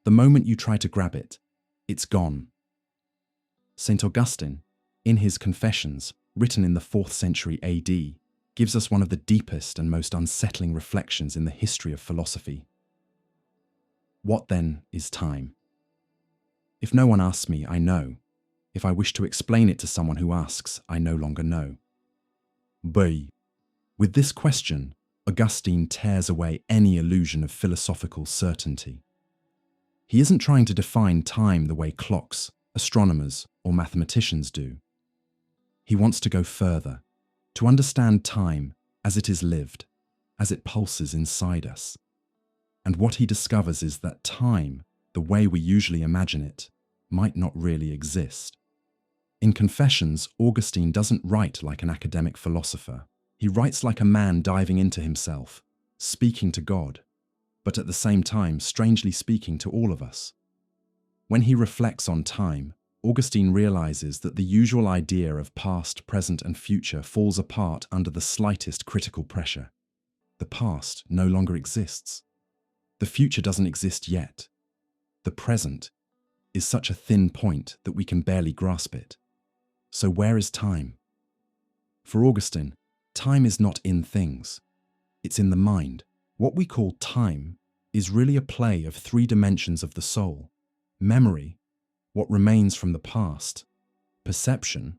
the moment you try to grab it, it's gone. St. Augustine, in his Confessions, written in the 4th century AD, gives us one of the deepest and most unsettling reflections in the history of philosophy. What then is time? If no one asks me, I know. If I wish to explain it to someone who asks, I no longer know. B. With this question, Augustine tears away any illusion of philosophical certainty. He isn't trying to define time the way clocks, astronomers, or mathematicians do. He wants to go further, to understand time as it is lived, as it pulses inside us. And what he discovers is that time, the way we usually imagine it, might not really exist. In Confessions, Augustine doesn't write like an academic philosopher. He writes like a man diving into himself, speaking to God, but at the same time strangely speaking to all of us. When he reflects on time, Augustine realizes that the usual idea of past, present, and future falls apart under the slightest critical pressure. The past no longer exists. The future doesn't exist yet. The present is such a thin point that we can barely grasp it. So where is time? For Augustine, time is not in things. It's in the mind. What we call time is really a play of 3 dimensions of the soul. Memory, what remains from the past. Perception,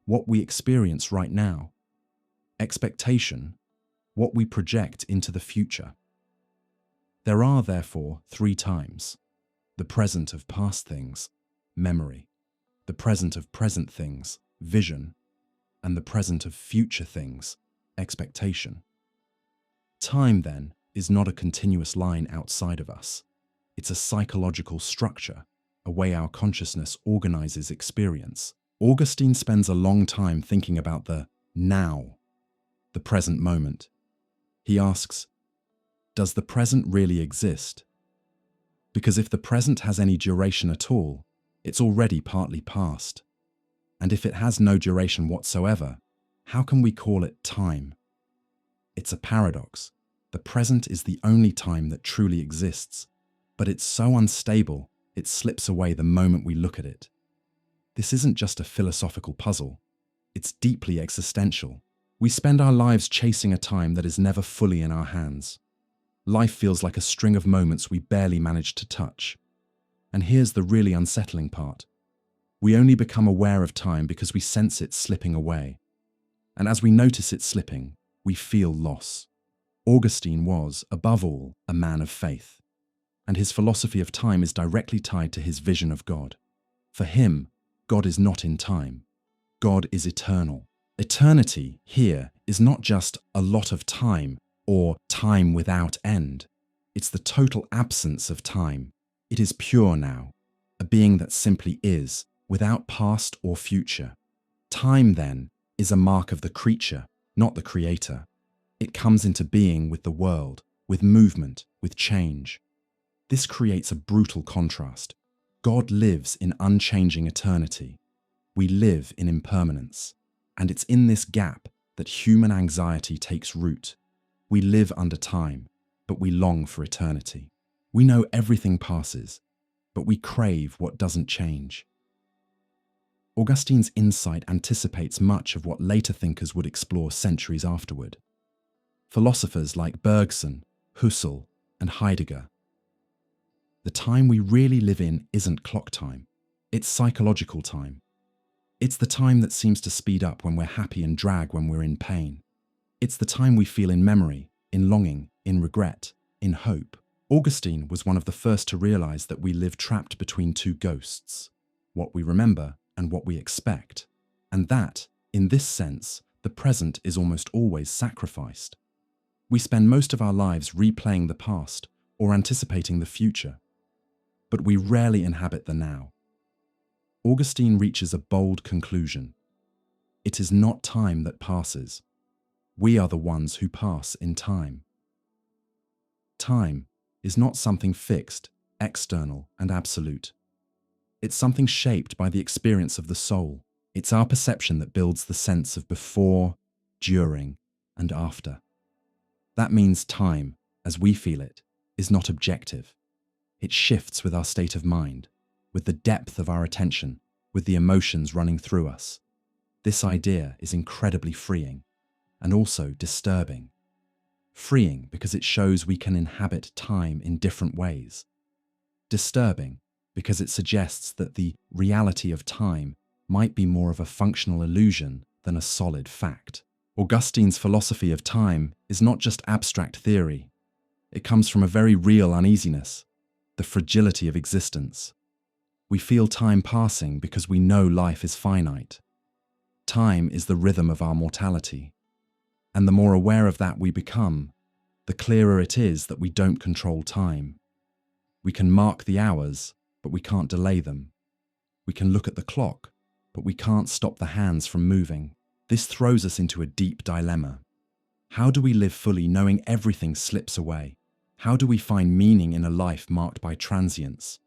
what we experience right now. Expectation, what we project into the future. There are, therefore, 3 times. The present of past things, memory. The present of present things, vision. and the present of future things, expectation. Time, then, is not a continuous line outside of us. It's a psychological structure, a way our consciousness organizes experience. Augustine spends a long time thinking about the now, the present moment. He asks, does the present really exist? Because if the present has any duration at all, it's already partly past. And if it has no duration whatsoever, how can we call it time? It's a paradox. The present is the only time that truly exists, but it's so unstable, it slips away the moment we look at it. This isn't just a philosophical puzzle. It's deeply existential. We spend our lives chasing a time that is never fully in our hands. Life feels like a string of moments we barely manage to touch. And here's the really unsettling part. We only become aware of time because we sense it slipping away. And as we notice it slipping, we feel loss. Augustine was, above all, a man of faith. And his philosophy of time is directly tied to his vision of God. For him, God is not in time. God is eternal. Eternity, here, is not just a lot of time or time without end. It's the total absence of time. It is pure now, a being that simply is, without past or future. Time, then, is a mark of the creature, not the creator. It comes into being with the world, with movement, with change. This creates a brutal contrast. God lives in unchanging eternity. We live in impermanence. And it's in this gap that human anxiety takes root. We live under time, but we long for eternity. We know everything passes, but we crave what doesn't change. Augustine's insight anticipates much of what later thinkers would explore centuries afterward. Philosophers like Bergson, Husserl, and Heidegger. The time we really live in isn't clock time. It's psychological time. It's the time that seems to speed up when we're happy and drag when we're in pain. It's the time we feel in memory, in longing, in regret, in hope. Augustine was one of the first to realize that we live trapped between two ghosts, what we remember and what we expect, and that, in this sense, the present is almost always sacrificed. We spend most of our lives replaying the past or anticipating the future, but we rarely inhabit the now. Augustine reaches a bold conclusion. It is not time that passes. We are the ones who pass in time. Time is not something fixed, external, and absolute. It's something shaped by the experience of the soul. It's our perception that builds the sense of before, during, and after. That means time, as we feel it, is not objective. It shifts with our state of mind, with the depth of our attention, with the emotions running through us. This idea is incredibly freeing, and also disturbing. Freeing because it shows we can inhabit time in different ways. Disturbing because it suggests that the reality of time might be more of a functional illusion than a solid fact. Augustine's philosophy of time is not just abstract theory. It comes from a very real uneasiness, the fragility of existence. We feel time passing because we know life is finite. Time is the rhythm of our mortality. And the more aware of that we become, the clearer it is that we don't control time. We can mark the hours, but we can't delay them. We can look at the clock, but we can't stop the hands from moving. This throws us into a deep dilemma. How do we live fully knowing everything slips away? How do we find meaning in a life marked by transience?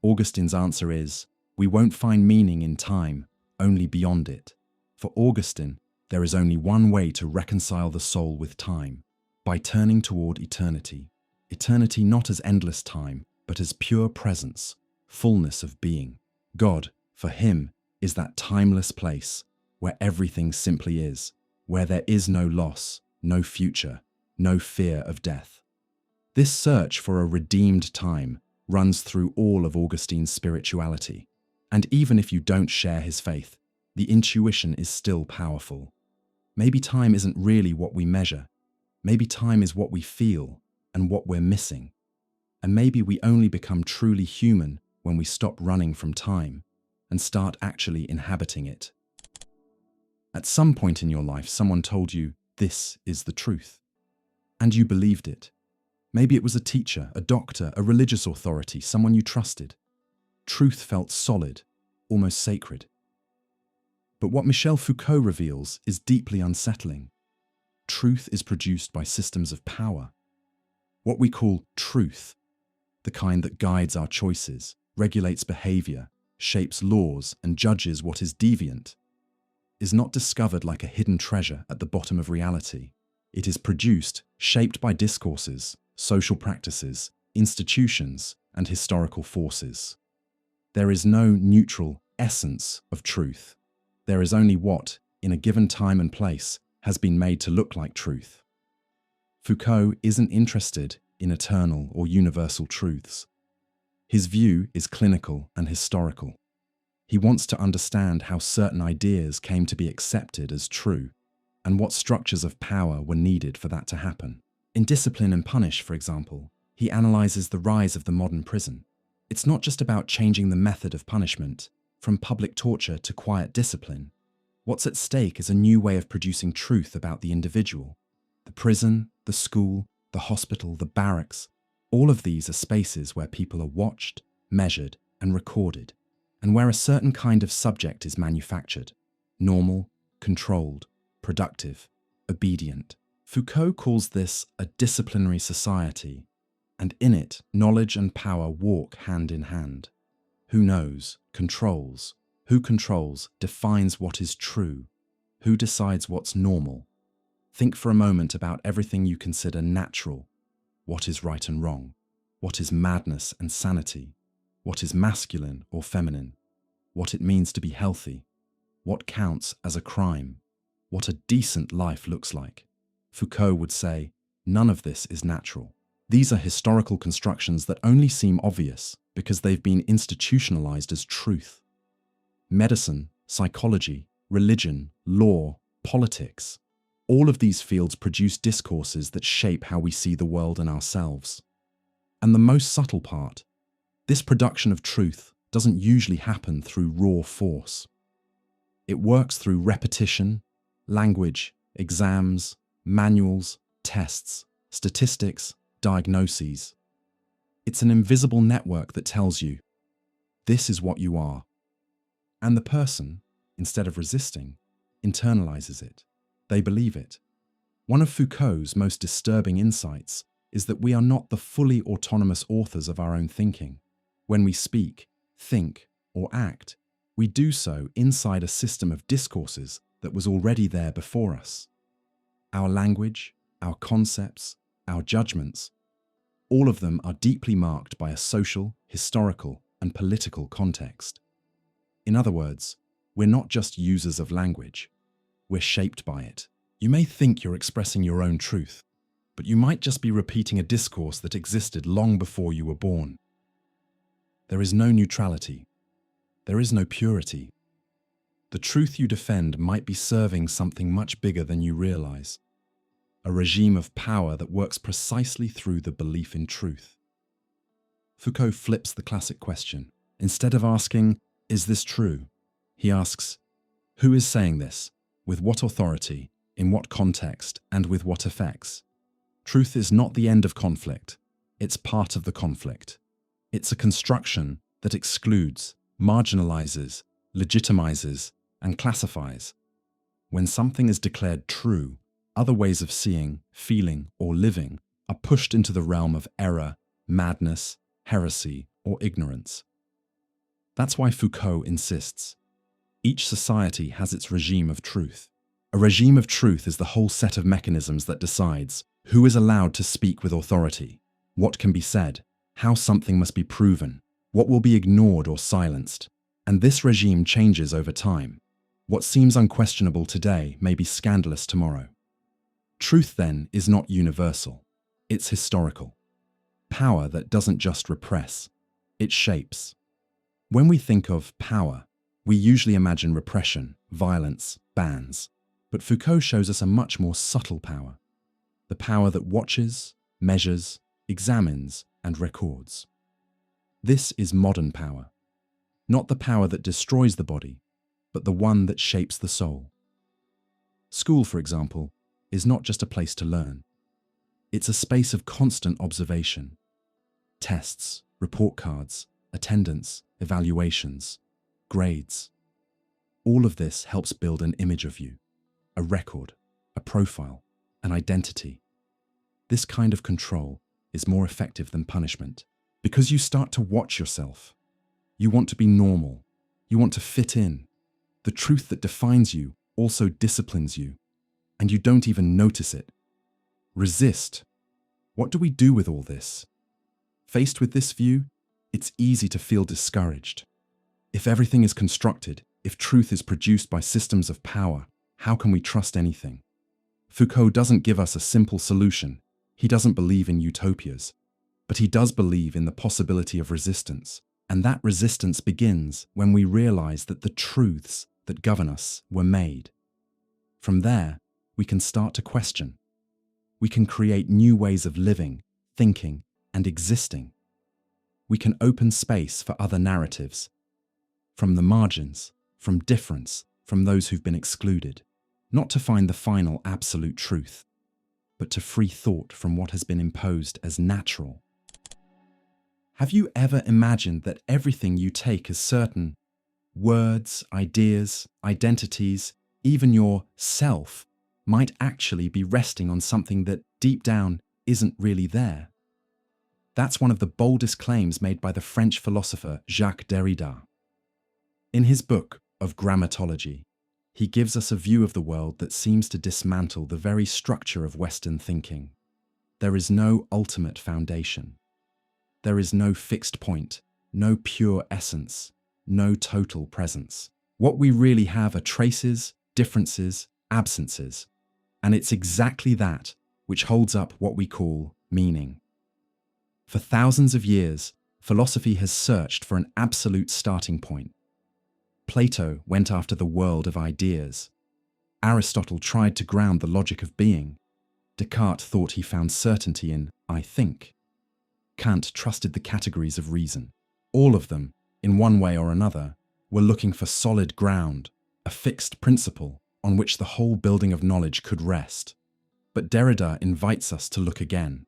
Augustine's answer is, we won't find meaning in time, only beyond it. For Augustine, there is only one way to reconcile the soul with time, by turning toward eternity. Eternity not as endless time, but as pure presence, fullness of being. God, for him, is that timeless place where everything simply is, where there is no loss, no future, no fear of death. This search for a redeemed time runs through all of Augustine's spirituality, and even if you don't share his faith, the intuition is still powerful. Maybe time isn't really what we measure. Maybe time is what we feel and what we're missing. And maybe we only become truly human when we stop running from time and start actually inhabiting it. At some point in your life, someone told you, this is the truth. And you believed it. Maybe it was a teacher, a doctor, a religious authority, someone you trusted. Truth felt solid, almost sacred. But what Michel Foucault reveals is deeply unsettling. Truth is produced by systems of power. What we call truth, the kind that guides our choices, regulates behavior, shapes laws, and judges what is deviant, is not discovered like a hidden treasure at the bottom of reality. It is produced, shaped by discourses, social practices, institutions, and historical forces. There is no neutral essence of truth. There is only what, in a given time and place, has been made to look like truth. Foucault isn't interested in eternal or universal truths. His view is clinical and historical. He wants to understand how certain ideas came to be accepted as true, and what structures of power were needed for that to happen. In Discipline and Punish, for example, he analyzes the rise of the modern prison. It's not just about changing the method of punishment, from public torture to quiet discipline. What's at stake is a new way of producing truth about the individual. The prison, the school, the hospital, the barracks, all of these are spaces where people are watched, measured, and recorded, and where a certain kind of subject is manufactured: normal, controlled, productive, obedient. Foucault calls this a disciplinary society, and in it, knowledge and power walk hand in hand. Who knows, controls. Who controls defines what is true. Who decides what's normal. Think for a moment about everything you consider natural. What is right and wrong? What is madness and sanity? What is masculine or feminine? What it means to be healthy? What counts as a crime? What a decent life looks like? Foucault would say, none of this is natural. These are historical constructions that only seem obvious because they've been institutionalized as truth. Medicine, psychology, religion, law, politics, all of these fields produce discourses that shape how we see the world and ourselves. And the most subtle part, this production of truth doesn't usually happen through raw force. It works through repetition, language, exams, manuals, tests, statistics, diagnoses. It's an invisible network that tells you, this is what you are. And the person, instead of resisting, internalizes it. They believe it. One of Foucault's most disturbing insights is that we are not the fully autonomous authors of our own thinking. When we speak, think, or act, we do so inside a system of discourses that was already there before us. Our language, our concepts, our judgments, all of them are deeply marked by a social, historical, and political context. In other words, we're not just users of language, we're shaped by it. You may think you're expressing your own truth, but you might just be repeating a discourse that existed long before you were born. There is no neutrality. There is no purity. The truth you defend might be serving something much bigger than you realize. A regime of power that works precisely through the belief in truth. Foucault flips the classic question. Instead of asking, is this true? He asks, who is saying this? With what authority? In what context? And with what effects? Truth is not the end of conflict. It's part of the conflict. It's a construction that excludes, marginalizes, legitimizes, and classifies. When something is declared true, other ways of seeing, feeling, or living are pushed into the realm of error, madness, heresy, or ignorance. That's why Foucault insists, each society has its regime of truth. A regime of truth is the whole set of mechanisms that decides who is allowed to speak with authority, what can be said, how something must be proven, what will be ignored or silenced. And this regime changes over time. What seems unquestionable today may be scandalous tomorrow. Truth, then, is not universal. It's historical. Power that doesn't just repress, it shapes. When we think of power, we usually imagine repression, violence, bans. But Foucault shows us a much more subtle power. The power that watches, measures, examines, and records. This is modern power. Not the power that destroys the body, but the one that shapes the soul. School, for example, is not just a place to learn. It's a space of constant observation. Tests, report cards, attendance, evaluations, grades. All of this helps build an image of you, a record, a profile, an identity. This kind of control is more effective than punishment because you start to watch yourself. You want to be normal. You want to fit in. The truth that defines you also disciplines you, and you don't even notice it. Resist. What do we do with all this? Faced with this view, it's easy to feel discouraged. If everything is constructed, if truth is produced by systems of power, how can we trust anything? Foucault doesn't give us a simple solution. He doesn't believe in utopias, but he does believe in the possibility of resistance. And that resistance begins when we realize that the truths that govern us were made. From there, we can start to question. We can create new ways of living, thinking, and existing. We can open space for other narratives, from the margins, from difference, from those who've been excluded, not to find the final absolute truth, but to free thought from what has been imposed as natural. Have you ever imagined that everything you take as certain, words, ideas, identities, even your self, might actually be resting on something that deep down isn't really there? That's one of the boldest claims made by the French philosopher Jacques Derrida. In his book of Grammatology, he gives us a view of the world that seems to dismantle the very structure of Western thinking. There is no ultimate foundation. There is no fixed point, no pure essence, no total presence. What we really have are traces, differences, absences, and it's exactly that which holds up what we call meaning. For thousands of years, philosophy has searched for an absolute starting point. Plato went after the world of ideas. Aristotle tried to ground the logic of being. Descartes thought he found certainty in "I think." Kant trusted the categories of reason. All of them, in one way or another, were looking for solid ground, a fixed principle on which the whole building of knowledge could rest. But Derrida invites us to look again,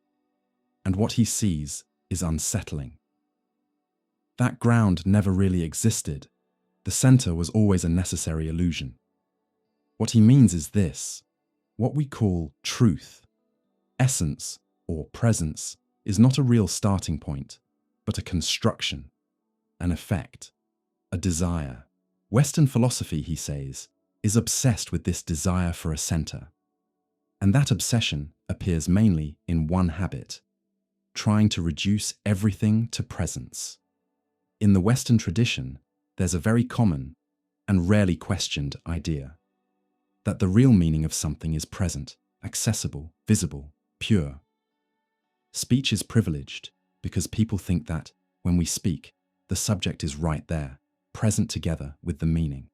and what he sees is unsettling. That ground never really existed. The center was always a necessary illusion. What he means is this: what we call truth, essence, or presence, is not a real starting point, but a construction, an effect, a desire. Western philosophy, he says, is obsessed with this desire for a center. And that obsession appears mainly in one habit: trying to reduce everything to presence. In the Western tradition, there's a very common and rarely questioned idea that the real meaning of something is present, accessible, visible, pure. Speech is privileged because people think that, when we speak, the subject is right there, present together with the meaning.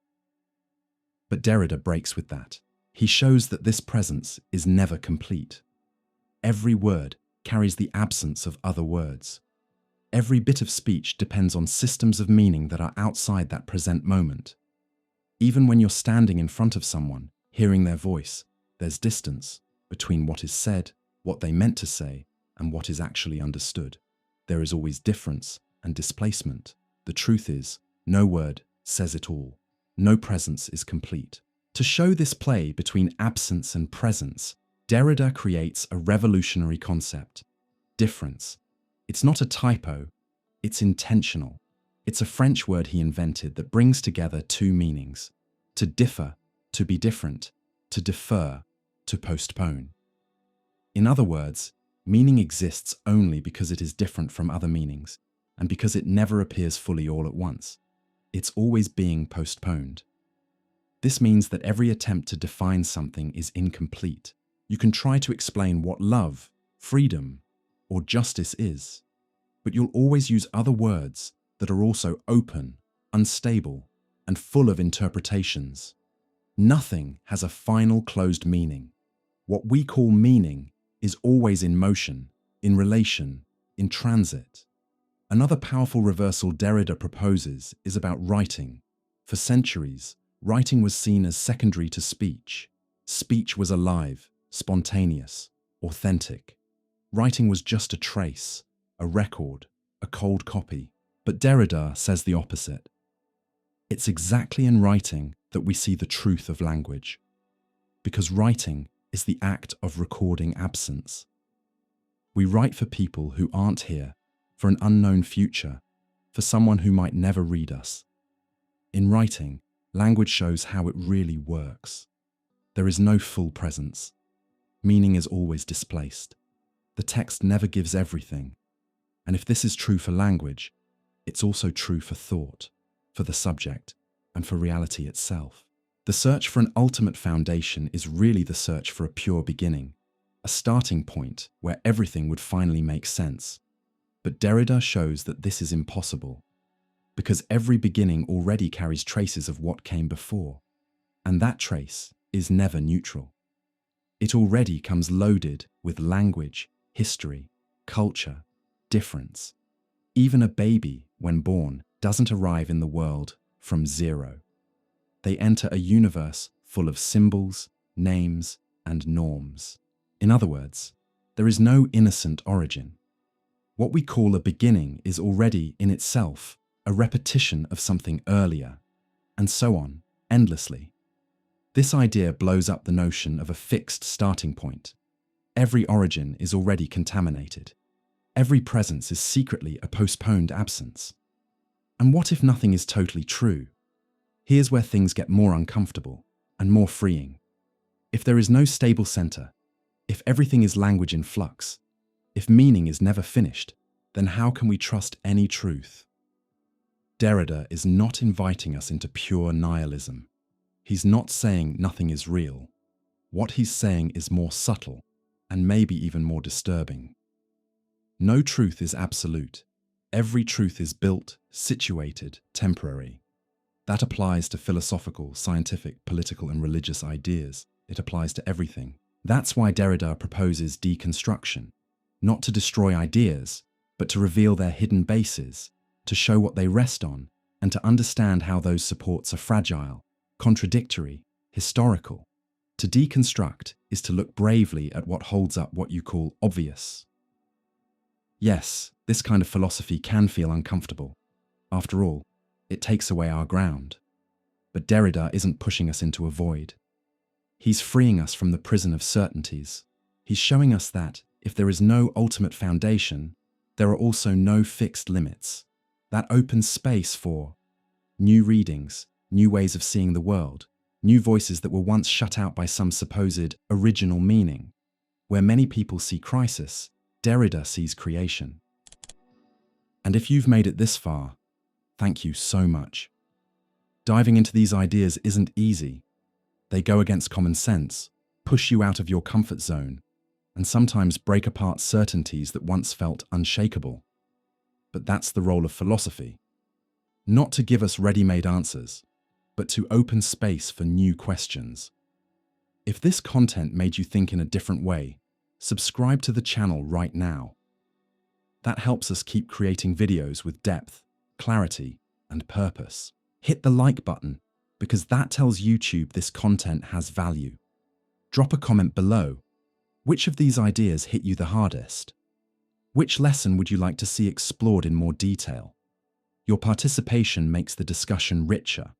But Derrida breaks with that. He shows that this presence is never complete. Every word carries the absence of other words. Every bit of speech depends on systems of meaning that are outside that present moment. Even when you're standing in front of someone, hearing their voice, there's distance between what is said, what they meant to say, and what is actually understood. There is always difference and displacement. The truth is, no word says it all. No presence is complete. To show this play between absence and presence, Derrida creates a revolutionary concept: difference. It's not a typo, it's intentional. It's a French word he invented that brings together two meanings: to differ, to be different; to defer, to postpone. In other words, meaning exists only because it is different from other meanings, and because it never appears fully all at once. It's always being postponed. This means that every attempt to define something is incomplete. You can try to explain what love, freedom, or justice is, but you'll always use other words that are also open, unstable, and full of interpretations. Nothing has a final closed meaning. What we call meaning is always in motion, in relation, in transit. Another powerful reversal Derrida proposes is about writing. For centuries, writing was seen as secondary to speech. Speech was alive, spontaneous, authentic. Writing was just a trace, a record, a cold copy. But Derrida says the opposite. It's exactly in writing that we see the truth of language, because writing is the act of recording absence. We write for people who aren't here, for an unknown future, for someone who might never read us. In writing, language shows how it really works. There is no full presence. Meaning is always displaced. The text never gives everything. And if this is true for language, it's also true for thought, for the subject, and for reality itself. The search for an ultimate foundation is really the search for a pure beginning, a starting point where everything would finally make sense. But Derrida shows that this is impossible, because every beginning already carries traces of what came before, and that trace is never neutral. It already comes loaded with language, history, culture, difference. Even a baby, when born, doesn't arrive in the world from zero. They enter a universe full of symbols, names, and norms. In other words, there is no innocent origin. What we call a beginning is already, in itself, a repetition of something earlier, and so on, endlessly. This idea blows up the notion of a fixed starting point. Every origin is already contaminated. Every presence is secretly a postponed absence. And what if nothing is totally true? Here's where things get more uncomfortable and more freeing. If there is no stable center, if everything is language in flux, if meaning is never finished, then how can we trust any truth? Derrida is not inviting us into pure nihilism. He's not saying nothing is real. What he's saying is more subtle and maybe even more disturbing. No truth is absolute. Every truth is built, situated, temporary. That applies to philosophical, scientific, political, and religious ideas. It applies to everything. That's why Derrida proposes deconstruction, not to destroy ideas, but to reveal their hidden bases, to show what they rest on, and to understand how those supports are fragile, contradictory, historical. To deconstruct is to look bravely at what holds up what you call obvious. Yes, this kind of philosophy can feel uncomfortable. After all, it takes away our ground. But Derrida isn't pushing us into a void. He's freeing us from the prison of certainties. He's showing us that, if there is no ultimate foundation, there are also no fixed limits. That opens space for new readings, new ways of seeing the world, new voices that were once shut out by some supposed original meaning. Where many people see crisis, Derrida sees creation. And if you've made it this far, thank you so much. Diving into these ideas isn't easy. They go against common sense, push you out of your comfort zone, and sometimes break apart certainties that once felt unshakable. But that's the role of philosophy. Not to give us ready-made answers, but to open space for new questions. If this content made you think in a different way, subscribe to the channel right now. That helps us keep creating videos with depth, clarity, and purpose. Hit the like button, because that tells YouTube this content has value. Drop a comment below. Which of these ideas hit you the hardest? Which lesson would you like to see explored in more detail? Your participation makes the discussion richer.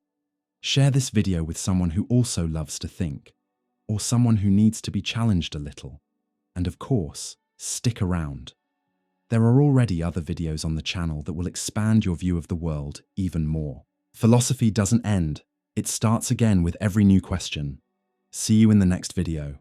Share this video with someone who also loves to think, or someone who needs to be challenged a little. And of course, stick around. There are already other videos on the channel that will expand your view of the world even more. Philosophy doesn't end. It starts again with every new question. See you in the next video.